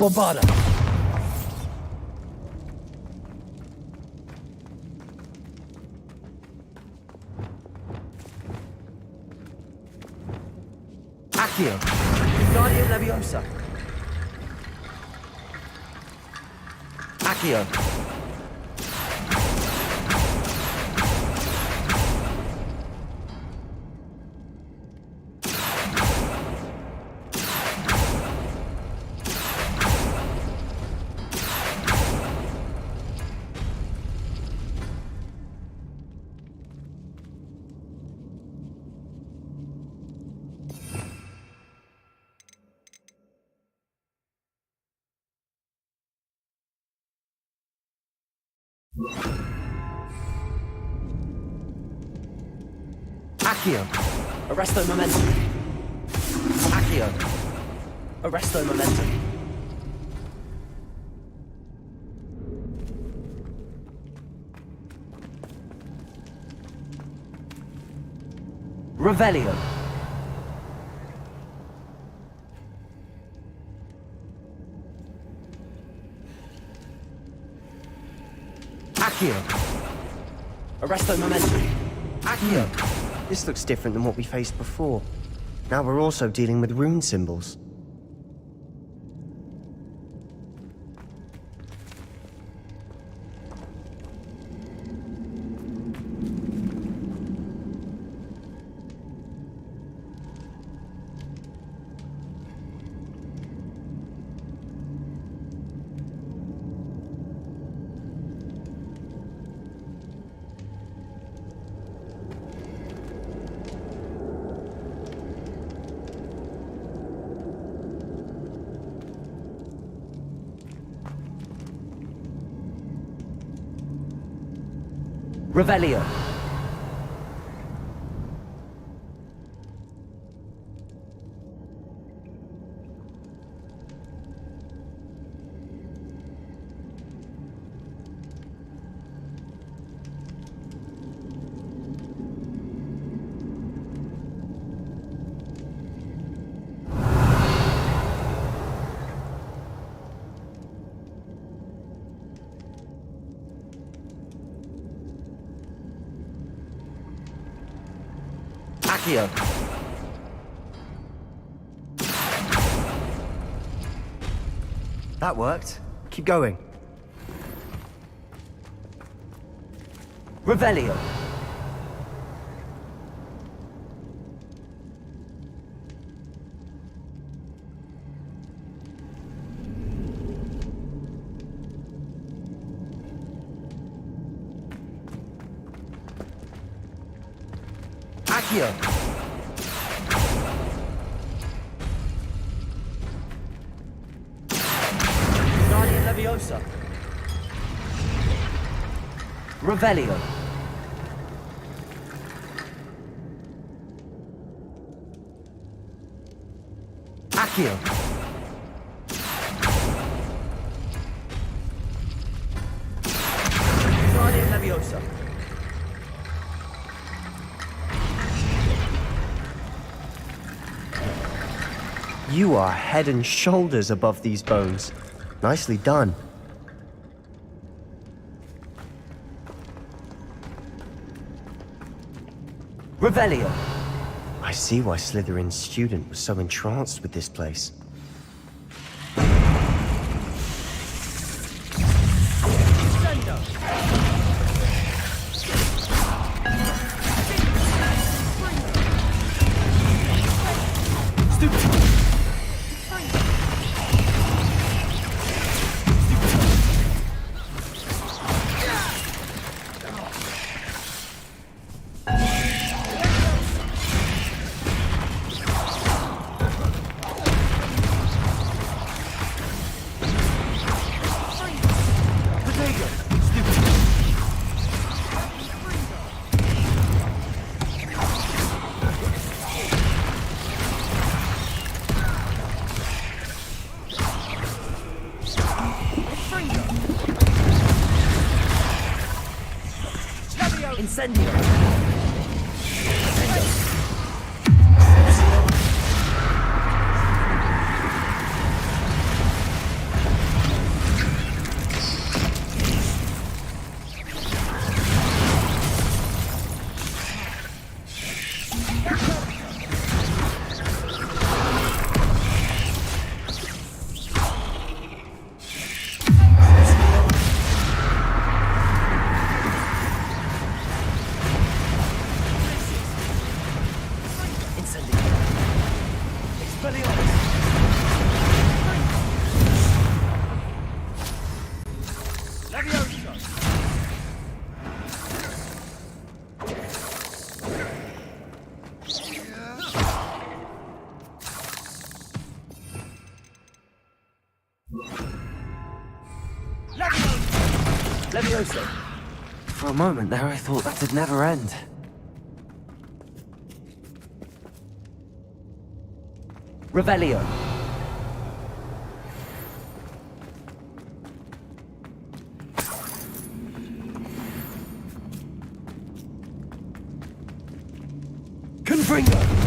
Bombarda. Accio. Guardian Leviosa. Accio. Accio. Arresto momentum. Accio. Arresto momentum. Revelio. Accio. Arresto momentum. Accio. This looks different than what we faced before. Now we're also dealing with rune symbols. Revelio. Accio. That worked. Keep going. Revelio. Accio. Guardian Leviosa. Revelio. Accio. Guardian Leviosa. You are head and shoulders above these bones. Nicely done. Revelio! I see why Slytherin's student was so entranced with this place. Incendio! Levioso! For a moment there, I thought that'd never end. Revelio! Confringo!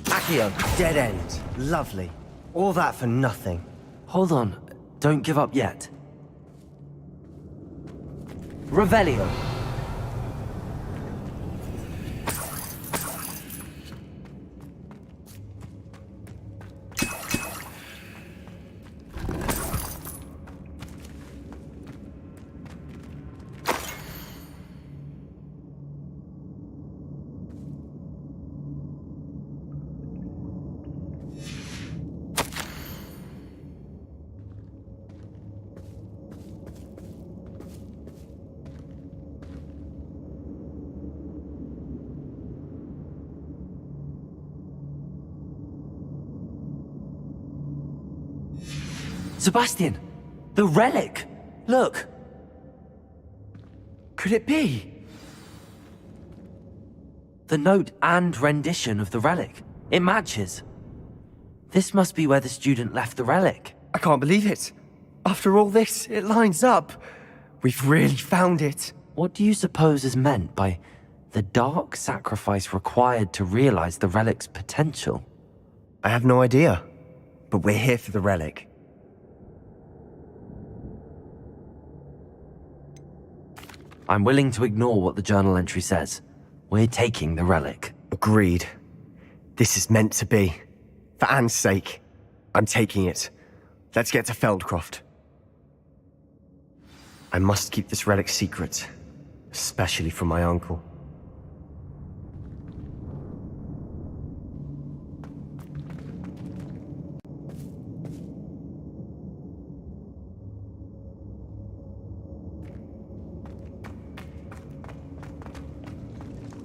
Accio, dead end. Lovely. All that for nothing. Hold on. Don't give up yet. Revelio! Sebastian! The relic! Look! Could it be? The note and rendition of the relic. It matches. This must be where the student left the relic. I can't believe it. After all this, it lines up. We've really found it. What do you suppose is meant by the dark sacrifice required to realize the relic's potential? I have no idea, but we're here for the relic. I'm willing to ignore what the journal entry says. We're taking the relic. Agreed. This is meant to be. For Anne's sake, I'm taking it. Let's get to Feldcroft. I must keep this relic secret, especially from my uncle.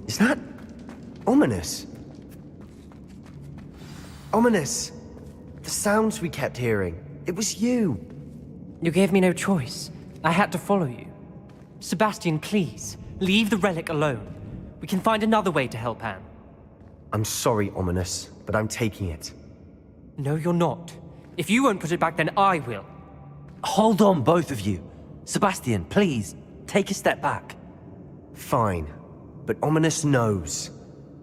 Is that ominous? Ominous! The sounds we kept hearing. It was you. You gave me no choice. I had to follow you. Sebastian, please, leave the relic alone. We can find another way to help Anne. I'm sorry, Ominous, but I'm taking it. No, you're not. If you won't put it back, then I will. Hold on, both of you. Sebastian, please, take a step back. Fine. But Ominous knows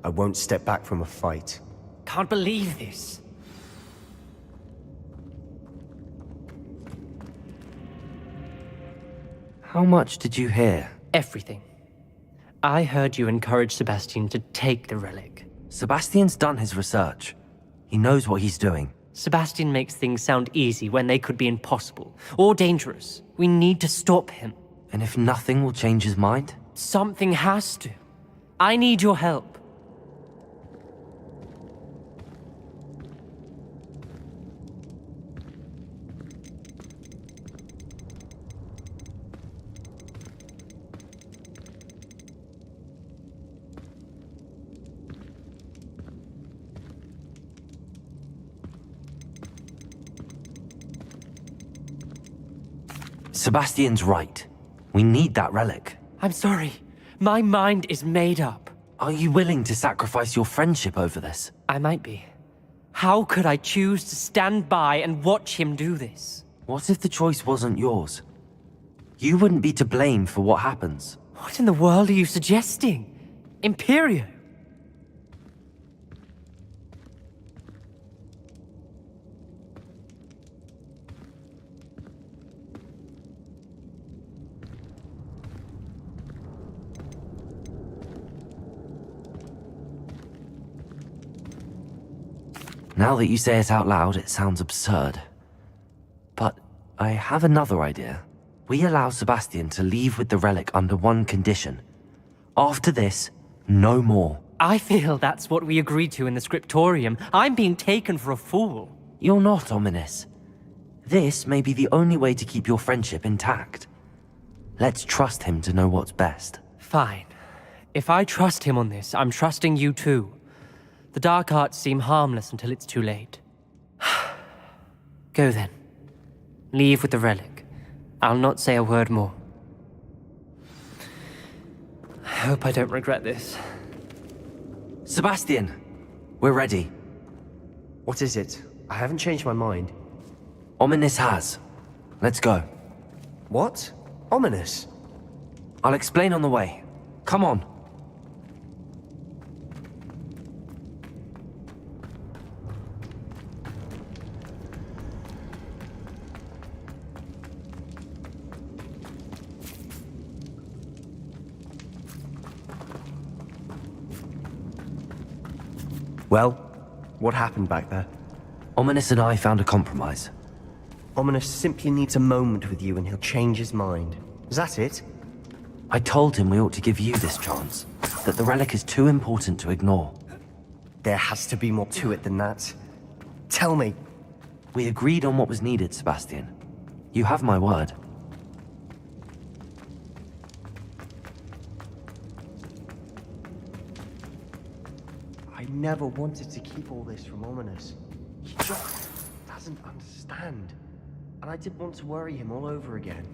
I won't step back from a fight. Can't believe this. How much did you hear? Everything. I heard you encourage Sebastian to take the relic. Sebastian's done his research. He knows what he's doing. Sebastian makes things sound easy when they could be impossible or dangerous. We need to stop him. And if nothing will change his mind? Something has to. I need your help. Sebastian's right. We need that relic. I'm sorry. My mind is made up. Are you willing to sacrifice your friendship over this? I might be. How could I choose to stand by and watch him do this? What if the choice wasn't yours? You wouldn't be to blame for what happens. What in the world are you suggesting? Imperio? Now that you say it out loud, it sounds absurd. But I have another idea. We allow Sebastian to leave with the relic under one condition. After this, no more. I feel that's what we agreed to in the scriptorium. I'm being taken for a fool. You're not, Ominous. This may be the only way to keep your friendship intact. Let's trust him to know what's best. Fine. If I trust him on this, I'm trusting you too. The dark arts seem harmless until it's too late. Go then. Leave with the relic. I'll not say a word more. I hope I don't regret this. Sebastian! We're ready. What is it? I haven't changed my mind. Ominous has. Let's go. What? Ominous? I'll explain on the way. Come on. Well, what happened back there? Ominous and I found a compromise. Ominous simply needs a moment with you and he'll change his mind. Is that it? I told him we ought to give you this chance, that the relic is too important to ignore. There has to be more to it than that. Tell me. We agreed on what was needed, Sebastian. You have my word. I never wanted to keep all this from Ominous. He just doesn't understand. And I didn't want to worry him all over again.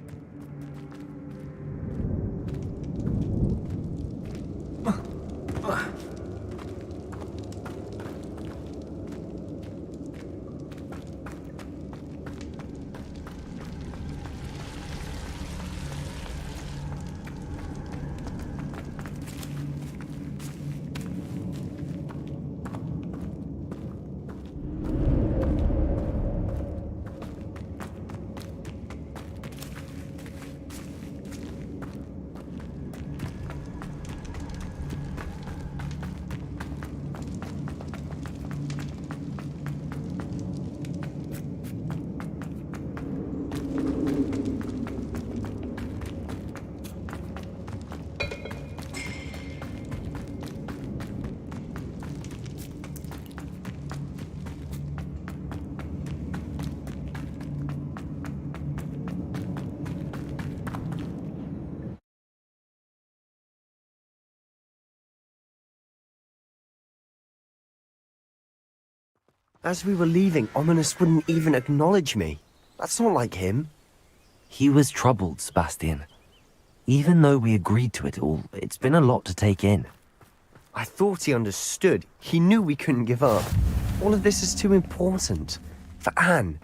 As we were leaving, Ominous wouldn't even acknowledge me. That's not like him. He was troubled, Sebastian. Even though we agreed to it all, it's been a lot to take in. I thought he understood. He knew we couldn't give up. All of this is too important. For Anne.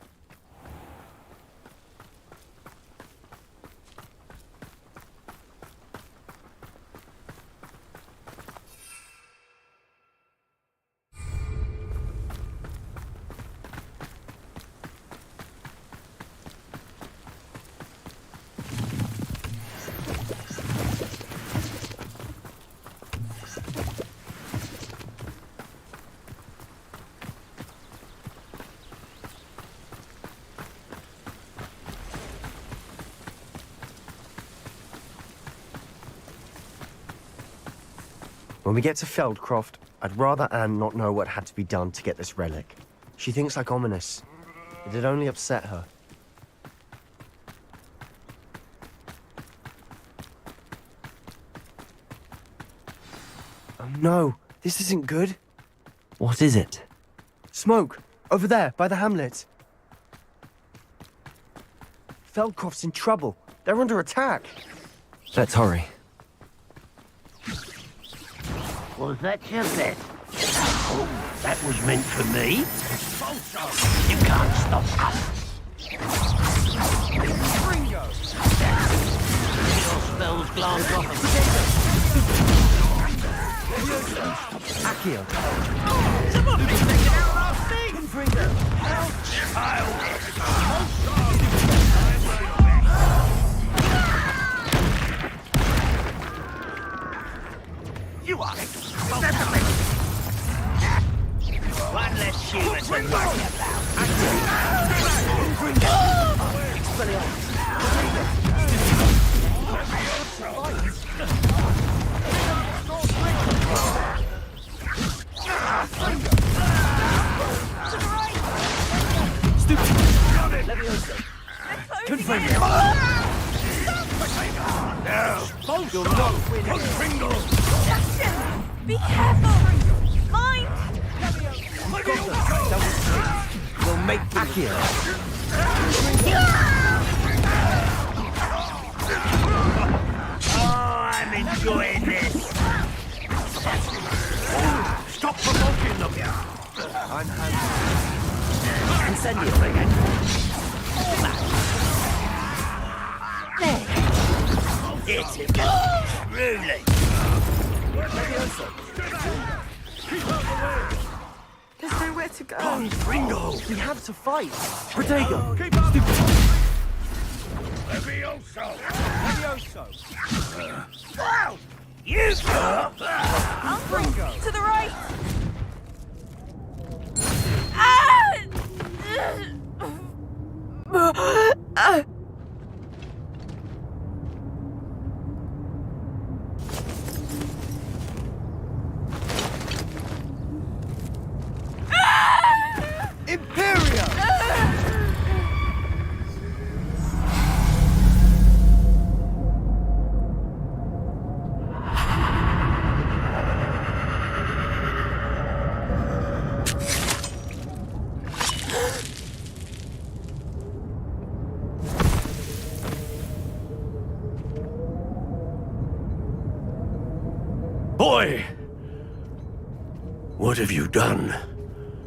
When we get to Feldcroft, I'd rather Anne not know what had to be done to get this relic. She thinks like ominous. It'd only upset her. Oh no, this isn't good. What is it? Smoke! Over there, by the hamlet. Feldcroft's in trouble. They're under attack. Let's hurry. Was that your bet? Oh, that was meant for me. You can't stop us. Ringo! Your spells glance off of Accio. Somebody's taken out our thing! Ringo! How childish! You are it! one less human to worry about. Be careful! Mind! We'll make Accio. Oh, I'm enjoying this. Stop provoking them! I'm handy. Incendio again. Hit him. Truly. There's nowhere to go. Ringo! We have to fight. Protego! Keep up! Levioso! Wow! You Ringo! To the right! Ah! Imperio! Boy! What have you done?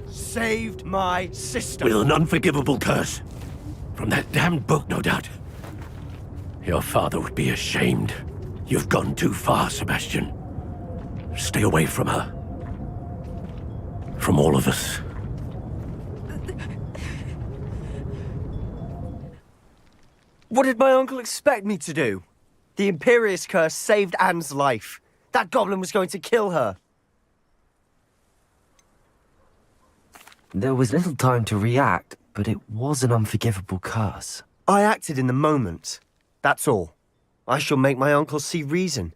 Saved my sister. With an unforgivable curse. From that damned book, no doubt. Your father would be ashamed. You've gone too far, Sebastian. Stay away from her. From all of us. What did my uncle expect me to do? The Imperious curse saved Anne's life. That goblin was going to kill her. There was little time to react, but it was an unforgivable curse. I acted in the moment. That's all. I shall make my uncle see reason.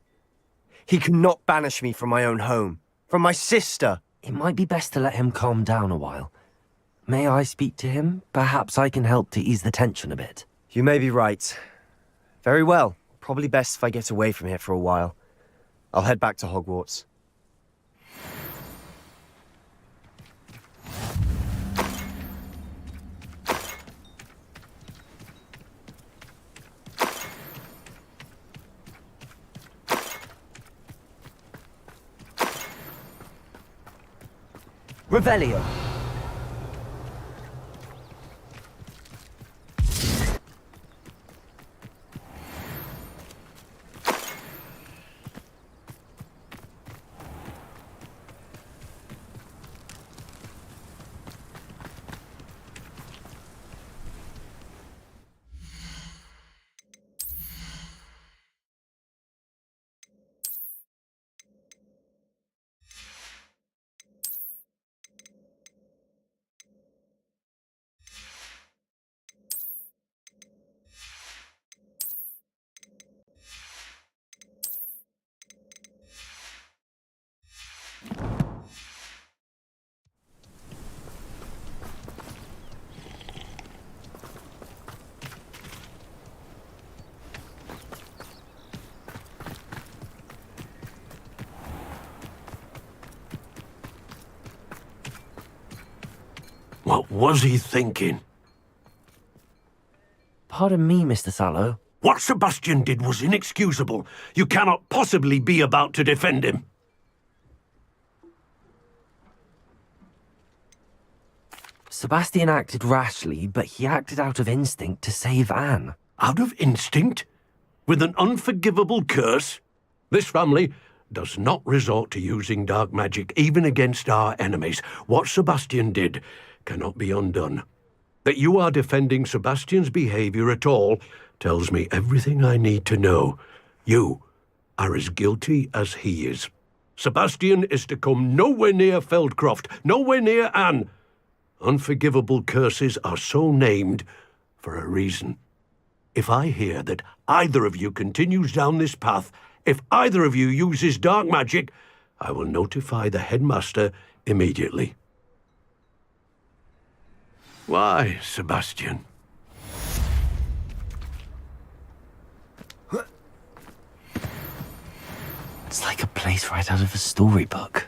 He cannot banish me from my own home, from my sister. It might be best to let him calm down a while. May I speak to him? Perhaps I can help to ease the tension a bit. You may be right. Very well. Probably best if I get away from here for a while. I'll head back to Hogwarts. Revelio. What was he thinking? Pardon me, Mr. Sallow. What Sebastian did was inexcusable. You cannot possibly be about to defend him. Sebastian acted rashly, but he acted out of instinct to save Anne. Out of instinct? With an unforgivable curse? This family does not resort to using dark magic even against our enemies. What Sebastian did cannot be undone. That you are defending Sebastian's behavior at all tells me everything I need to know. You are as guilty as he is. Sebastian is to come nowhere near Feldcroft, nowhere near Anne. Unforgivable curses are so named for a reason. If I hear that either of you continues down this path, if either of you uses dark magic, I will notify the headmaster immediately. Why, Sebastian? It's like a place right out of a storybook.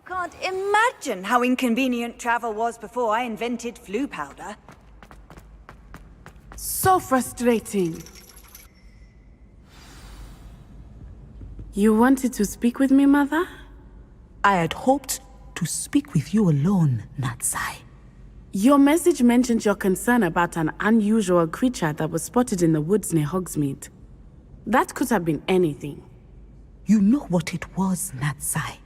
Can't imagine how inconvenient travel was before I invented flu powder. So frustrating. You wanted to speak with me, Mother? I had hoped to speak with you alone, Natsai. Your message mentioned your concern about an unusual creature that was spotted in the woods near Hogsmeade. That could have been anything. You know what it was, Natsai.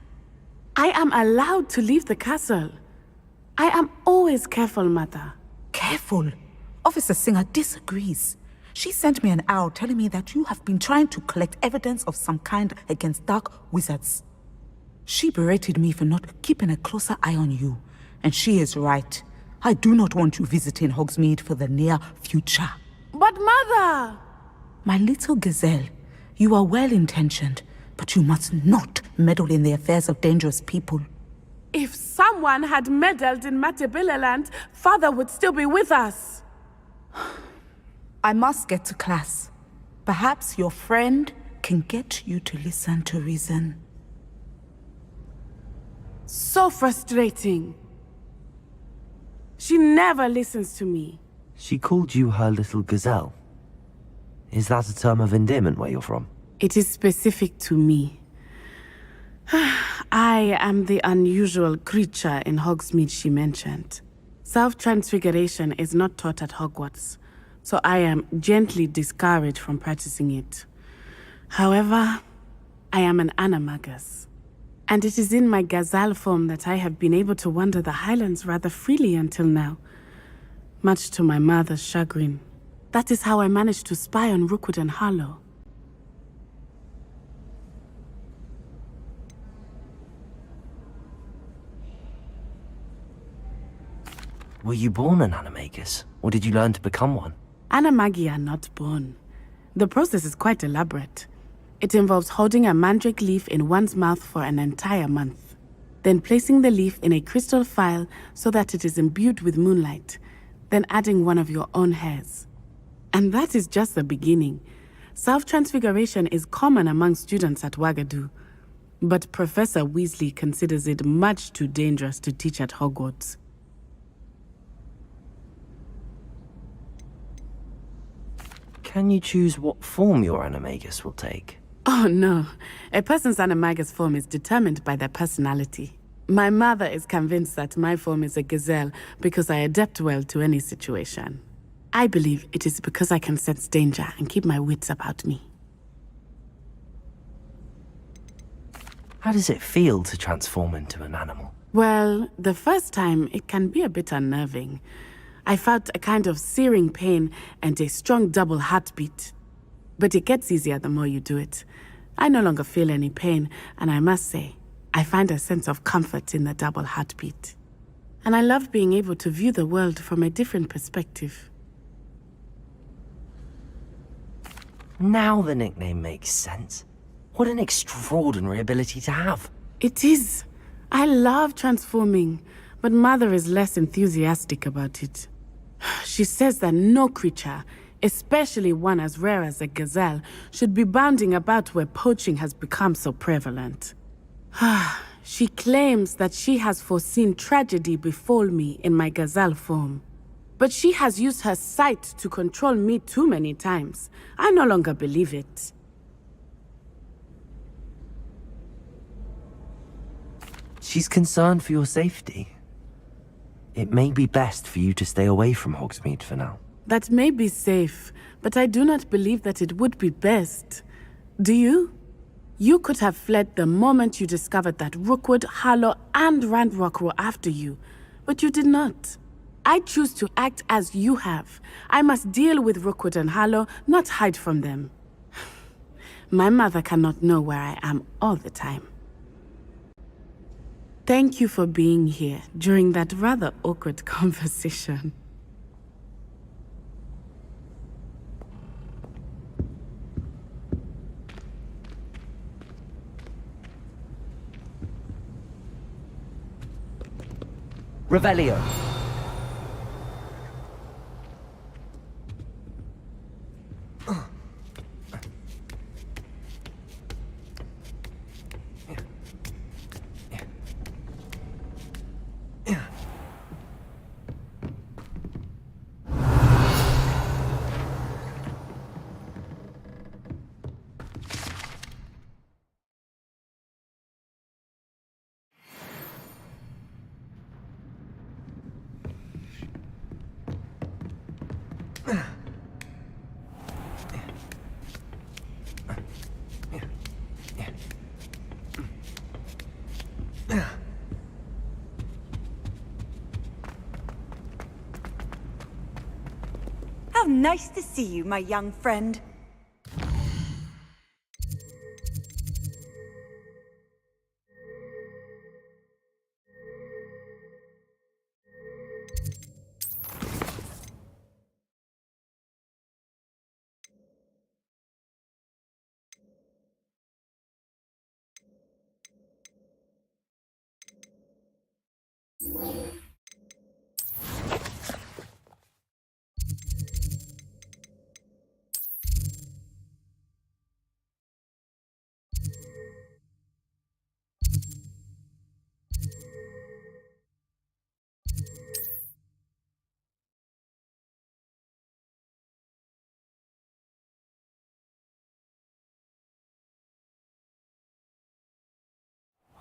I am allowed to leave the castle. I am always careful, Mother. Careful? Officer Singer disagrees. She sent me an owl telling me that you have been trying to collect evidence of some kind against dark wizards. She berated me for not keeping a closer eye on you, and she is right. I do not want you visiting Hogsmeade for the near future. But Mother! My little gazelle, you are well-intentioned, but you must not meddle in the affairs of dangerous people. If someone had meddled in Matabeleland, Father would still be with us. I must get to class. Perhaps your friend can get you to listen to reason. So frustrating. She never listens to me. She called you her little gazelle. Is that a term of endearment where you're from? It is specific to me. I am the unusual creature in Hogsmeade she mentioned. Self-transfiguration is not taught at Hogwarts, so I am gently discouraged from practicing it. However, I am an animagus, and it is in my gazelle form that I have been able to wander the Highlands rather freely until now, much to my mother's chagrin. That is how I managed to spy on Rookwood and Harlow. Were you born an animagus, or did you learn to become one? Animagi are not born. The process is quite elaborate. It involves holding a mandrake leaf in one's mouth for an entire month, then placing the leaf in a crystal phial so that it is imbued with moonlight, then adding one of your own hairs. And that is just the beginning. Self-transfiguration is common among students at Wagadu, but Professor Weasley considers it much too dangerous to teach at Hogwarts. Can you choose what form your animagus will take? Oh no, a person's animagus form is determined by their personality. My mother is convinced that my form is a gazelle because I adapt well to any situation. I believe it is because I can sense danger and keep my wits about me. How does it feel to transform into an animal? Well, the first time it can be a bit unnerving. I felt a kind of searing pain and a strong double heartbeat. But it gets easier the more you do it. I no longer feel any pain, and I must say, I find a sense of comfort in the double heartbeat. And I love being able to view the world from a different perspective. Now the nickname makes sense. What an extraordinary ability to have. It is. I love transforming, but Mother is less enthusiastic about it. She says that no creature, especially one as rare as a gazelle, should be bounding about where poaching has become so prevalent. She claims that she has foreseen tragedy befall me in my gazelle form. But she has used her sight to control me too many times. I no longer believe it. She's concerned for your safety. It may be best for you to stay away from Hogsmeade for now. That may be safe, but I do not believe that it would be best. Do you? You could have fled the moment you discovered that Rookwood, Harlow, and Ranrock were after you, but you did not. I choose to act as you have. I must deal with Rookwood and Harlow, not hide from them. My mother cannot know where I am all the time. Thank you for being here during that rather awkward conversation. Revelio. Nice to see you, my young friend.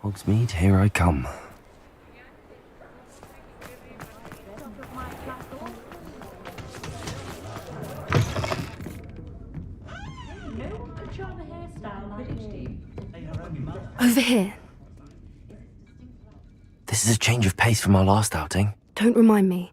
Hogsmeade, here I come. Over here. This is a change of pace from our last outing. Don't remind me.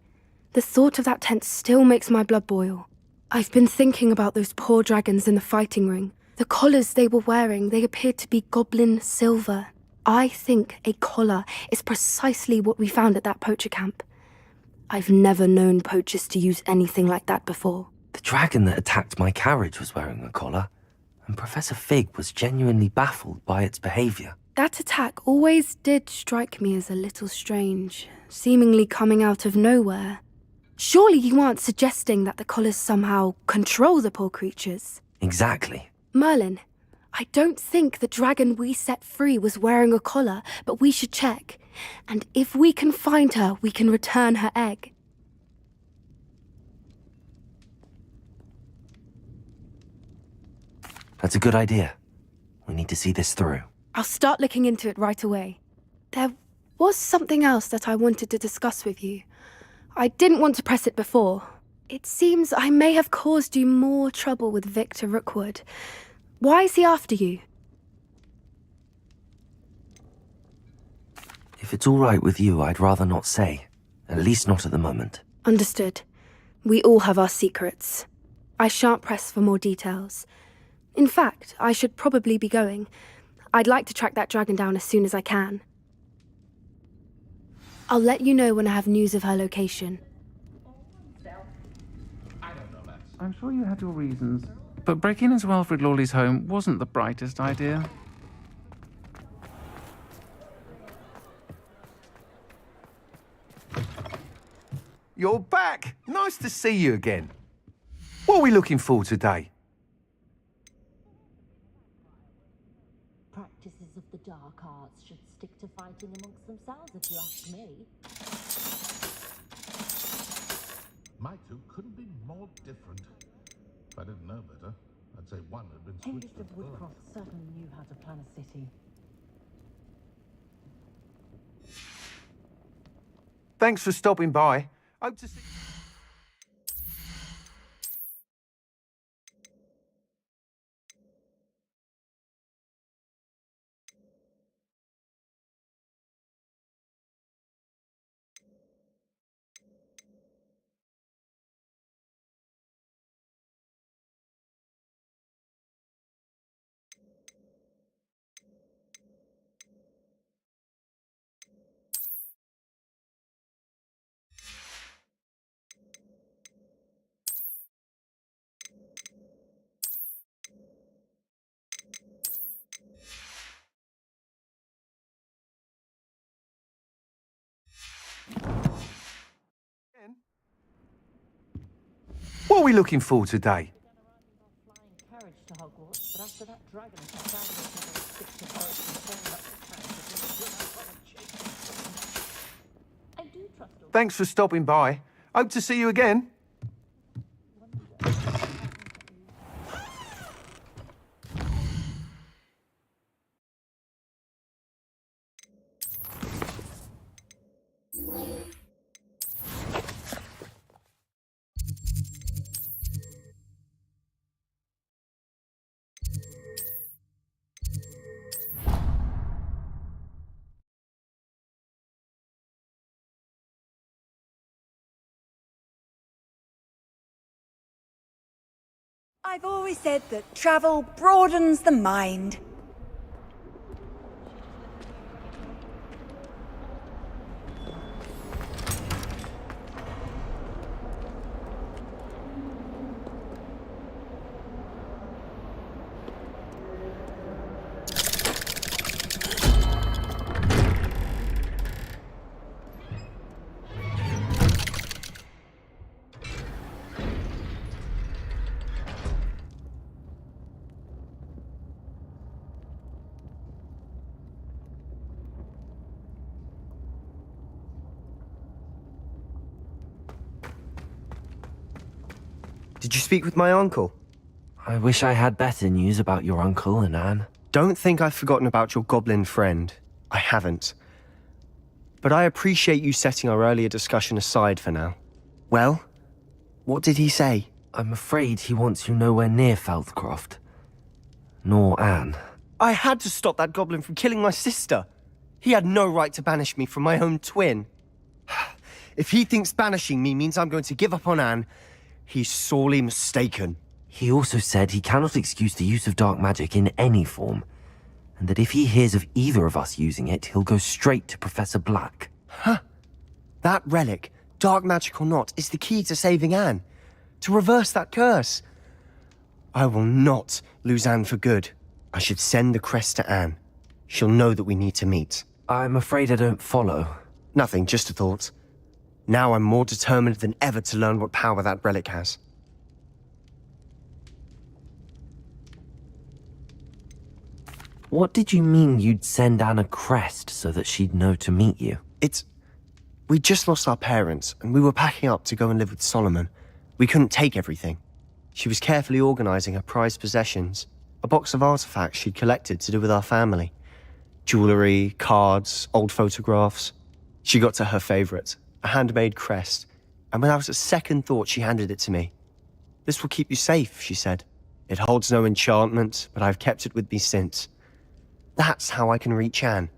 The thought of that tent still makes my blood boil. I've been thinking about those poor dragons in the fighting ring. The collars they were wearing, they appeared to be goblin silver. I think a collar is precisely what we found at that poacher camp. I've never known poachers to use anything like that before. The dragon that attacked my carriage was wearing a collar, and Professor Fig was genuinely baffled by its behavior. That attack always did strike me as a little strange, seemingly coming out of nowhere. Surely you aren't suggesting that the collars somehow control the poor creatures? Exactly. Merlin, I don't think the dragon we set free was wearing a collar, but we should check. And if we can find her, we can return her egg. That's a good idea. We need to see this through. I'll start looking into it right away. There was something else that I wanted to discuss with you. I didn't want to press it before. It seems I may have caused you more trouble with Victor Rookwood. Why is he after you? If it's all right with you, I'd rather not say. At least not at the moment. Understood. We all have our secrets. I shan't press for more details. In fact, I should probably be going. I'd like to track that dragon down as soon as I can. I'll let you know when I have news of her location. I'm sure you had your reasons, but breaking into Alfred Lawley's home wasn't the brightest idea. You're back! Nice to see you again. What are we looking for today? Practices of the dark arts should stick to fighting amongst themselves, if you ask me. My two couldn't be more different. If I didn't know better, I'd say one had been switched Mr. at birth. Woodcroft certainly knew how to plan a city. Thanks for stopping by. Hope to see you. What are we looking for today? Carriage to Hogwarts, but after that dragon stick to I do trust all. Thanks for stopping by. Hope to see you again. I've always said that travel broadens the mind. Did you speak with my uncle? I wish I had better news about your uncle and Anne. Don't think I've forgotten about your goblin friend. I haven't. But I appreciate you setting our earlier discussion aside for now. Well, what did he say? I'm afraid he wants you nowhere near Feldcroft. Nor Anne. I had to stop that goblin from killing my sister. He had no right to banish me from my own twin. If he thinks banishing me means I'm going to give up on Anne, he's sorely mistaken. He also said he cannot excuse the use of dark magic in any form, and that if he hears of either of us using it, he'll go straight to Professor Black. Huh. That relic, dark magic or not, is the key to saving Anne. To reverse that curse. I will not lose Anne for good. I should send the crest to Anne. She'll know that we need to meet. I'm afraid I don't follow. Nothing, just a thought. Now I'm more determined than ever to learn what power that relic has. What did you mean you'd send Anne a crest so that she'd know to meet you? We just lost our parents, and we were packing up to go and live with Solomon. We couldn't take everything. She was carefully organizing her prized possessions, a box of artifacts she'd collected to do with our family. Jewelry, cards, old photographs. She got to her favorite, a handmade crest, and without a second thought she handed it to me. "This will keep you safe," she said. "It holds no enchantment, but I've kept it with me since. That's how I can reach Anne.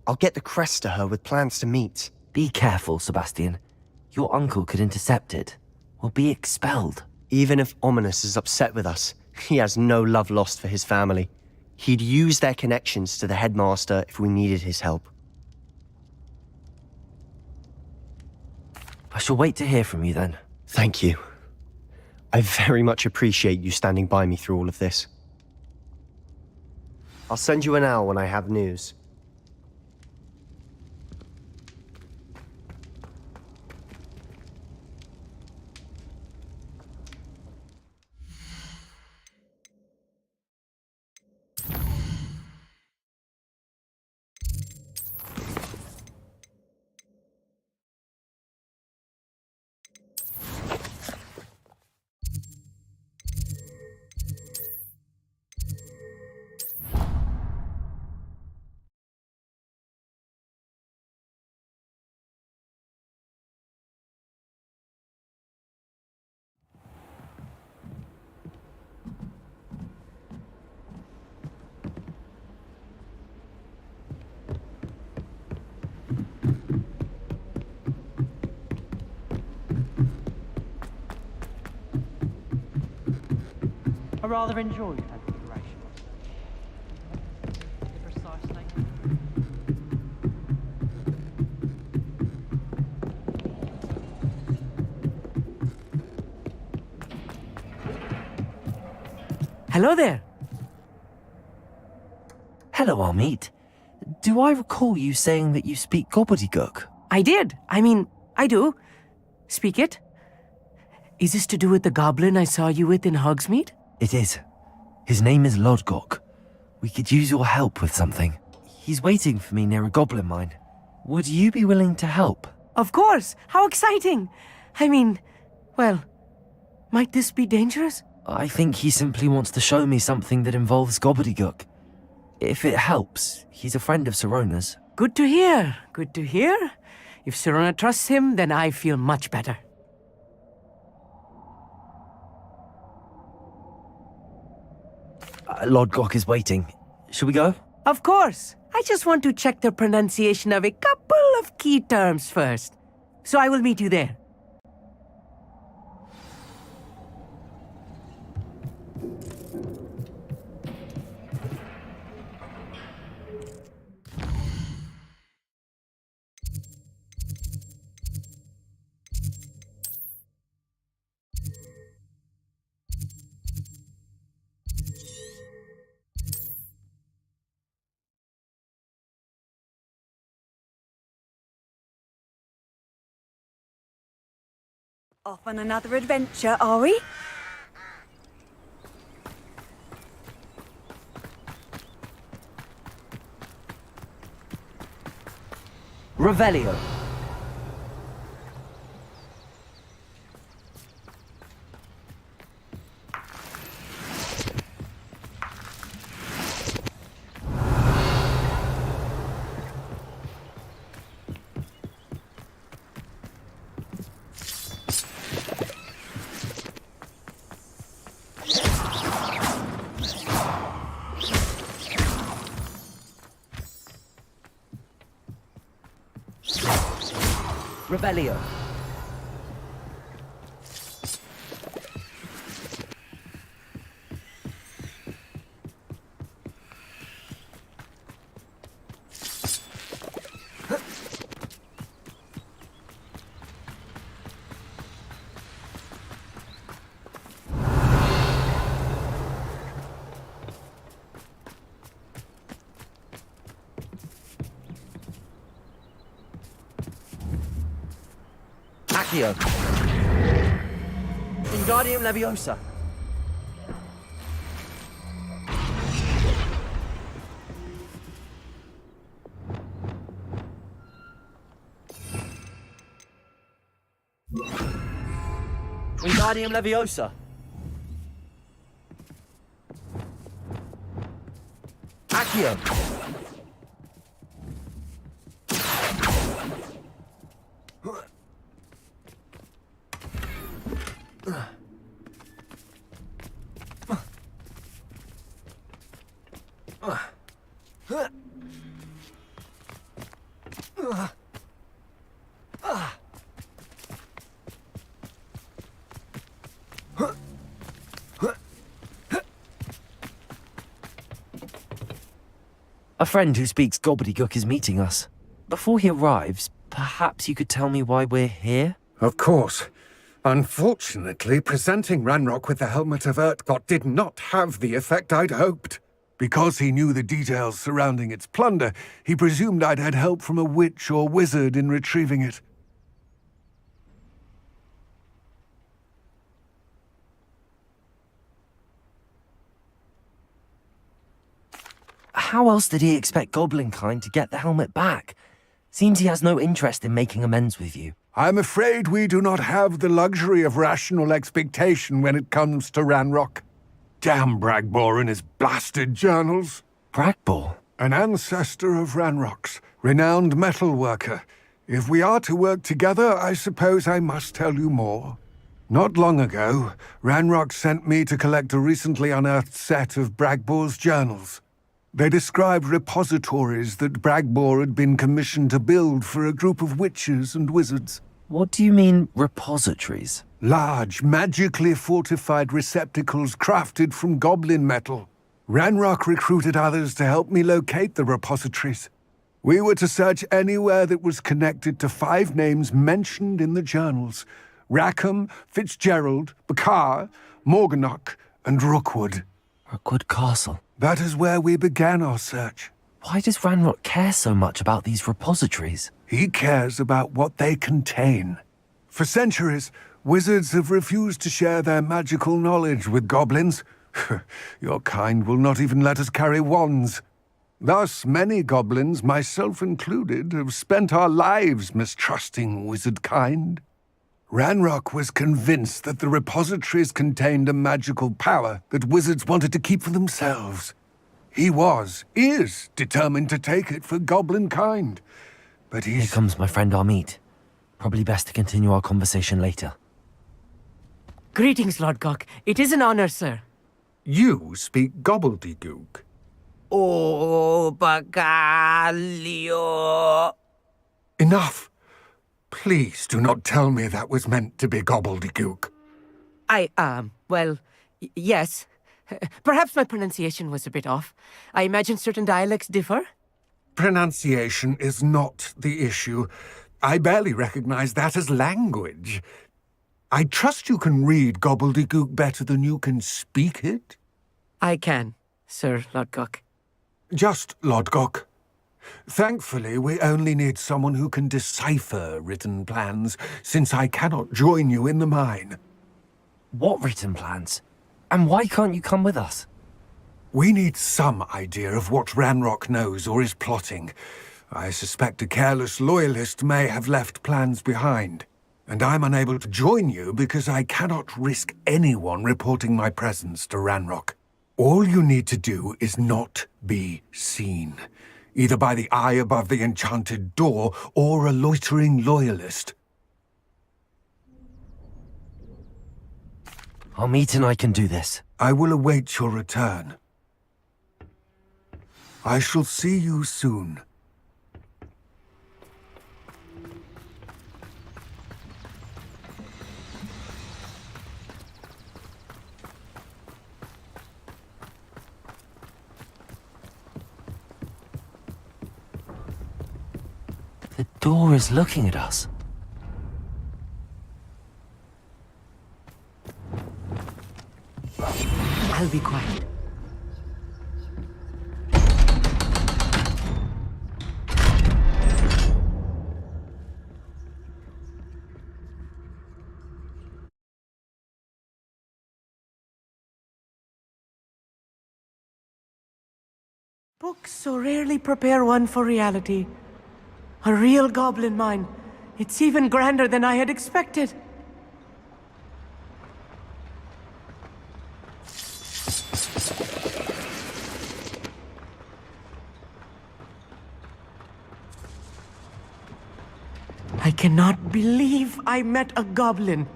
I'll get the crest to her with plans to meet." Be careful, Sebastian. Your uncle could intercept it. We'll be expelled. Even if Ominous is upset with us, he has no love lost for his family. He'd use their connections to the headmaster if we needed his help. I shall wait to hear from you then. Thank you. I very much appreciate you standing by me through all of this. I'll send you an owl when I have news. I rather enjoyed configuration. Precisely. Hello there. Hello, Amit. Do I recall you saying that you speak gobbledygook? I did. I do. Speak it. Is this to do with the goblin I saw you with in Hogsmeade? It is. His name is Lodgok. We could use your help with something. He's waiting for me near a goblin mine. Would you be willing to help? Of course. How exciting. Well, might this be dangerous? I think he simply wants to show me something that involves gobbledygook. If it helps, he's a friend of Sirona's. Good to hear. Good to hear. If Sirona trusts him, then I feel much better. Lodgok is waiting. Shall we go? Of course. I just want to check the pronunciation of a couple of key terms first. So I will meet you there. Off on another adventure, are we? Revelio. Revelio. Accio. Wingardium Leviosa. Wingardium Leviosa. Accio. A friend who speaks gobbledygook is meeting us. Before he arrives, perhaps you could tell me why we're here? Of course. Unfortunately, presenting Ranrock with the Helmet of Urtkot did not have the effect I'd hoped. Because he knew the details surrounding its plunder, he presumed I'd had help from a witch or wizard in retrieving it. How else did he expect Goblinkind to get the helmet back? Seems he has no interest in making amends with you. I'm afraid we do not have the luxury of rational expectation when it comes to Ranrock. Damn Bragbor and his blasted journals. Bragbor? An ancestor of Ranrock's, renowned metal worker. If we are to work together, I suppose I must tell you more. Not long ago, Ranrock sent me to collect a recently unearthed set of Bragbor's journals. They described repositories that Bragbor had been commissioned to build for a group of witches and wizards. What do you mean, repositories? Large, magically fortified receptacles crafted from goblin metal. Ranrock recruited others to help me locate the repositories. We were to search anywhere that was connected to 5 names mentioned in the journals: Rackham, Fitzgerald, Bakar, Morganach, and Rookwood. Rookwood Castle. That is where we began our search. Why does Ranrock care so much about these repositories? He cares about what they contain. For centuries, wizards have refused to share their magical knowledge with goblins. Your kind will not even let us carry wands. Thus, many goblins, myself included, have spent our lives mistrusting wizard kind. Ranrock was convinced that the repositories contained a magical power that wizards wanted to keep for themselves. He is determined to take it for goblin kind. But Here comes my friend Amit. Probably best to continue our conversation later. Greetings, Lord Gok. It is an honor, sir. You speak gobbledygook. Oh, Bagalio. Enough! Please do not tell me that was meant to be gobbledygook. Yes. Perhaps my pronunciation was a bit off. I imagine certain dialects differ? Pronunciation is not the issue. I barely recognize that as language. I trust you can read gobbledygook better than you can speak it? I can, Sir Lodgok. Just Lodgok. Thankfully, we only need someone who can decipher written plans, since I cannot join you in the mine. What written plans? And why can't you come with us? We need some idea of what Ranrock knows or is plotting. I suspect a careless loyalist may have left plans behind. And I'm unable to join you because I cannot risk anyone reporting my presence to Ranrock. All you need to do is not be seen, either by the eye above the enchanted door or a loitering loyalist. Our meet and I can do this. I will await your return. I shall see you soon. The door is looking at us. I'll be quiet. Books so rarely prepare one for reality. A real goblin mine. It's even grander than I had expected. I cannot believe I met a goblin.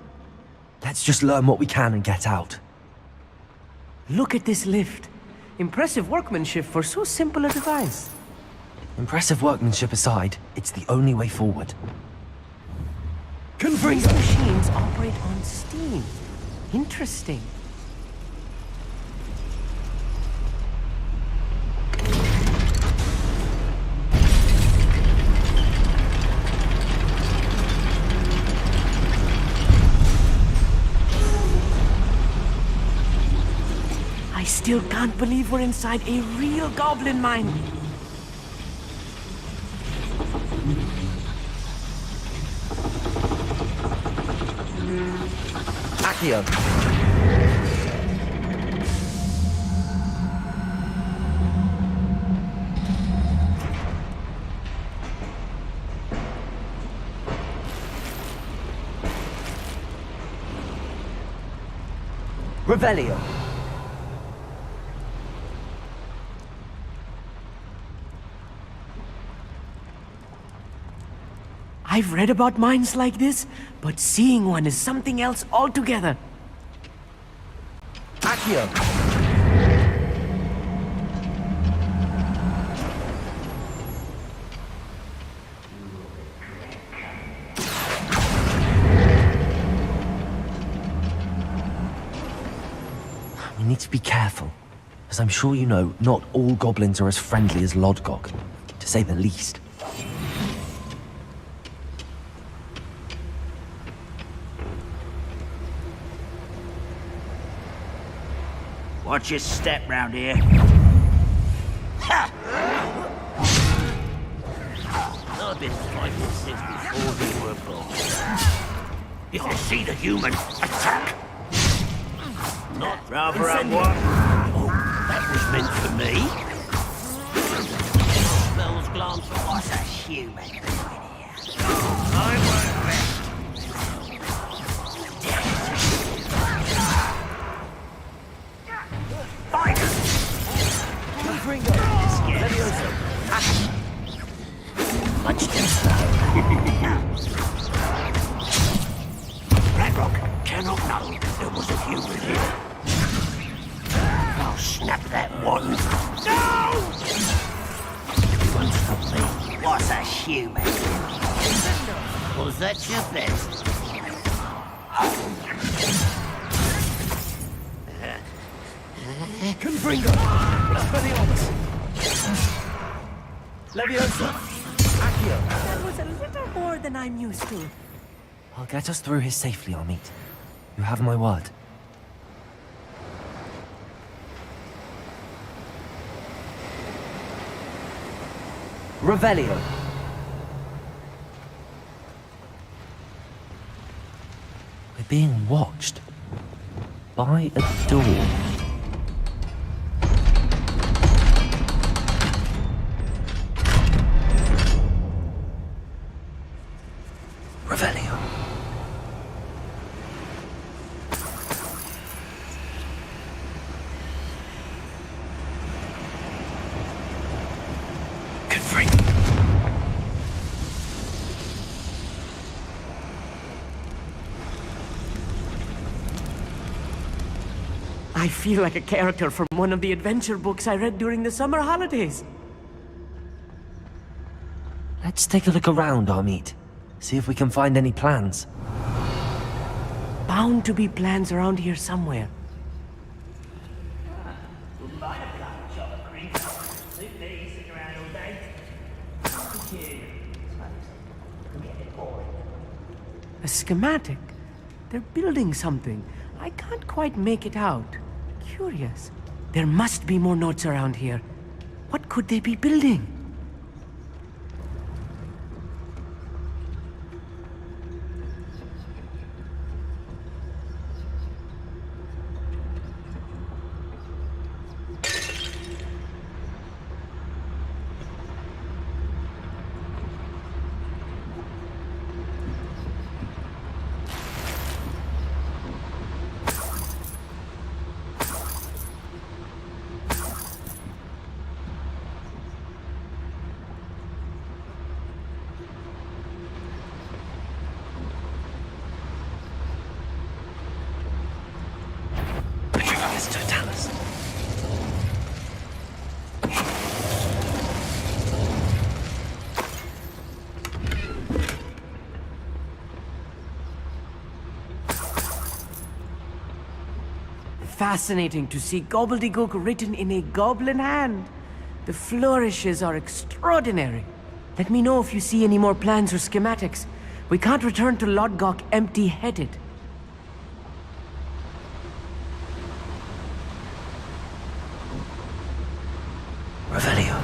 Let's just learn what we can and get out. Look at this lift. Impressive workmanship for so simple a device. Impressive workmanship aside, it's the only way forward. These machines operate on steam. Interesting. I still can't believe we're inside a real goblin mine. Accio. Revelio. I've read about mines like this, but seeing one is something else altogether. Accio. We need to be careful. As I'm sure you know, not all goblins are as friendly as Lodgok, to say the least. Watch your step round here. Ha! I've been fighting since before we were born. If you see the human, attack! Not rather a what? Oh, that was meant for me. Smells glance for what's a human doing here? I won't rest. Much too slow. Ranrock cannot know there was a human here. I'll snap that one. No! You won't stop me. What's a human? Was that your best? Confringo! Expelliarmus! Leviosa! Accio! That was a little more than I'm used to. I'll get us through here safely, Amit. You have my word. Revelio. We're being watched. By a door. Revelio. Good freak. I feel like a character from one of the adventure books I read during the summer holidays. Let's take a look around, Amit. See if we can find any plans. Bound to be plans around here somewhere. A schematic? They're building something. I can't quite make it out. Curious. There must be more notes around here. What could they be building? Fascinating to see gobbledygook written in a goblin hand. The flourishes are extraordinary. Let me know if you see any more plans or schematics. We can't return to Lodgok empty-headed. Revelio.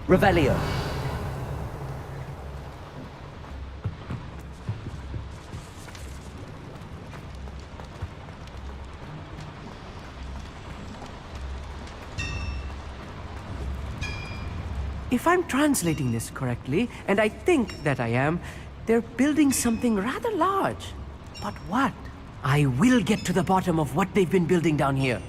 Revelio. If I'm translating this correctly, and I think that I am, they're building something rather large. But what? I will get to the bottom of what they've been building down here.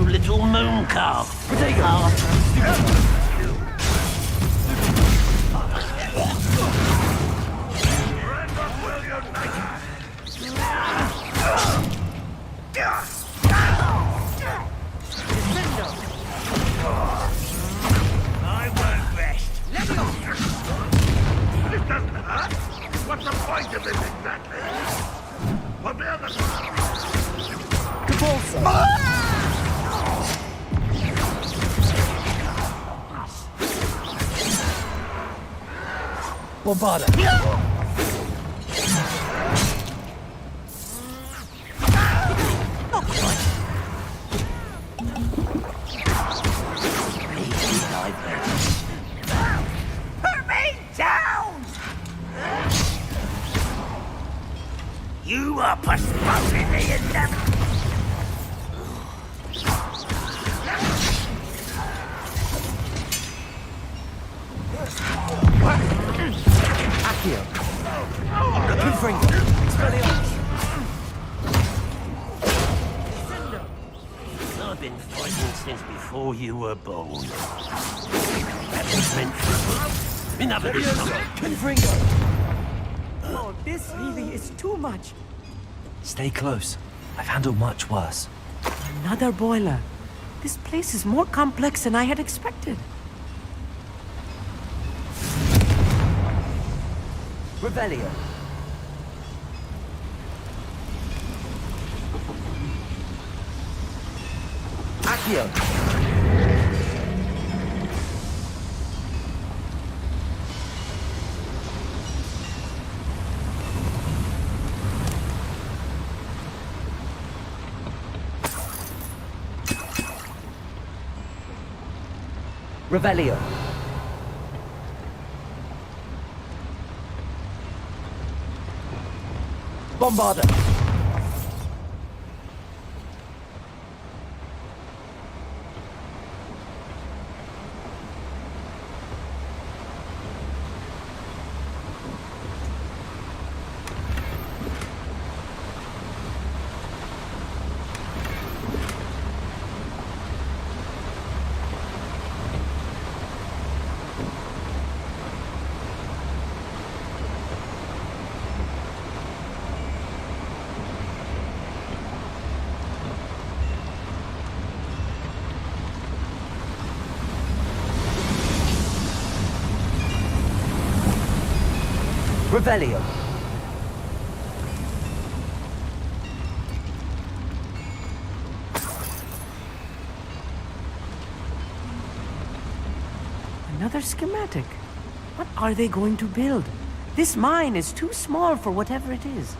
Little moon calf. I won't rest. Let me off. This doesn't hurt. What's the point of this exactly? Put me on the ground. Bombarda. Put me down! You are postponing the inevitable. Accio. Confringo. I've been fighting since before you were born. That was meant for in other words, Confringo. This really is too much. Stay close. I've handled much worse. Another boiler. This place is more complex than I had expected. Revelio. Accio. Revelio. Bombarda. Revelio. Another schematic. What are they going to build? This mine is too small for whatever it is.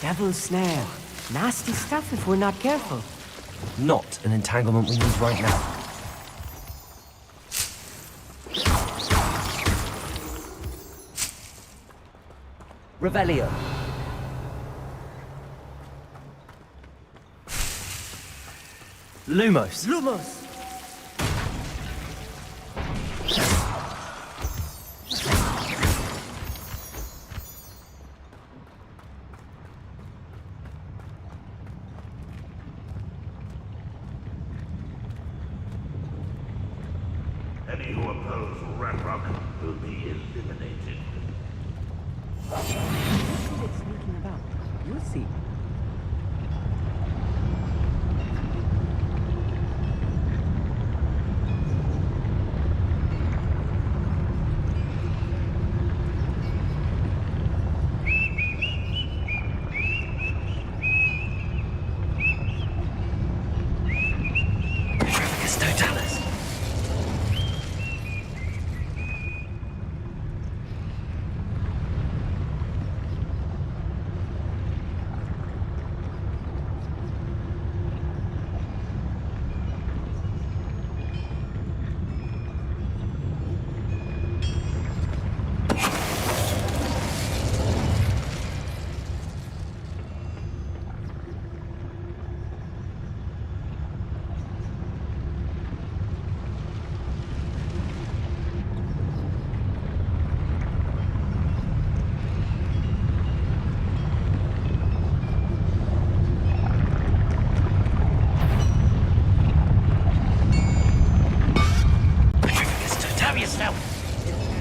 Devil's snare. Nasty stuff if we're not careful. Not an entanglement we need right now. Revelio. Lumos. Lumos. Any who oppose Ranrock will be eliminated. What's it sneaking about? You'll see.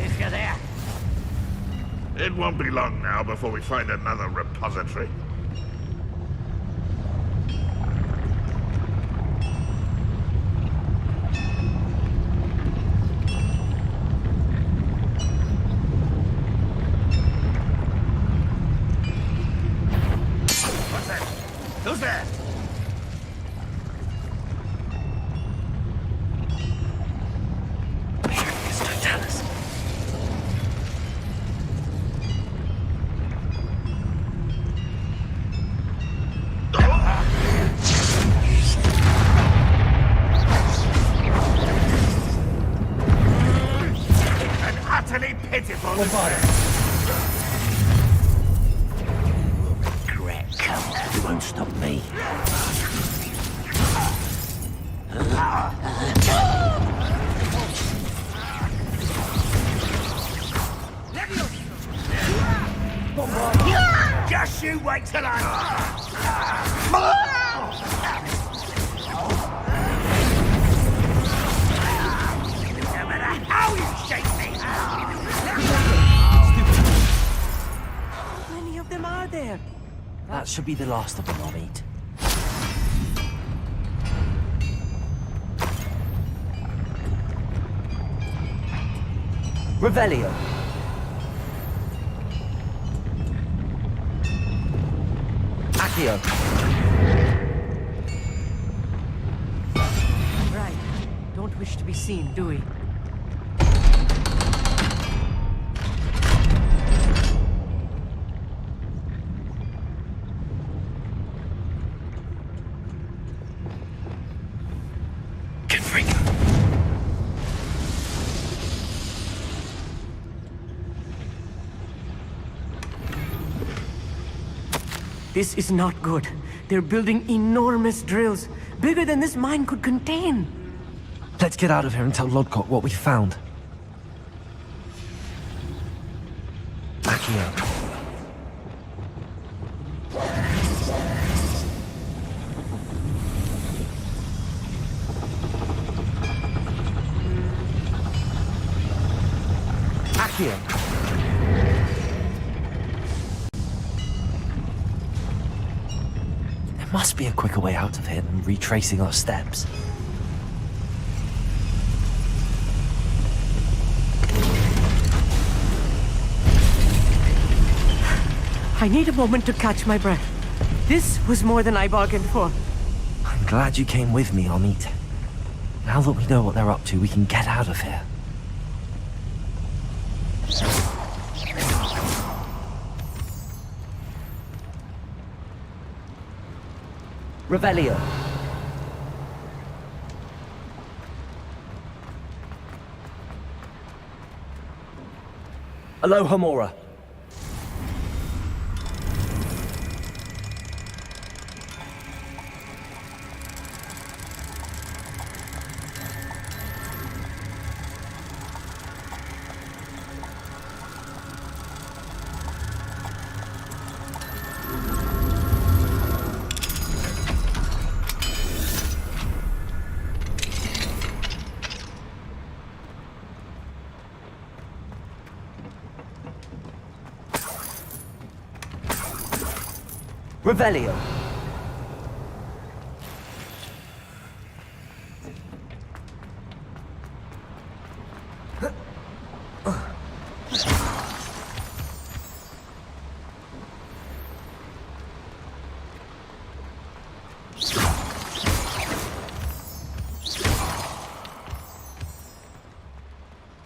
If you're there. It won't be long now before we find another repository. What's that? Who's there? Utterly pitiful. You won't stop me. Just you wait till I... No matter how you shake me! How many of them are there? That should be the last of them I'll eat. Revelio. Accio. Right. Don't wish to be seen, do we? This is not good. They're building enormous drills, bigger than this mine could contain. Let's get out of here and tell Lodgok what we found. Accio. Accio. There must be a quicker way out of here than retracing our steps. I need a moment to catch my breath. This was more than I bargained for. I'm glad you came with me, Amit. Now that we know what they're up to, we can get out of here. Revelio. Aloha Mora. Revelio.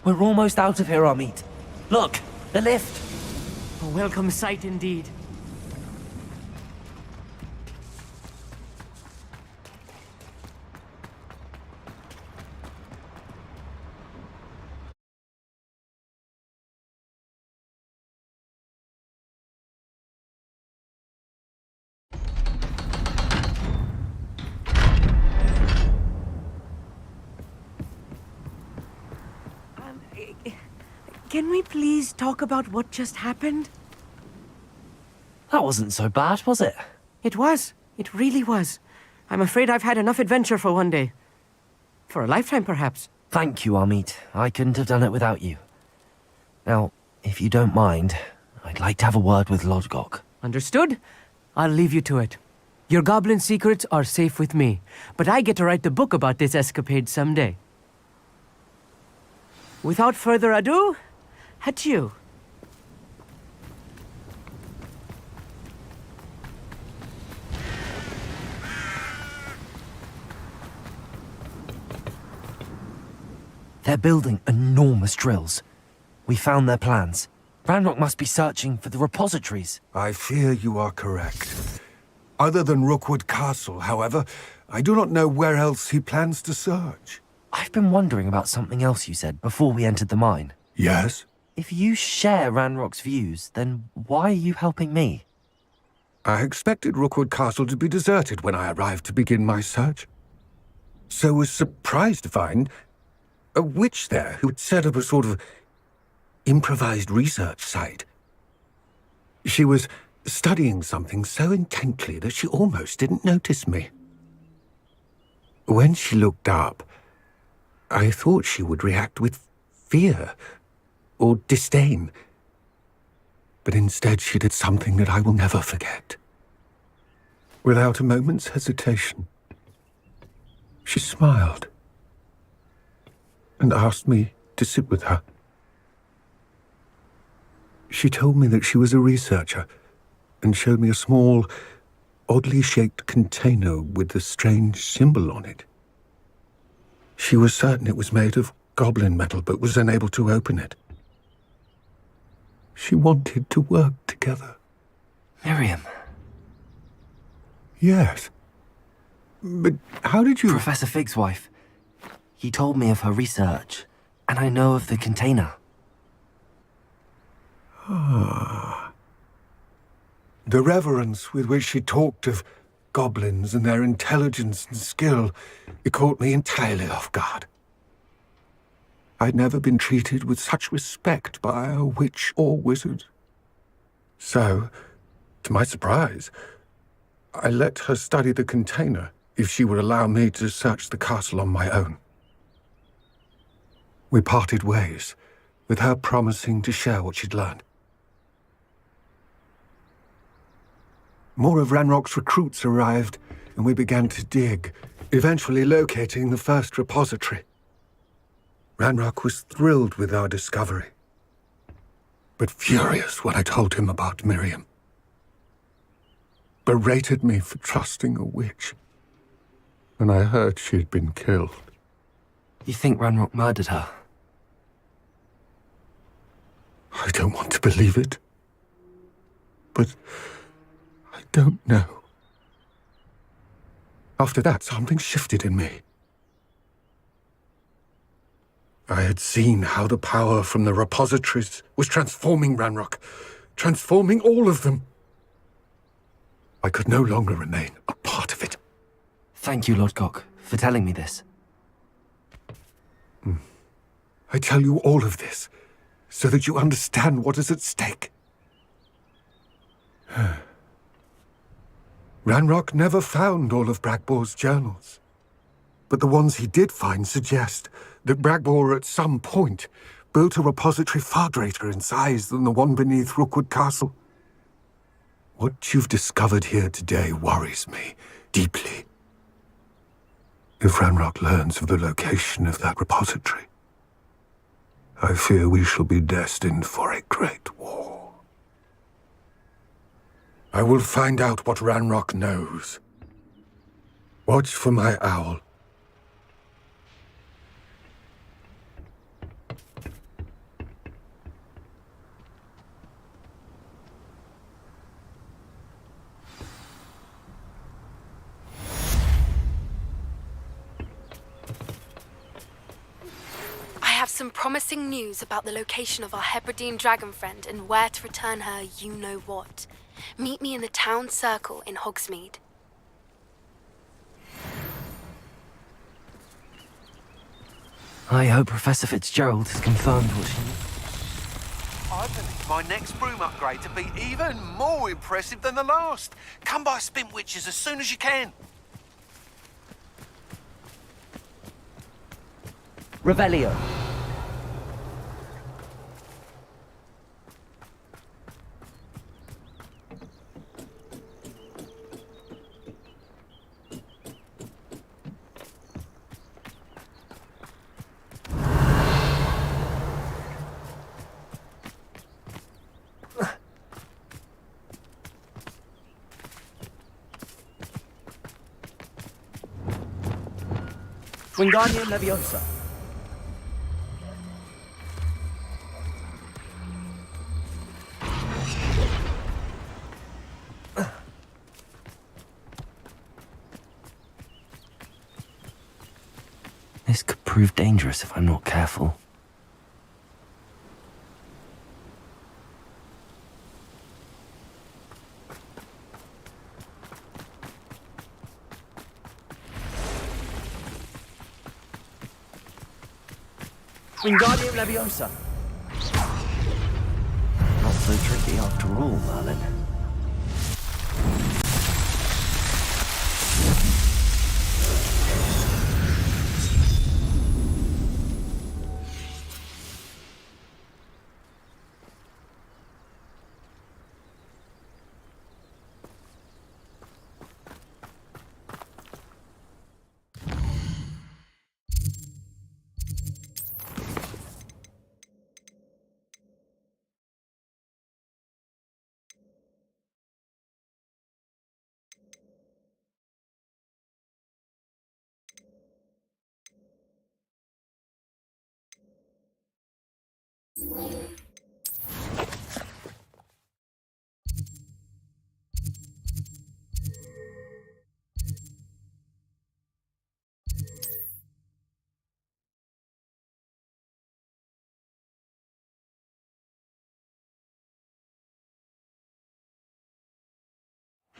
We're almost out of here, Amit. Look, the lift. A welcome sight indeed. Can we please talk about what just happened? That wasn't so bad, was it? It was. It really was. I'm afraid I've had enough adventure for one day. For a lifetime, perhaps. Thank you, Amit. I couldn't have done it without you. Now, if you don't mind, I'd like to have a word with Lodgok. Understood? I'll leave you to it. Your goblin secrets are safe with me, but I get to write the book about this escapade someday. Without further ado, adieu. They're building enormous drills. We found their plans. Ranrock must be searching for the repositories. I fear you are correct. Other than Rookwood Castle, however, I do not know where else he plans to search. I've been wondering about something else you said before we entered the mine. Yes? If you share Ranrock's views, then why are you helping me? I expected Rookwood Castle to be deserted when I arrived to begin my search. So was surprised to find a witch there who had set up a sort of improvised research site. She was studying something so intently that she almost didn't notice me. When she looked up, I thought she would react with fear or disdain. But instead she did something that I will never forget. Without a moment's hesitation, she smiled and asked me to sit with her. She told me that she was a researcher and showed me a small, oddly shaped container with a strange symbol on it. She was certain it was made of goblin metal, but was unable to open it. She wanted to work together. Miriam. Yes. But how did you... Professor Fig's wife. He told me of her research, and I know of the container. Ah. The reverence with which she talked of goblins and their intelligence and skill, it caught me entirely off guard. I'd never been treated with such respect by a witch or wizard. So, to my surprise, I let her study the container if she would allow me to search the castle on my own. We parted ways, with her promising to share what she'd learned. More of Ranrock's recruits arrived, and we began to dig, eventually locating the first repository. Ranrock was thrilled with our discovery, but furious when I told him about Miriam. Berated me for trusting a witch, and I heard she'd been killed. You think Ranrock murdered her? I don't want to believe it, but I don't know. After that, something shifted in me. I had seen how the power from the repositories was transforming Ranrock, transforming all of them. I could no longer remain a part of it. Thank you, Lord Cock, for telling me this. I tell you all of this so that you understand what is at stake. Ranrock never found all of Bragbor's journals, but the ones he did find suggest that Bragbor at some point built a repository far greater in size than the one beneath Rookwood Castle. What you've discovered here today worries me deeply. If Ranrock learns of the location of that repository, I fear we shall be destined for a great war. I will find out what Ranrock knows. Watch for my owl. I have some promising news about the location of our Hebridean dragon friend and where to return her you-know-what. Meet me in the town circle in Hogsmeade. I hope Professor Fitzgerald has confirmed what she... I believe my next broom upgrade to be even more impressive than the last. Come by Spint Witches as soon as you can. Revelio. Wingardium Leviosa. This could prove dangerous if I'm not careful. Wingardium Leviosa. Not so tricky after all, Merlin.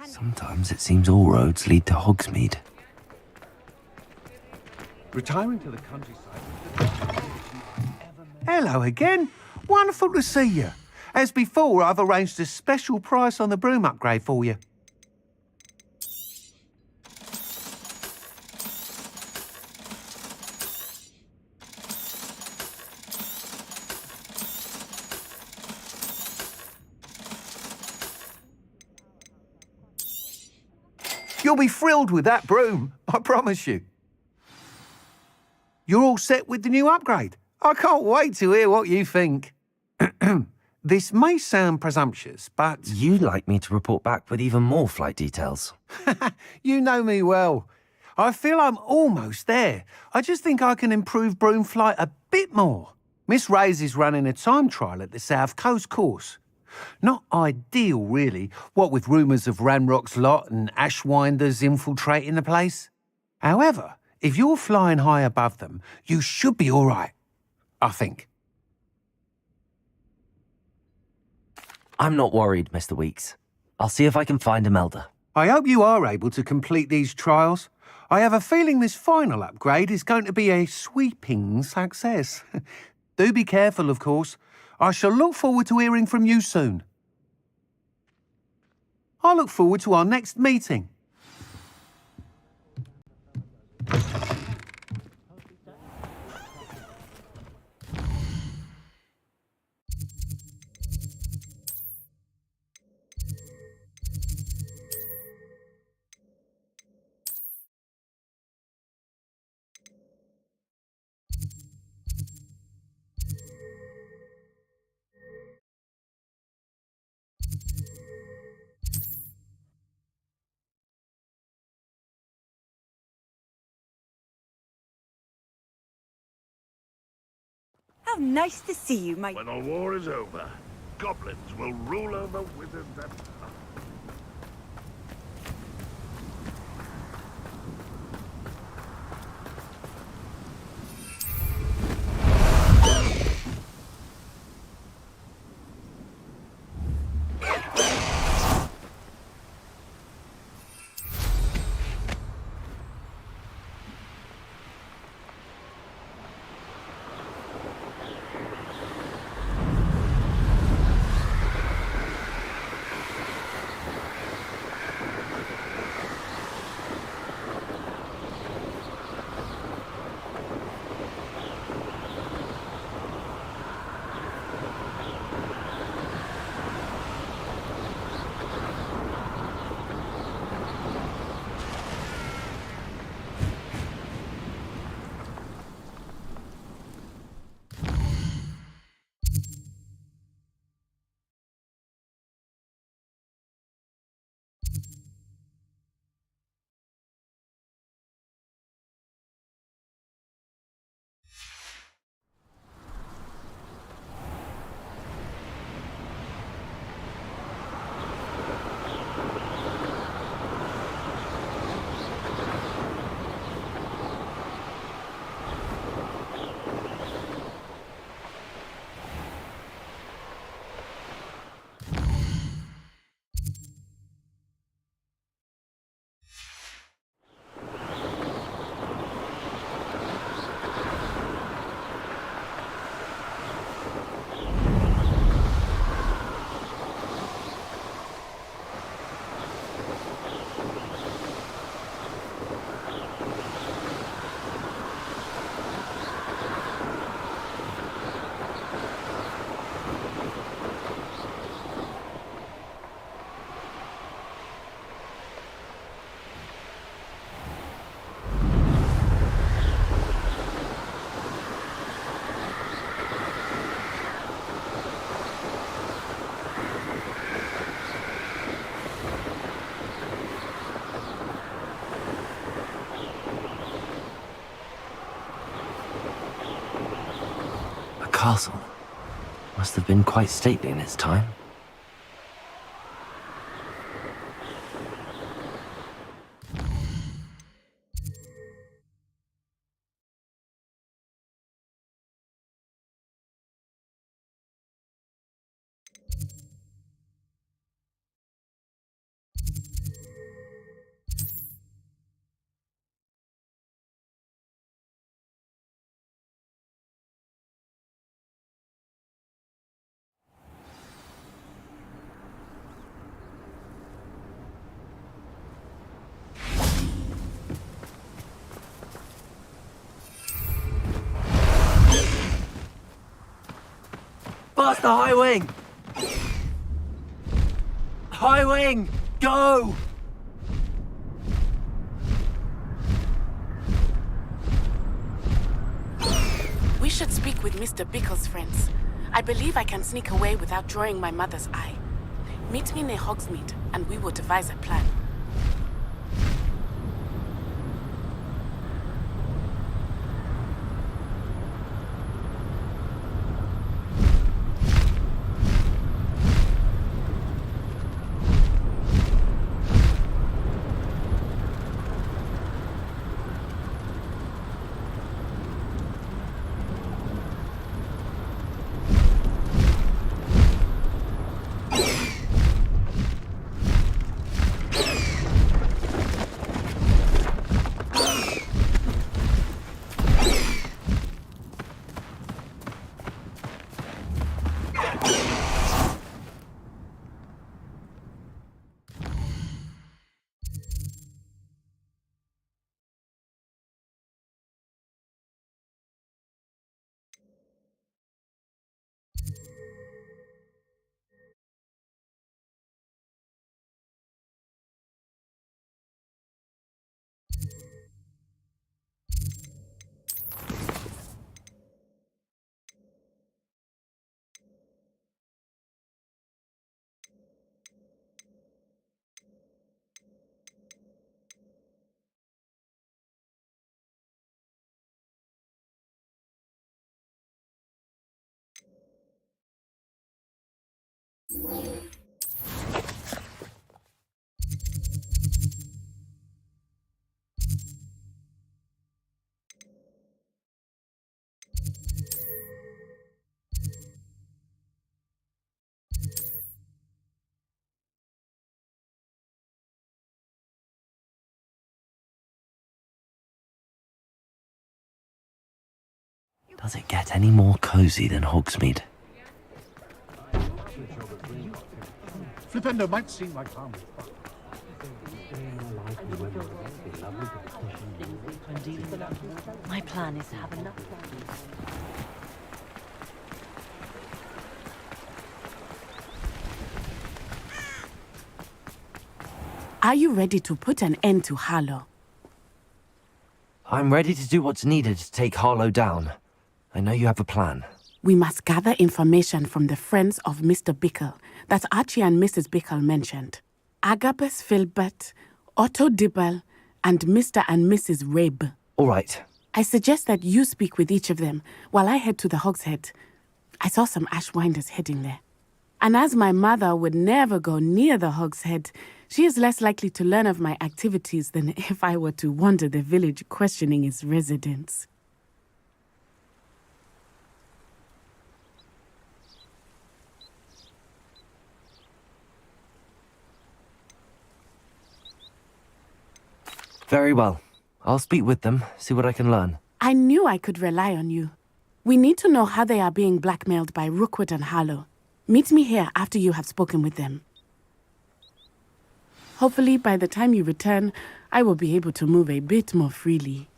Sometimes it seems all roads lead to Hogsmeade. Retiring to the countryside. Hello again. Wonderful to see you. As before, I've arranged a special price on the broom upgrade for you. You'll be thrilled with that broom, I promise you. You're all set with the new upgrade. I can't wait to hear what you think. This may sound presumptuous, but... You'd like me to report back with even more flight details. You know me well. I feel I'm almost there. I just think I can improve broom flight a bit more. Miss Ray's is running a time trial at the South Coast course. Not ideal, really, what with rumours of Ranrock's lot and Ashwinders infiltrating the place. However, if you're flying high above them, you should be all right, I think. I'm not worried, Mr. Weeks. I'll see if I can find Imelda. I hope you are able to complete these trials. I have a feeling this final upgrade is going to be a sweeping success. Do be careful, of course. I shall look forward to hearing from you soon. I look forward to our next meeting. How nice to see you, mate. When the war is over, goblins will rule over wizards and... castle. Must have been quite stately in its time. Faster, High Wing! High Wing, go! We should speak with Mr. Bickle's friends. I believe I can sneak away without drawing my mother's eye. Meet me near Hogsmeade, and we will devise a plan. Does it get any more cozy than Hogsmeade? Flipendo might seem like harmless. My plan is to have enough. Are you ready to put an end to Harlow? I'm ready to do what's needed to take Harlow down. I know you have a plan. We must gather information from the friends of Mr. Bickle that Archie and Mrs. Bickle mentioned. Agabus Filbert, Otto Dibble, and Mr. and Mrs. Rabe. All right. I suggest that you speak with each of them while I head to the Hogshead. I saw some Ashwinders heading there. And as my mother would never go near the Hogshead, she is less likely to learn of my activities than if I were to wander the village questioning its residents. Very well. I'll speak with them, see what I can learn. I knew I could rely on you. We need to know how they are being blackmailed by Rookwood and Harlow. Meet me here after you have spoken with them. Hopefully, by the time you return, I will be able to move a bit more freely.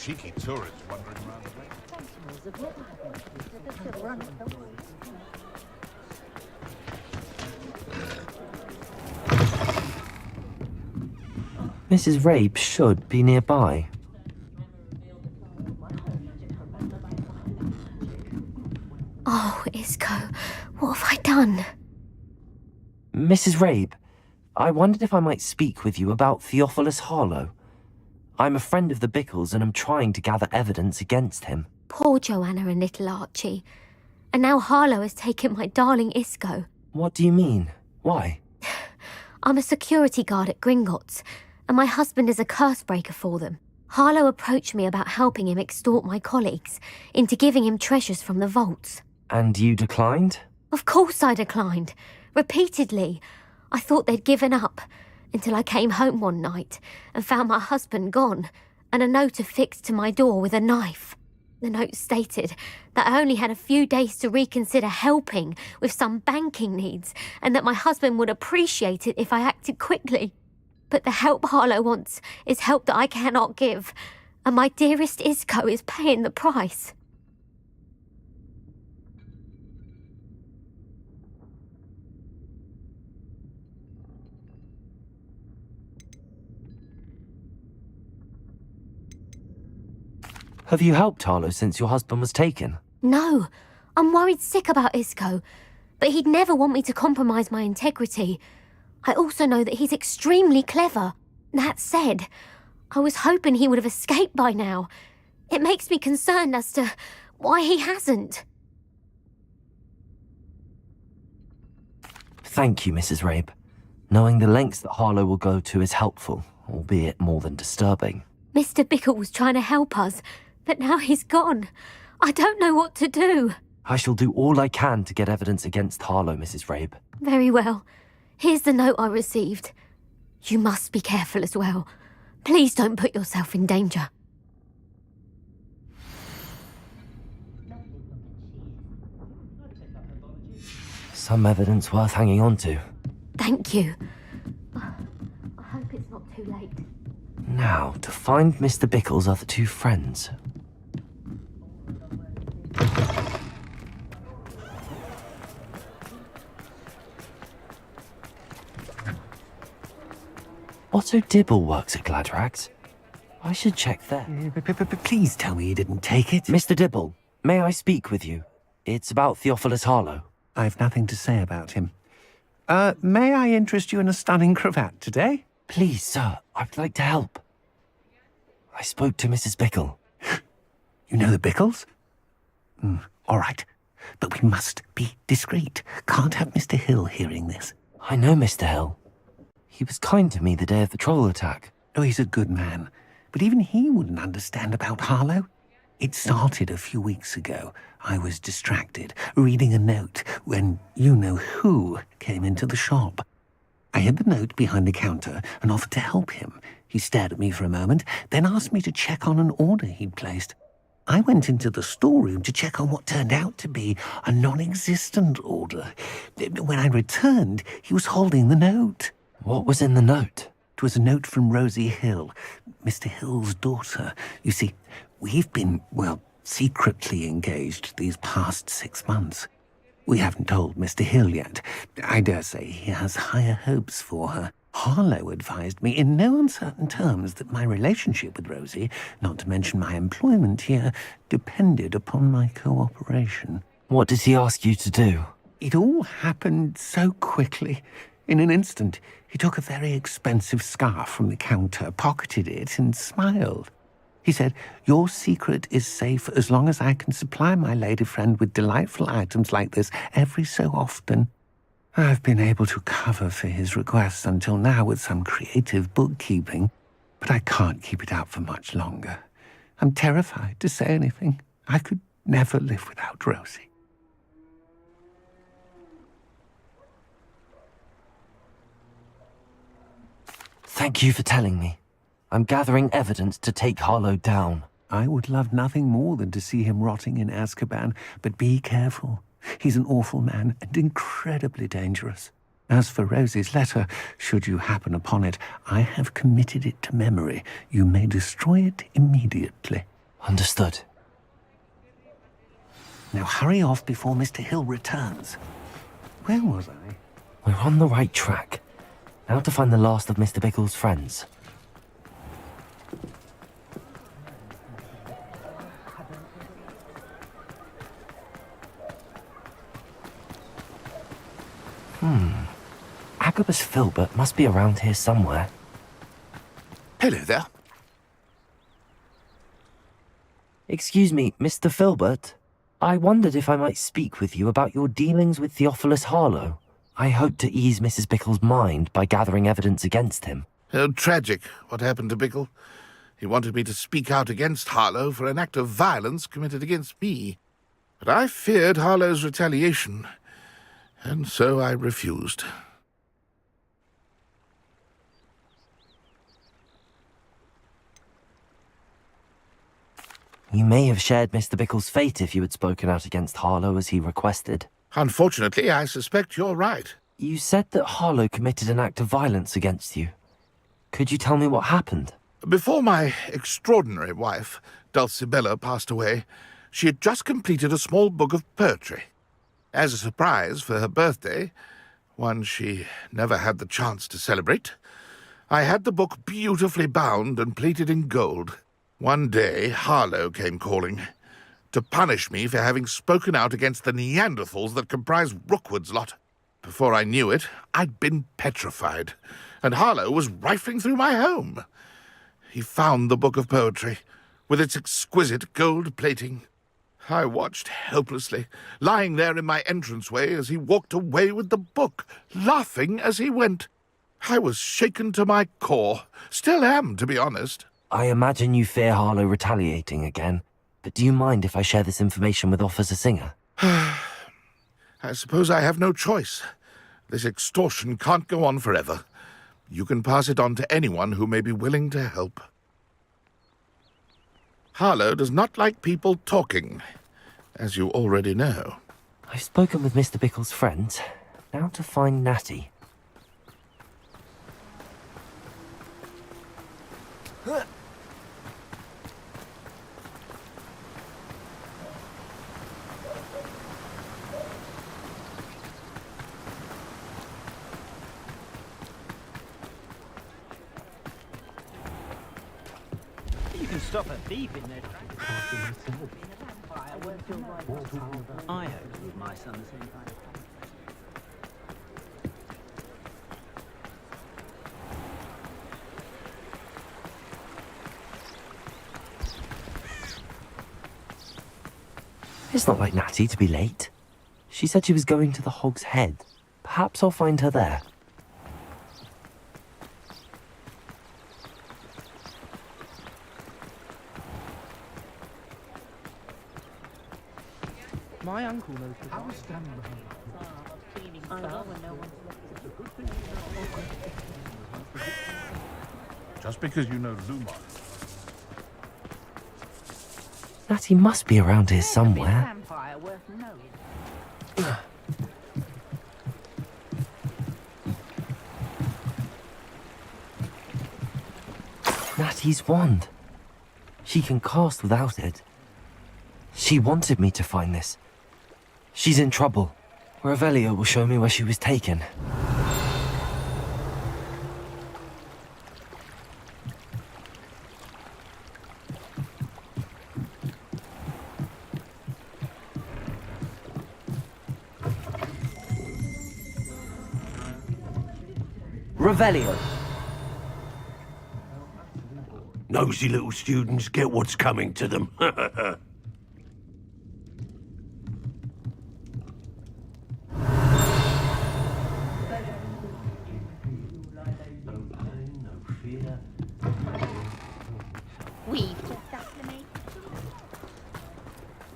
Cheeky tourists wandering around the place. Mrs. Rabe should be nearby. Oh, Isco, what have I done? Mrs. Rabe, I wondered if I might speak with you about Theophilus Harlow. I'm a friend of the Bickles and I'm trying to gather evidence against him. Poor Joanna and little Archie. And now Harlow has taken my darling Isco. What do you mean? Why? I'm a security guard at Gringotts, and my husband is a curse breaker for them. Harlow approached me about helping him extort my colleagues into giving him treasures from the vaults. And you declined? Of course I declined. Repeatedly. I thought they'd given up, until I came home one night and found my husband gone, and a note affixed to my door with a knife. The note stated that I only had a few days to reconsider helping with some banking needs, and that my husband would appreciate it if I acted quickly. But the help Harlow wants is help that I cannot give, and my dearest Isco is paying the price. Have you helped Harlow since your husband was taken? No, I'm worried sick about Isco, but he'd never want me to compromise my integrity. I also know that he's extremely clever. That said, I was hoping he would have escaped by now. It makes me concerned as to why he hasn't. Thank you, Mrs. Rabe. Knowing the lengths that Harlow will go to is helpful, albeit more than disturbing. Mr. Bickle was trying to help us, but now he's gone. I don't know what to do. I shall do all I can to get evidence against Harlow, Mrs. Rabe. Very well. Here's the note I received. You must be careful as well. Please don't put yourself in danger. Some evidence worth hanging on to. Thank you. I hope it's not too late. Now, to find Mr. Bickle's other two friends. Otto Dibble works at Gladrags. I should check there. Please tell me you didn't take it. Mr. Dibble, may I speak with you? It's about Theophilus Harlow. I've nothing to say about him. May I interest you in a stunning cravat today? Please, sir, I'd like to help. I spoke to Mrs. Bickle. You know the Bickles? All right. But we must be discreet. Can't have Mr. Hill hearing this. I know Mr. Hill. He was kind to me the day of the troll attack. Oh, he's a good man. But even he wouldn't understand about Harlow. It started a few weeks ago. I was distracted, reading a note, when you-know-who came into the shop. I hid the note behind the counter and offered to help him. He stared at me for a moment, then asked me to check on an order he'd placed. I went into the storeroom to check on what turned out to be a non-existent order. When I returned, he was holding the note. What was in the note? It was a note from Rosie Hill, Mr. Hill's daughter. You see, we've been, secretly engaged these past 6 months. We haven't told Mr. Hill yet. I dare say he has higher hopes for her. Harlow advised me in no uncertain terms that my relationship with Rosie, not to mention my employment here, depended upon my cooperation. What did he ask you to do? It all happened so quickly. In an instant, he took a very expensive scarf from the counter, pocketed it, and smiled. He said, "Your secret is safe as long as I can supply my lady friend with delightful items like this every so often." I've been able to cover for his requests until now with some creative bookkeeping, but I can't keep it up for much longer. I'm terrified to say anything. I could never live without Rosie. Thank you for telling me. I'm gathering evidence to take Harlow down. I would love nothing more than to see him rotting in Azkaban, but be careful. He's an awful man and incredibly dangerous. As for Rosie's letter, should you happen upon it, I have committed it to memory. You may destroy it immediately. Understood. Now hurry off before Mr. Hill returns. Where was I? We're on the right track. Now to find the last of Mr. Bickle's friends. Agabus Filbert must be around here somewhere. Hello there. Excuse me, Mr. Filbert. I wondered if I might speak with you about your dealings with Theophilus Harlow. I hope to ease Mrs. Bickle's mind by gathering evidence against him. Oh, tragic what happened to Bickle. He wanted me to speak out against Harlow for an act of violence committed against me. But I feared Harlow's retaliation, and so I refused. You may have shared Mr. Bickle's fate if you had spoken out against Harlow as he requested. Unfortunately, I suspect you're right. You said that Harlow committed an act of violence against you. Could you tell me what happened? Before my extraordinary wife, Dulcibella, passed away, she had just completed a small book of poetry. As a surprise for her birthday, one she never had the chance to celebrate, I had the book beautifully bound and plated in gold. One day, Harlow came calling, to punish me for having spoken out against the Neanderthals that comprise Rookwood's lot. Before I knew it, I'd been petrified, and Harlow was rifling through my home. He found the book of poetry, with its exquisite gold plating. I watched helplessly, lying there in my entranceway as he walked away with the book, laughing as he went. I was shaken to my core. Still am, to be honest. I imagine you fear Harlow retaliating again, but do you mind if I share this information with Officer Singer? I suppose I have no choice. This extortion can't go on forever. You can pass it on to anyone who may be willing to help. Harlow does not like people talking, as you already know. I've spoken with Mr. Bickle's friends. Now to find Natty. You can stop a thief in their tracks. I hope my son's It's not like Natty to be late. She said she was going to the Hog's Head. Perhaps I'll find her there. My uncle knows the I was standing behind Just because you know Lumar. Natty must be around here somewhere. Natty's wand. She can cast without it. She wanted me to find this. She's in trouble. Revelio will show me where she was taken. Revelio. Nosy little students get what's coming to them.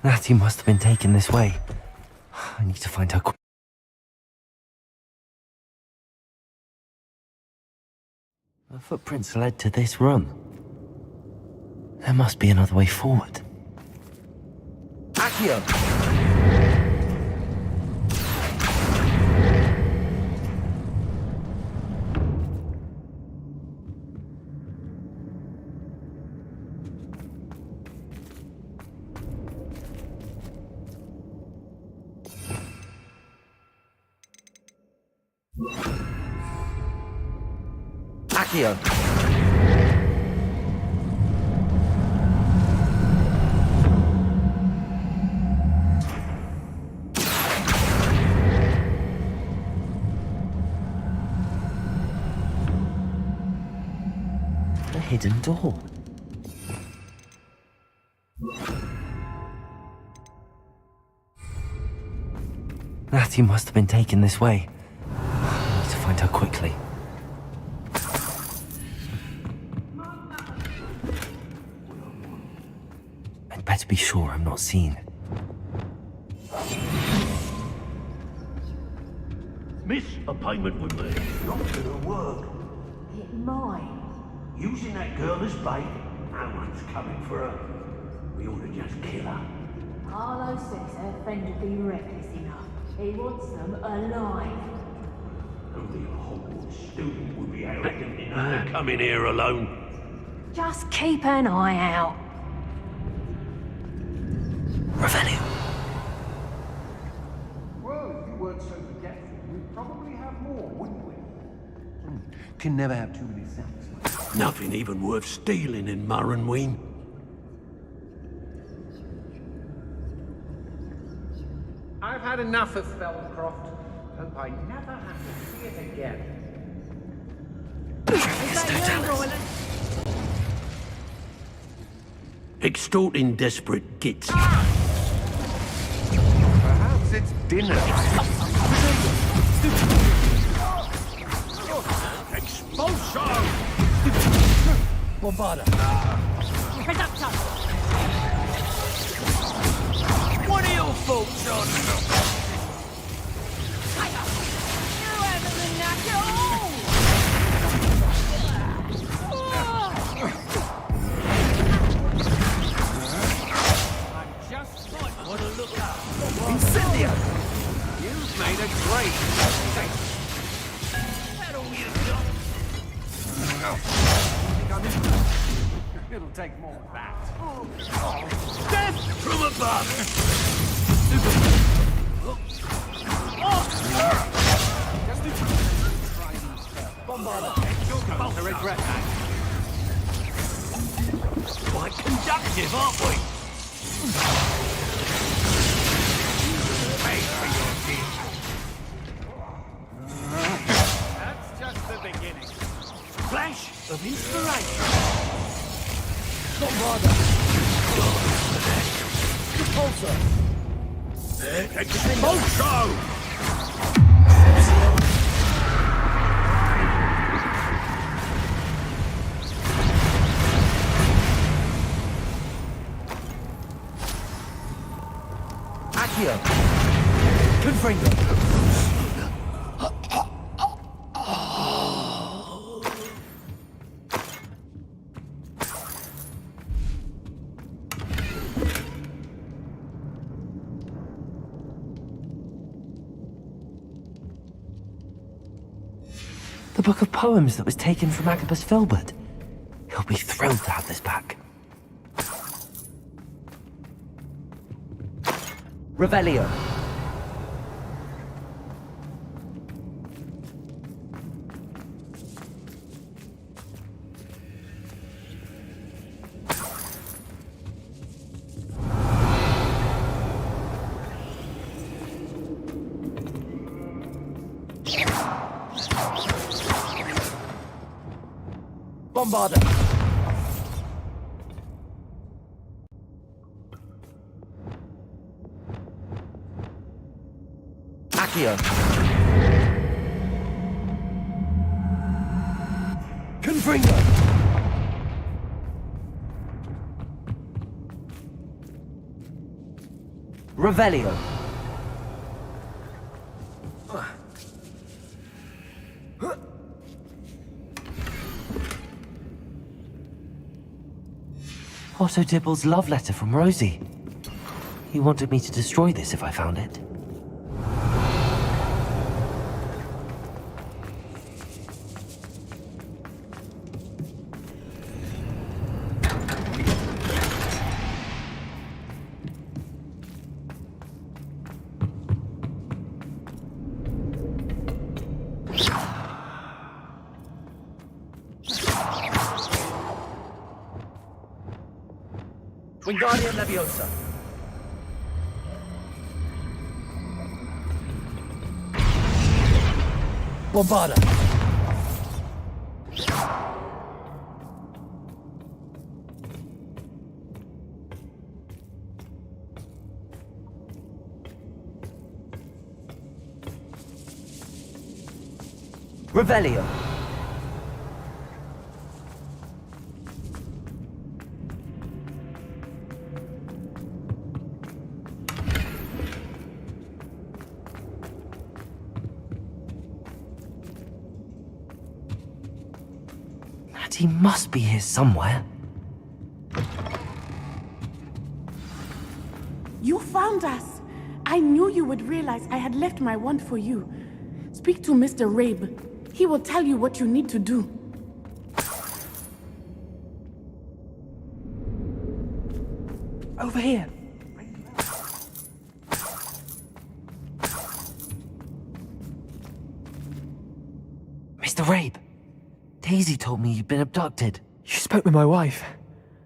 Natty must have been taken this way. I need to find her. Her footprints led to this room. There must be another way forward. Accio! Accio! hidden door. Natty must have been taken this way. I need to find her quickly. I'd better be sure I'm not seen. Miss, a payment with me. Not gonna work. It might. Using that girl as bait, no one's coming for her. We ought to just kill her. Harlow says her friend would be reckless enough. He wants them alive. Only a Hogwarts student would be arrogant enough to come in here alone. Just keep an eye out. Revelio. Well, if you weren't so forgetful, we'd probably have more, wouldn't we? Can never have too many things. Nothing even worth stealing in Murrenween. I've had enough of Felcroft. Hope I never have to see it again. Extorting desperate gits. Perhaps it's dinner. Expulsion! Bombarda. Reductor! What are your thoughts, John? You haven't been knocked at all! I'm just like What a look up. Incendio! You've made a great mistake. That all you got? It'll take more than that. Death from above! You're going to regret that. Quite conductive, aren't we? Pay for your deeds. That's just the beginning. Flash of inspiration. Bombarda. Repulsor. Expulsion! Accio. Confringo. The book of poems that was taken from Agabus Filbert. He'll be thrilled to have this back. Revelio. Bombarda. Accio. Confringo. Revelio. Otto Dibble's love letter from Rosie. He wanted me to destroy this if I found it. Wingardium Leviosa. Bombarda. Revelio. He must be here somewhere. You found us! I knew you would realize I had left my wand for you. Speak to Mr. Rabe. He will tell you what you need to do. Over here. Mr. Rabe, Daisy told me you'd been abducted. You spoke with my wife.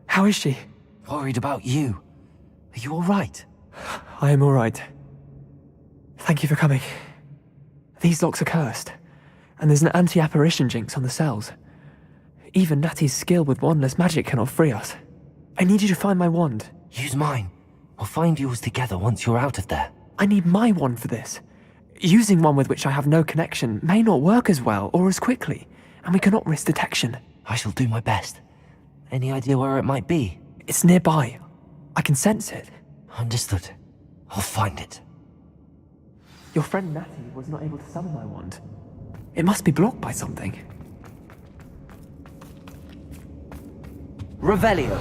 How is she? Worried about you. Are you all right? I am all right. Thank you for coming. These locks are cursed, and there's an anti-apparition jinx on the cells. Even Natty's skill with wandless magic cannot free us. I need you to find my wand. Use mine. We'll find yours together once you're out of there. I need my wand for this. Using one with which I have no connection may not work as well or as quickly, and we cannot risk detection. I shall do my best. Any idea where it might be? It's nearby. I can sense it. Understood. I'll find it. Your friend Natty was not able to summon my wand. It must be blocked by something. Revelio.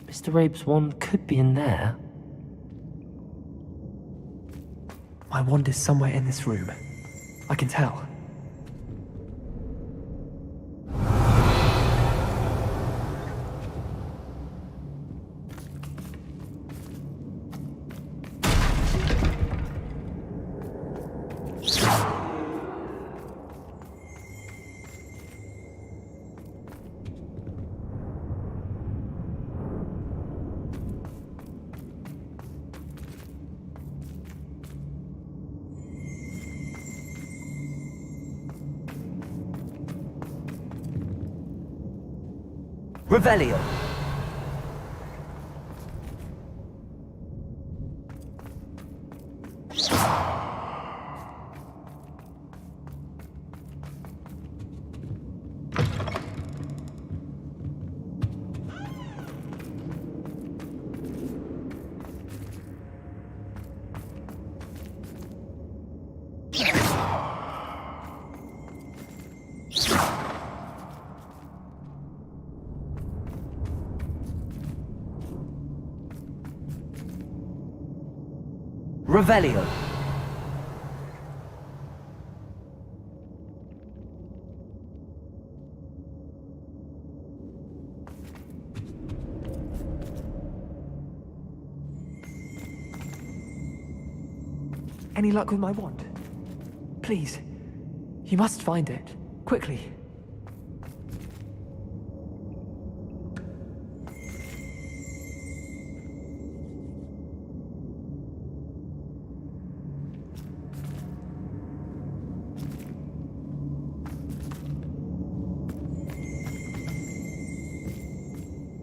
Mr. Rabe's wand could be in there. My wand is somewhere in this room. I can tell. Revelio. Revelio. Any luck with my wand? Please. You must find it. Quickly.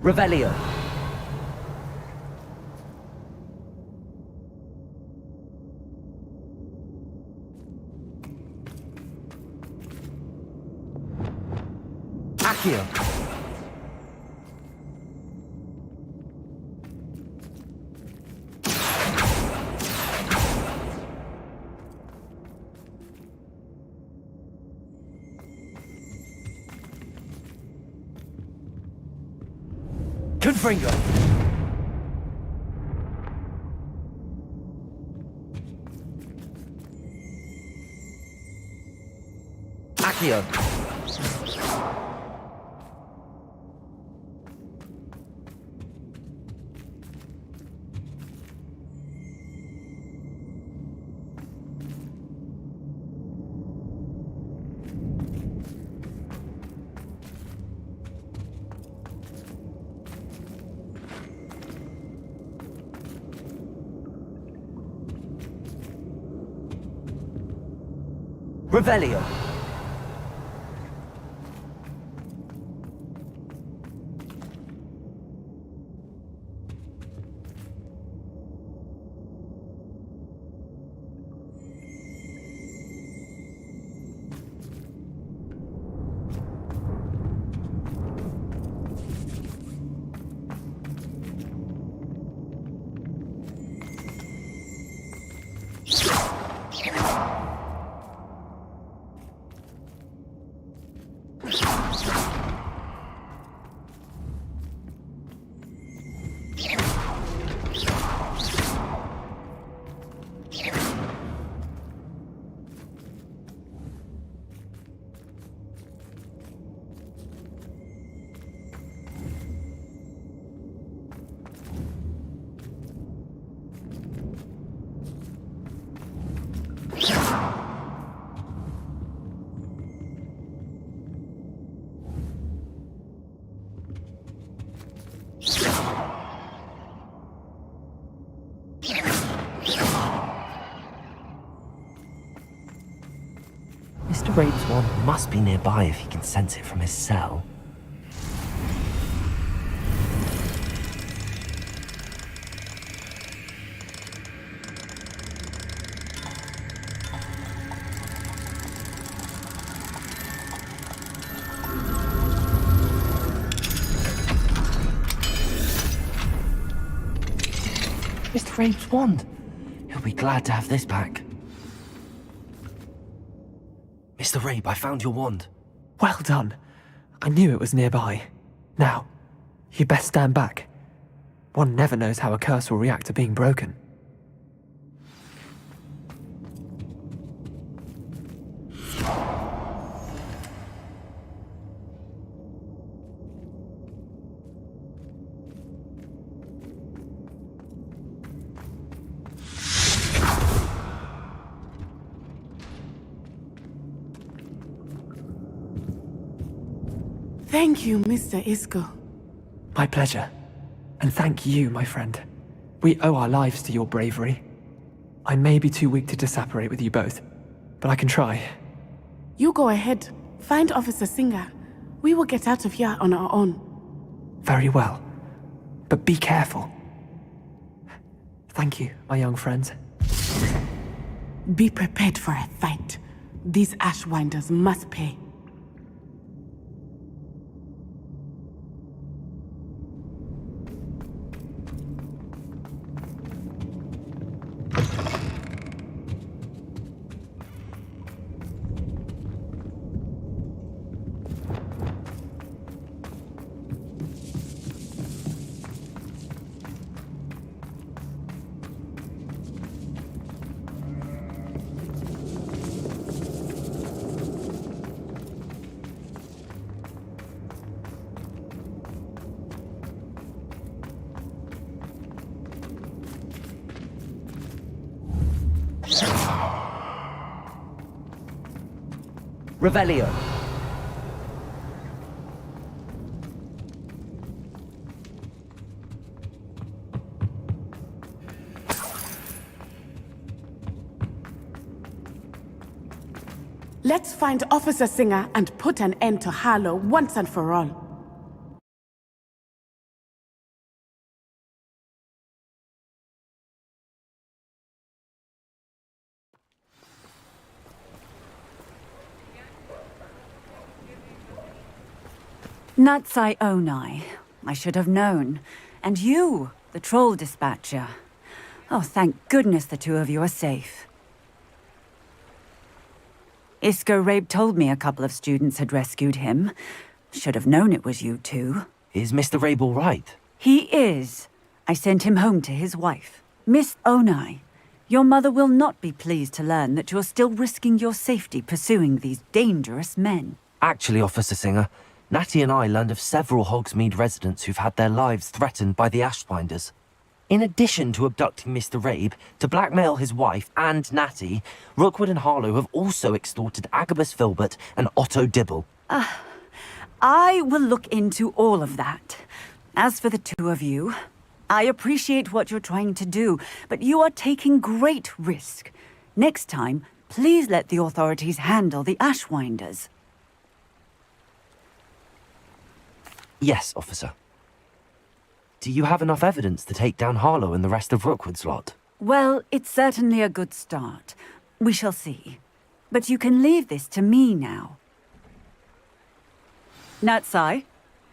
Revelio. Accio. Confringo. Accio. Revelio. Mr. Rabe's wand must be nearby if he can sense it from his cell. Mr. Rabe's wand! He'll be glad to have this back. Mr. Rabe, I found your wand. Well done. I knew it was nearby. Now, you best stand back. One never knows how a curse will react to being broken. Thank you, Mr. Isco. My pleasure. And thank you, my friend. We owe our lives to your bravery. I may be too weak to disapparate with you both, but I can try. You go ahead. Find Officer Singer. We will get out of here on our own. Very well. But be careful. Thank you, my young friends. Be prepared for a fight. These Ashwinders must pay. Revelio. Let's find Officer Singer and put an end to Harlow once and for all. Natsai Onai. I should have known. And you, the troll dispatcher. Oh, thank goodness the two of you are safe. Isco Rabe told me a couple of students had rescued him. Should have known it was you two. Is Mr. Rabe all right? He is. I sent him home to his wife. Miss Onai, your mother will not be pleased to learn that you're still risking your safety pursuing these dangerous men. Actually, Officer Singer, Natty and I learned of several Hogsmeade residents who've had their lives threatened by the Ashwinders. In addition to abducting Mr. Rabe, to blackmail his wife and Natty, Rookwood and Harlow have also extorted Agabus Filbert and Otto Dibble. I will look into all of that. As for the two of you, I appreciate what you're trying to do, but you are taking great risk. Next time, please let the authorities handle the Ashwinders. Yes, officer. Do you have enough evidence to take down Harlow and the rest of Rookwood's lot? Well, it's certainly a good start. We shall see. But you can leave this to me now. Natsai,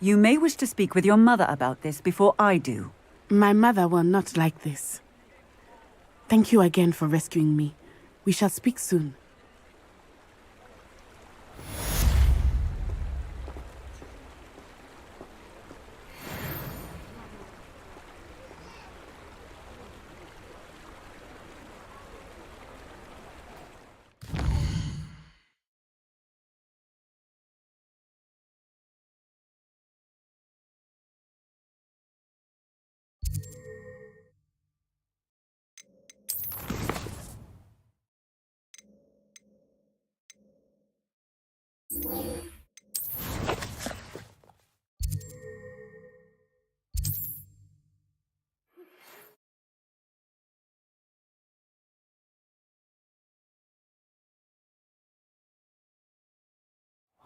you may wish to speak with your mother about this before I do. My mother will not like this. Thank you again for rescuing me. We shall speak soon.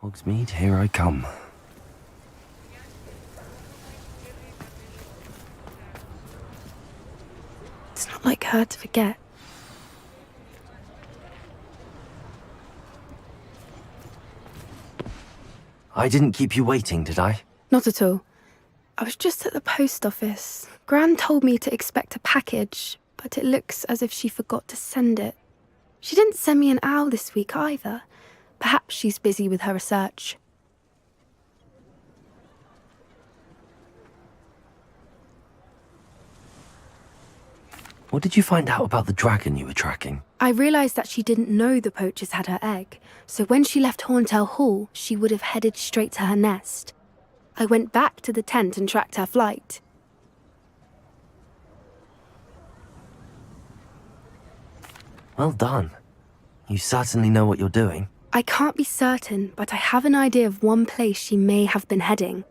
Hogsmeade, here I come. It's not like her to forget. I didn't keep you waiting, did I? Not at all. I was just at the post office. Gran told me to expect a package, but it looks as if she forgot to send it. She didn't send me an owl this week either. Perhaps she's busy with her research. What did you find out about the dragon you were tracking? I realised that she didn't know the poachers had her egg, so when she left Horntail Hall, she would have headed straight to her nest. I went back to the tent and tracked her flight. Well done. You certainly know what you're doing. I can't be certain, but I have an idea of one place she may have been heading.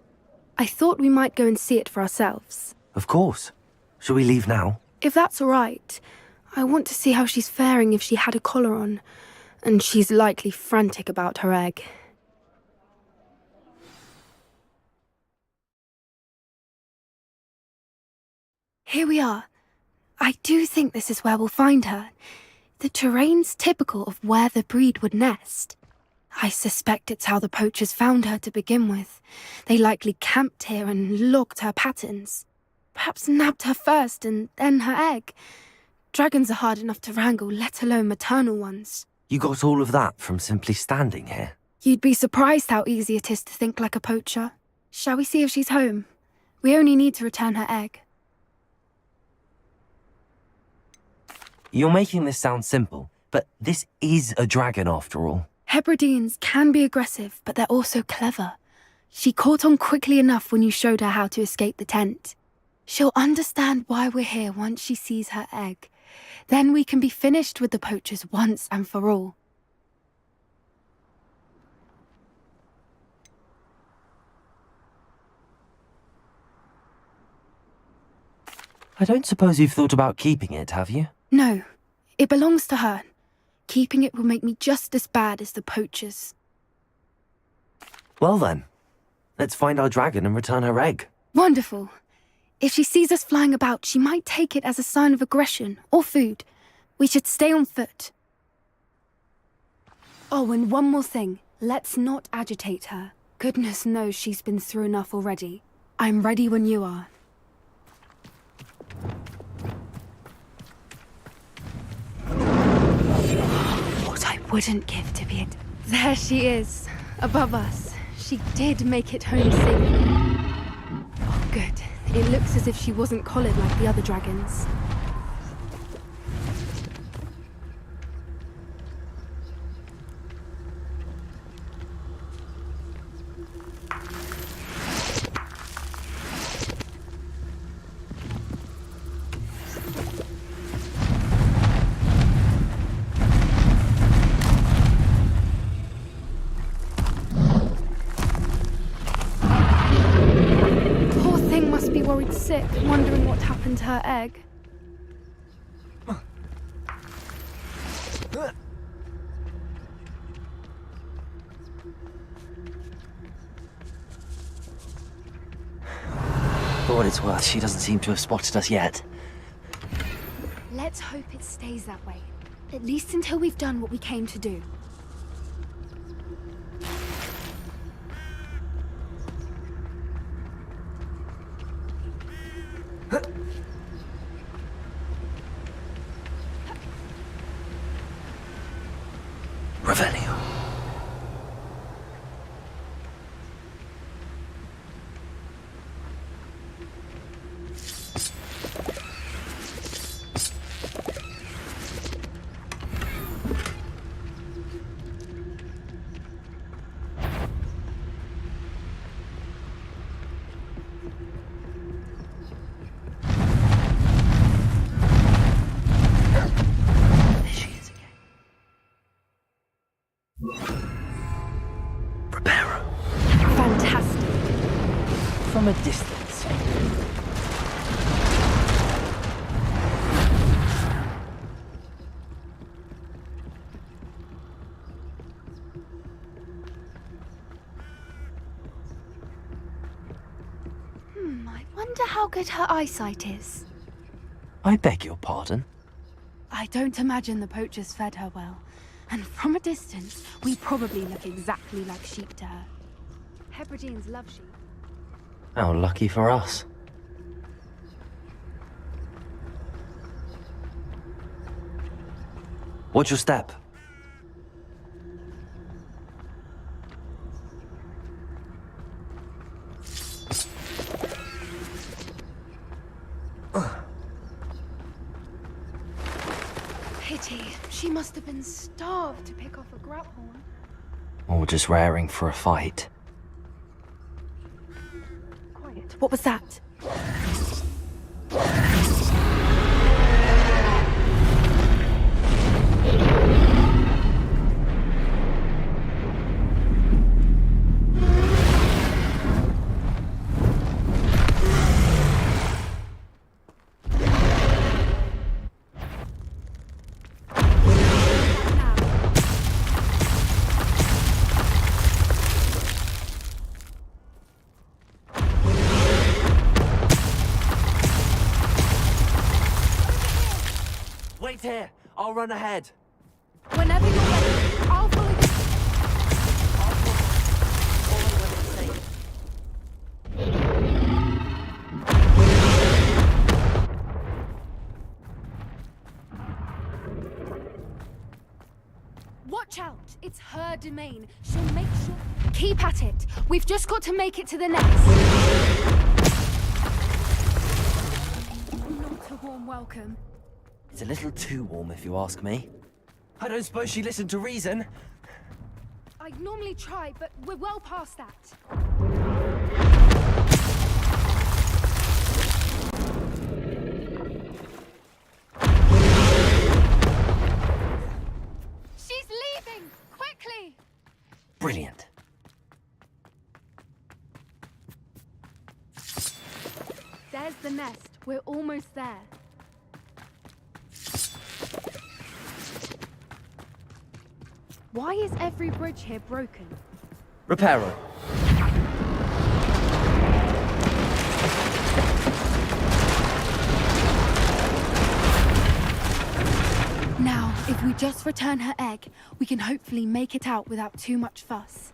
I thought we might go and see it for ourselves. Of course. Shall we leave now? If that's all right, I want to see how she's faring if she had a collar on, and she's likely frantic about her egg. Here we are. I do think this is where we'll find her. The terrain's typical of where the breed would nest. I suspect it's how the poachers found her to begin with. They likely camped here and logged her patterns. Perhaps nabbed her first and then her egg. Dragons are hard enough to wrangle, let alone maternal ones. You got all of that from simply standing here? You'd be surprised how easy it is to think like a poacher. Shall we see if she's home? We only need to return her egg. You're making this sound simple, but this is a dragon after all. Hebrideans can be aggressive, but they're also clever. She caught on quickly enough when you showed her how to escape the tent. She'll understand why we're here once she sees her egg. Then we can be finished with the poachers once and for all. I don't suppose you've thought about keeping it, have you? No, it belongs to her. Keeping it will make me just as bad as the poachers. Well then, let's find our dragon and return her egg. Wonderful. If she sees us flying about, she might take it as a sign of aggression or food. We should stay on foot. Oh, and one more thing. Let's not agitate her. Goodness knows she's been through enough already. I'm ready when you are. What I wouldn't give to be it. There she is, above us. She did make it home safely. Oh, good. It looks as if she wasn't collared like the other dragons. Worried sick, wondering what happened to her egg. For what it's worth, she doesn't seem to have spotted us yet. Let's hope it stays that way. At least until we've done what we came to do. Revelio. From a distance. wonder how good her eyesight is. I beg your pardon? I don't imagine the poachers fed her well. And from a distance, we probably look exactly like sheep to her. Hebrideans love sheep. How lucky for us. Watch your step. Pity. She must have been starved to pick off a grauphorn. Or just raring for a fight. Quiet. What was that? Wait here. I'll run ahead. Whenever you're ready, I'll follow you. Watch out! It's her domain. She'll make sure... Keep at it. We've just got to make it to the nest. Not a warm welcome. It's a little too warm, if you ask me. I don't suppose she listened to reason. I'd normally try, but we're well past that. She's leaving! Quickly! Brilliant. There's the nest. We're almost there. Why is every bridge here broken? Repair her. Now, if we just return her egg, we can hopefully make it out without too much fuss.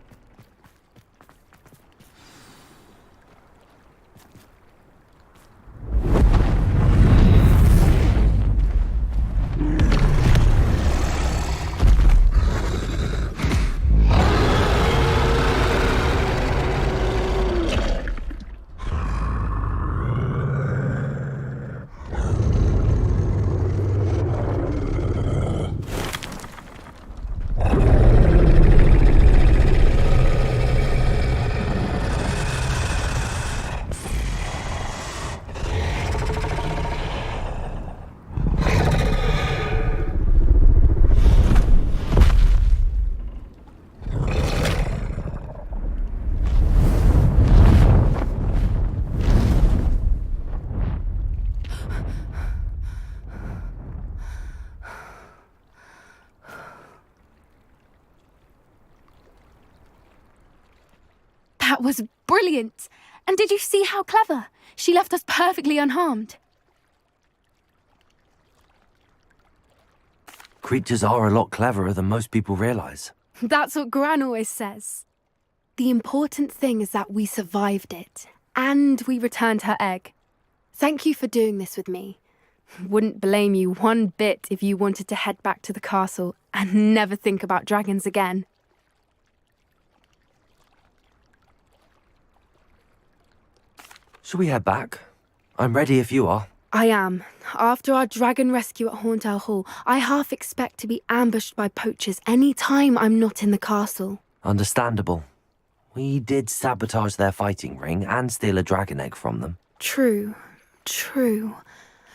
That was brilliant! And did you see how clever? She left us perfectly unharmed. Creatures are a lot cleverer than most people realize. That's what Gran always says. The important thing is that we survived it, and we returned her egg. Thank you for doing this with me. Wouldn't blame you one bit if you wanted to head back to the castle and never think about dragons again. Shall we head back? I'm ready if you are. I am. After our dragon rescue at Hauntow Hall, I half expect to be ambushed by poachers any time I'm not in the castle. Understandable. We did sabotage their fighting ring and steal a dragon egg from them. True.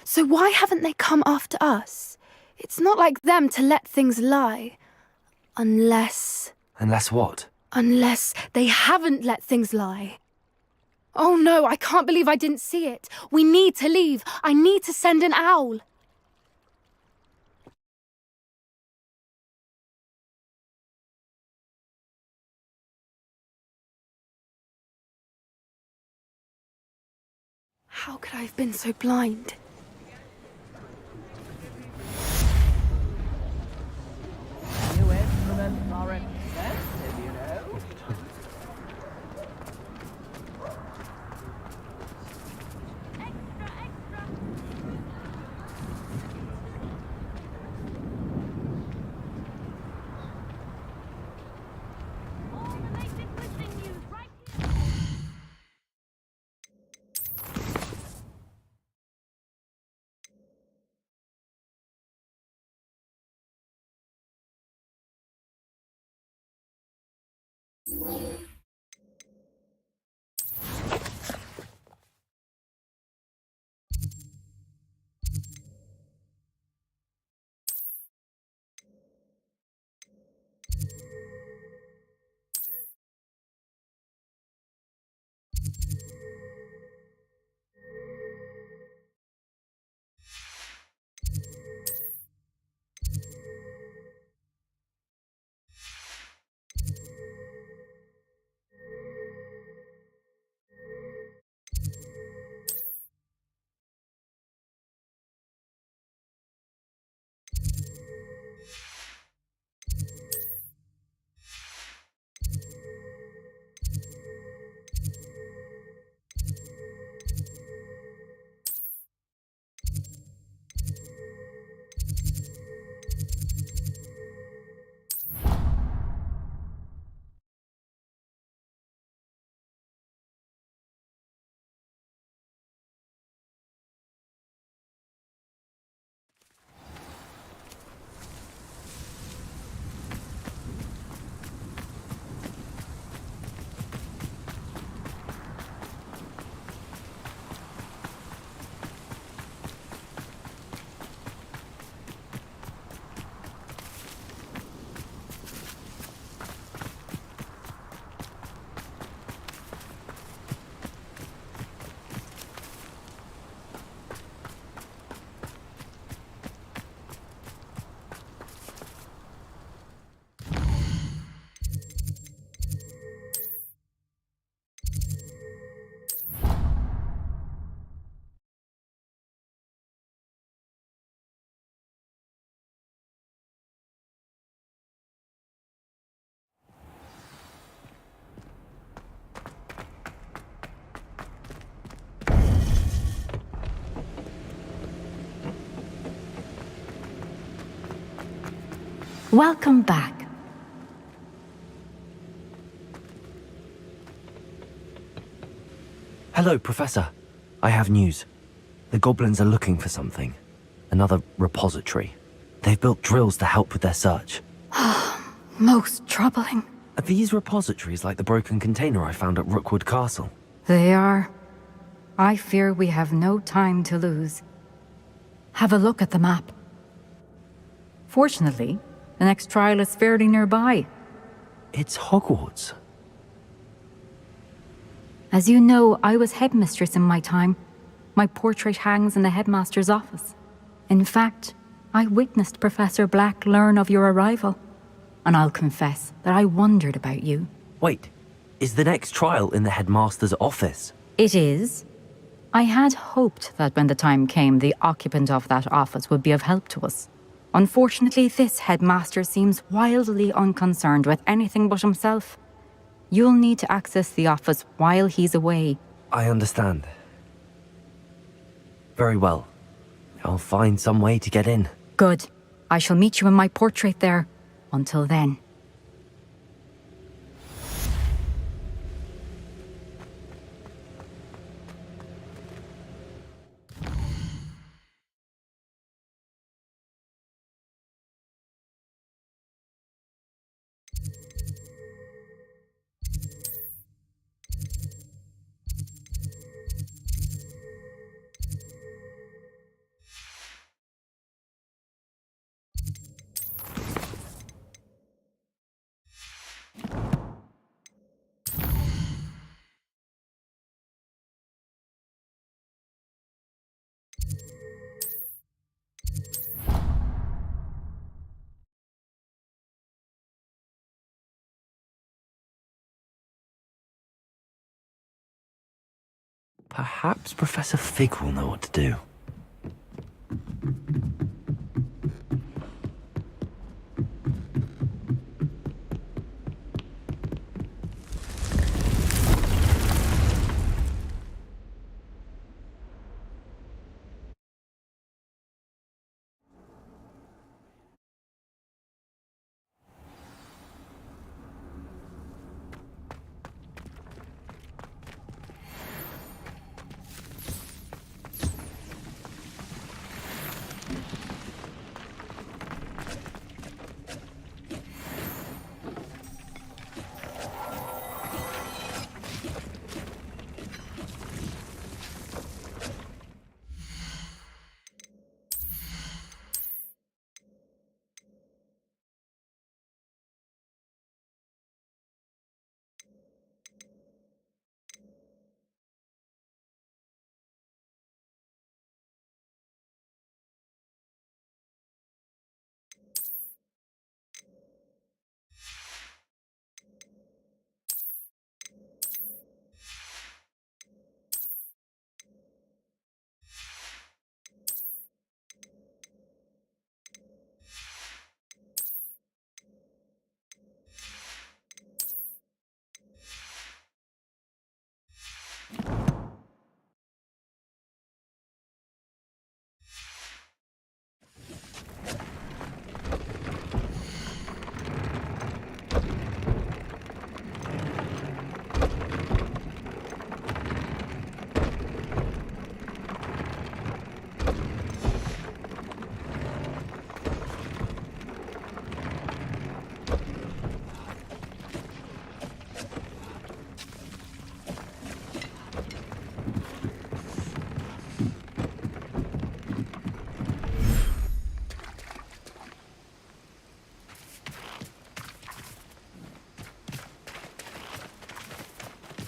So why haven't they come after us? It's not like them to let things lie. Unless what? Unless they haven't let things lie. Oh no, I can't believe I didn't see it. We need to leave. I need to send an owl. How could I have been so blind? New instruments are expensive, you know. Welcome back. Hello, Professor. I have news. The goblins are looking for something. Another repository. They've built drills to help with their search. Most troubling. Are these repositories like the broken container I found at Rookwood Castle? They are. I fear we have no time to lose. Have a look at the map. Fortunately, the next trial is fairly nearby. It's Hogwarts. As you know, I was headmistress in my time. My portrait hangs in the headmaster's office. In fact, I witnessed Professor Black learn of your arrival. And I'll confess that I wondered about you. Wait, is the next trial in the headmaster's office? It is. I had hoped that when the time came, the occupant of that office would be of help to us. Unfortunately, this headmaster seems wildly unconcerned with anything but himself. You'll need to access the office while he's away. I understand. Very well. I'll find some way to get in. Good. I shall meet you in my portrait there. Until then. Perhaps Professor Fig will know what to do.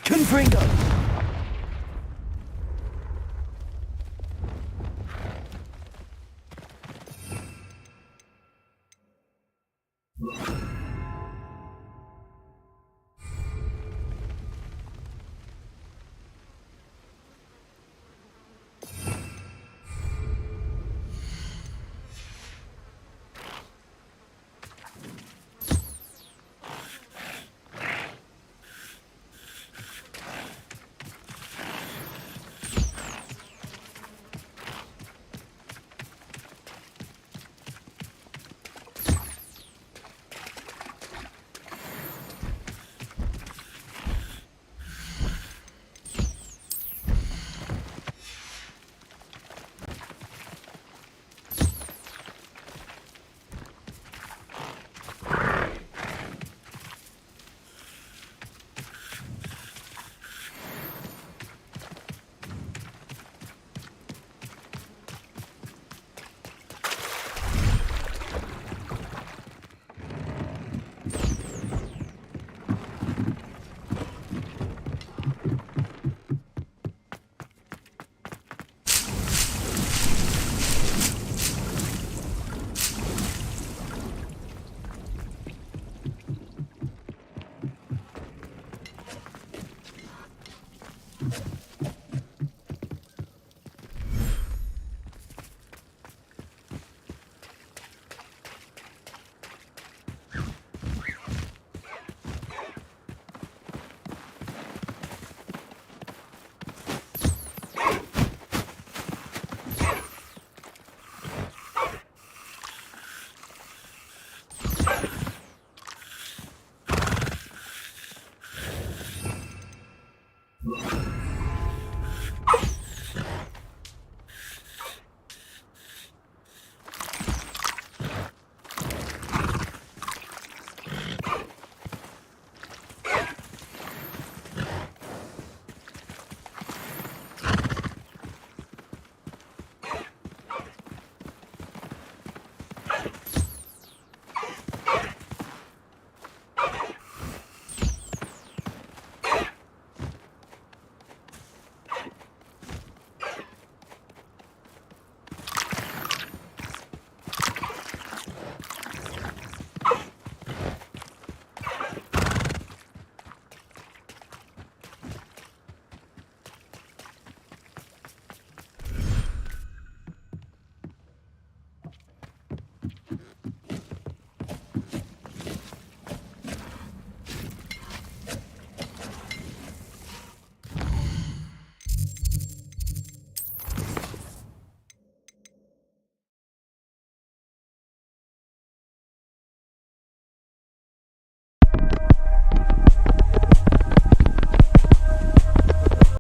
Confringo!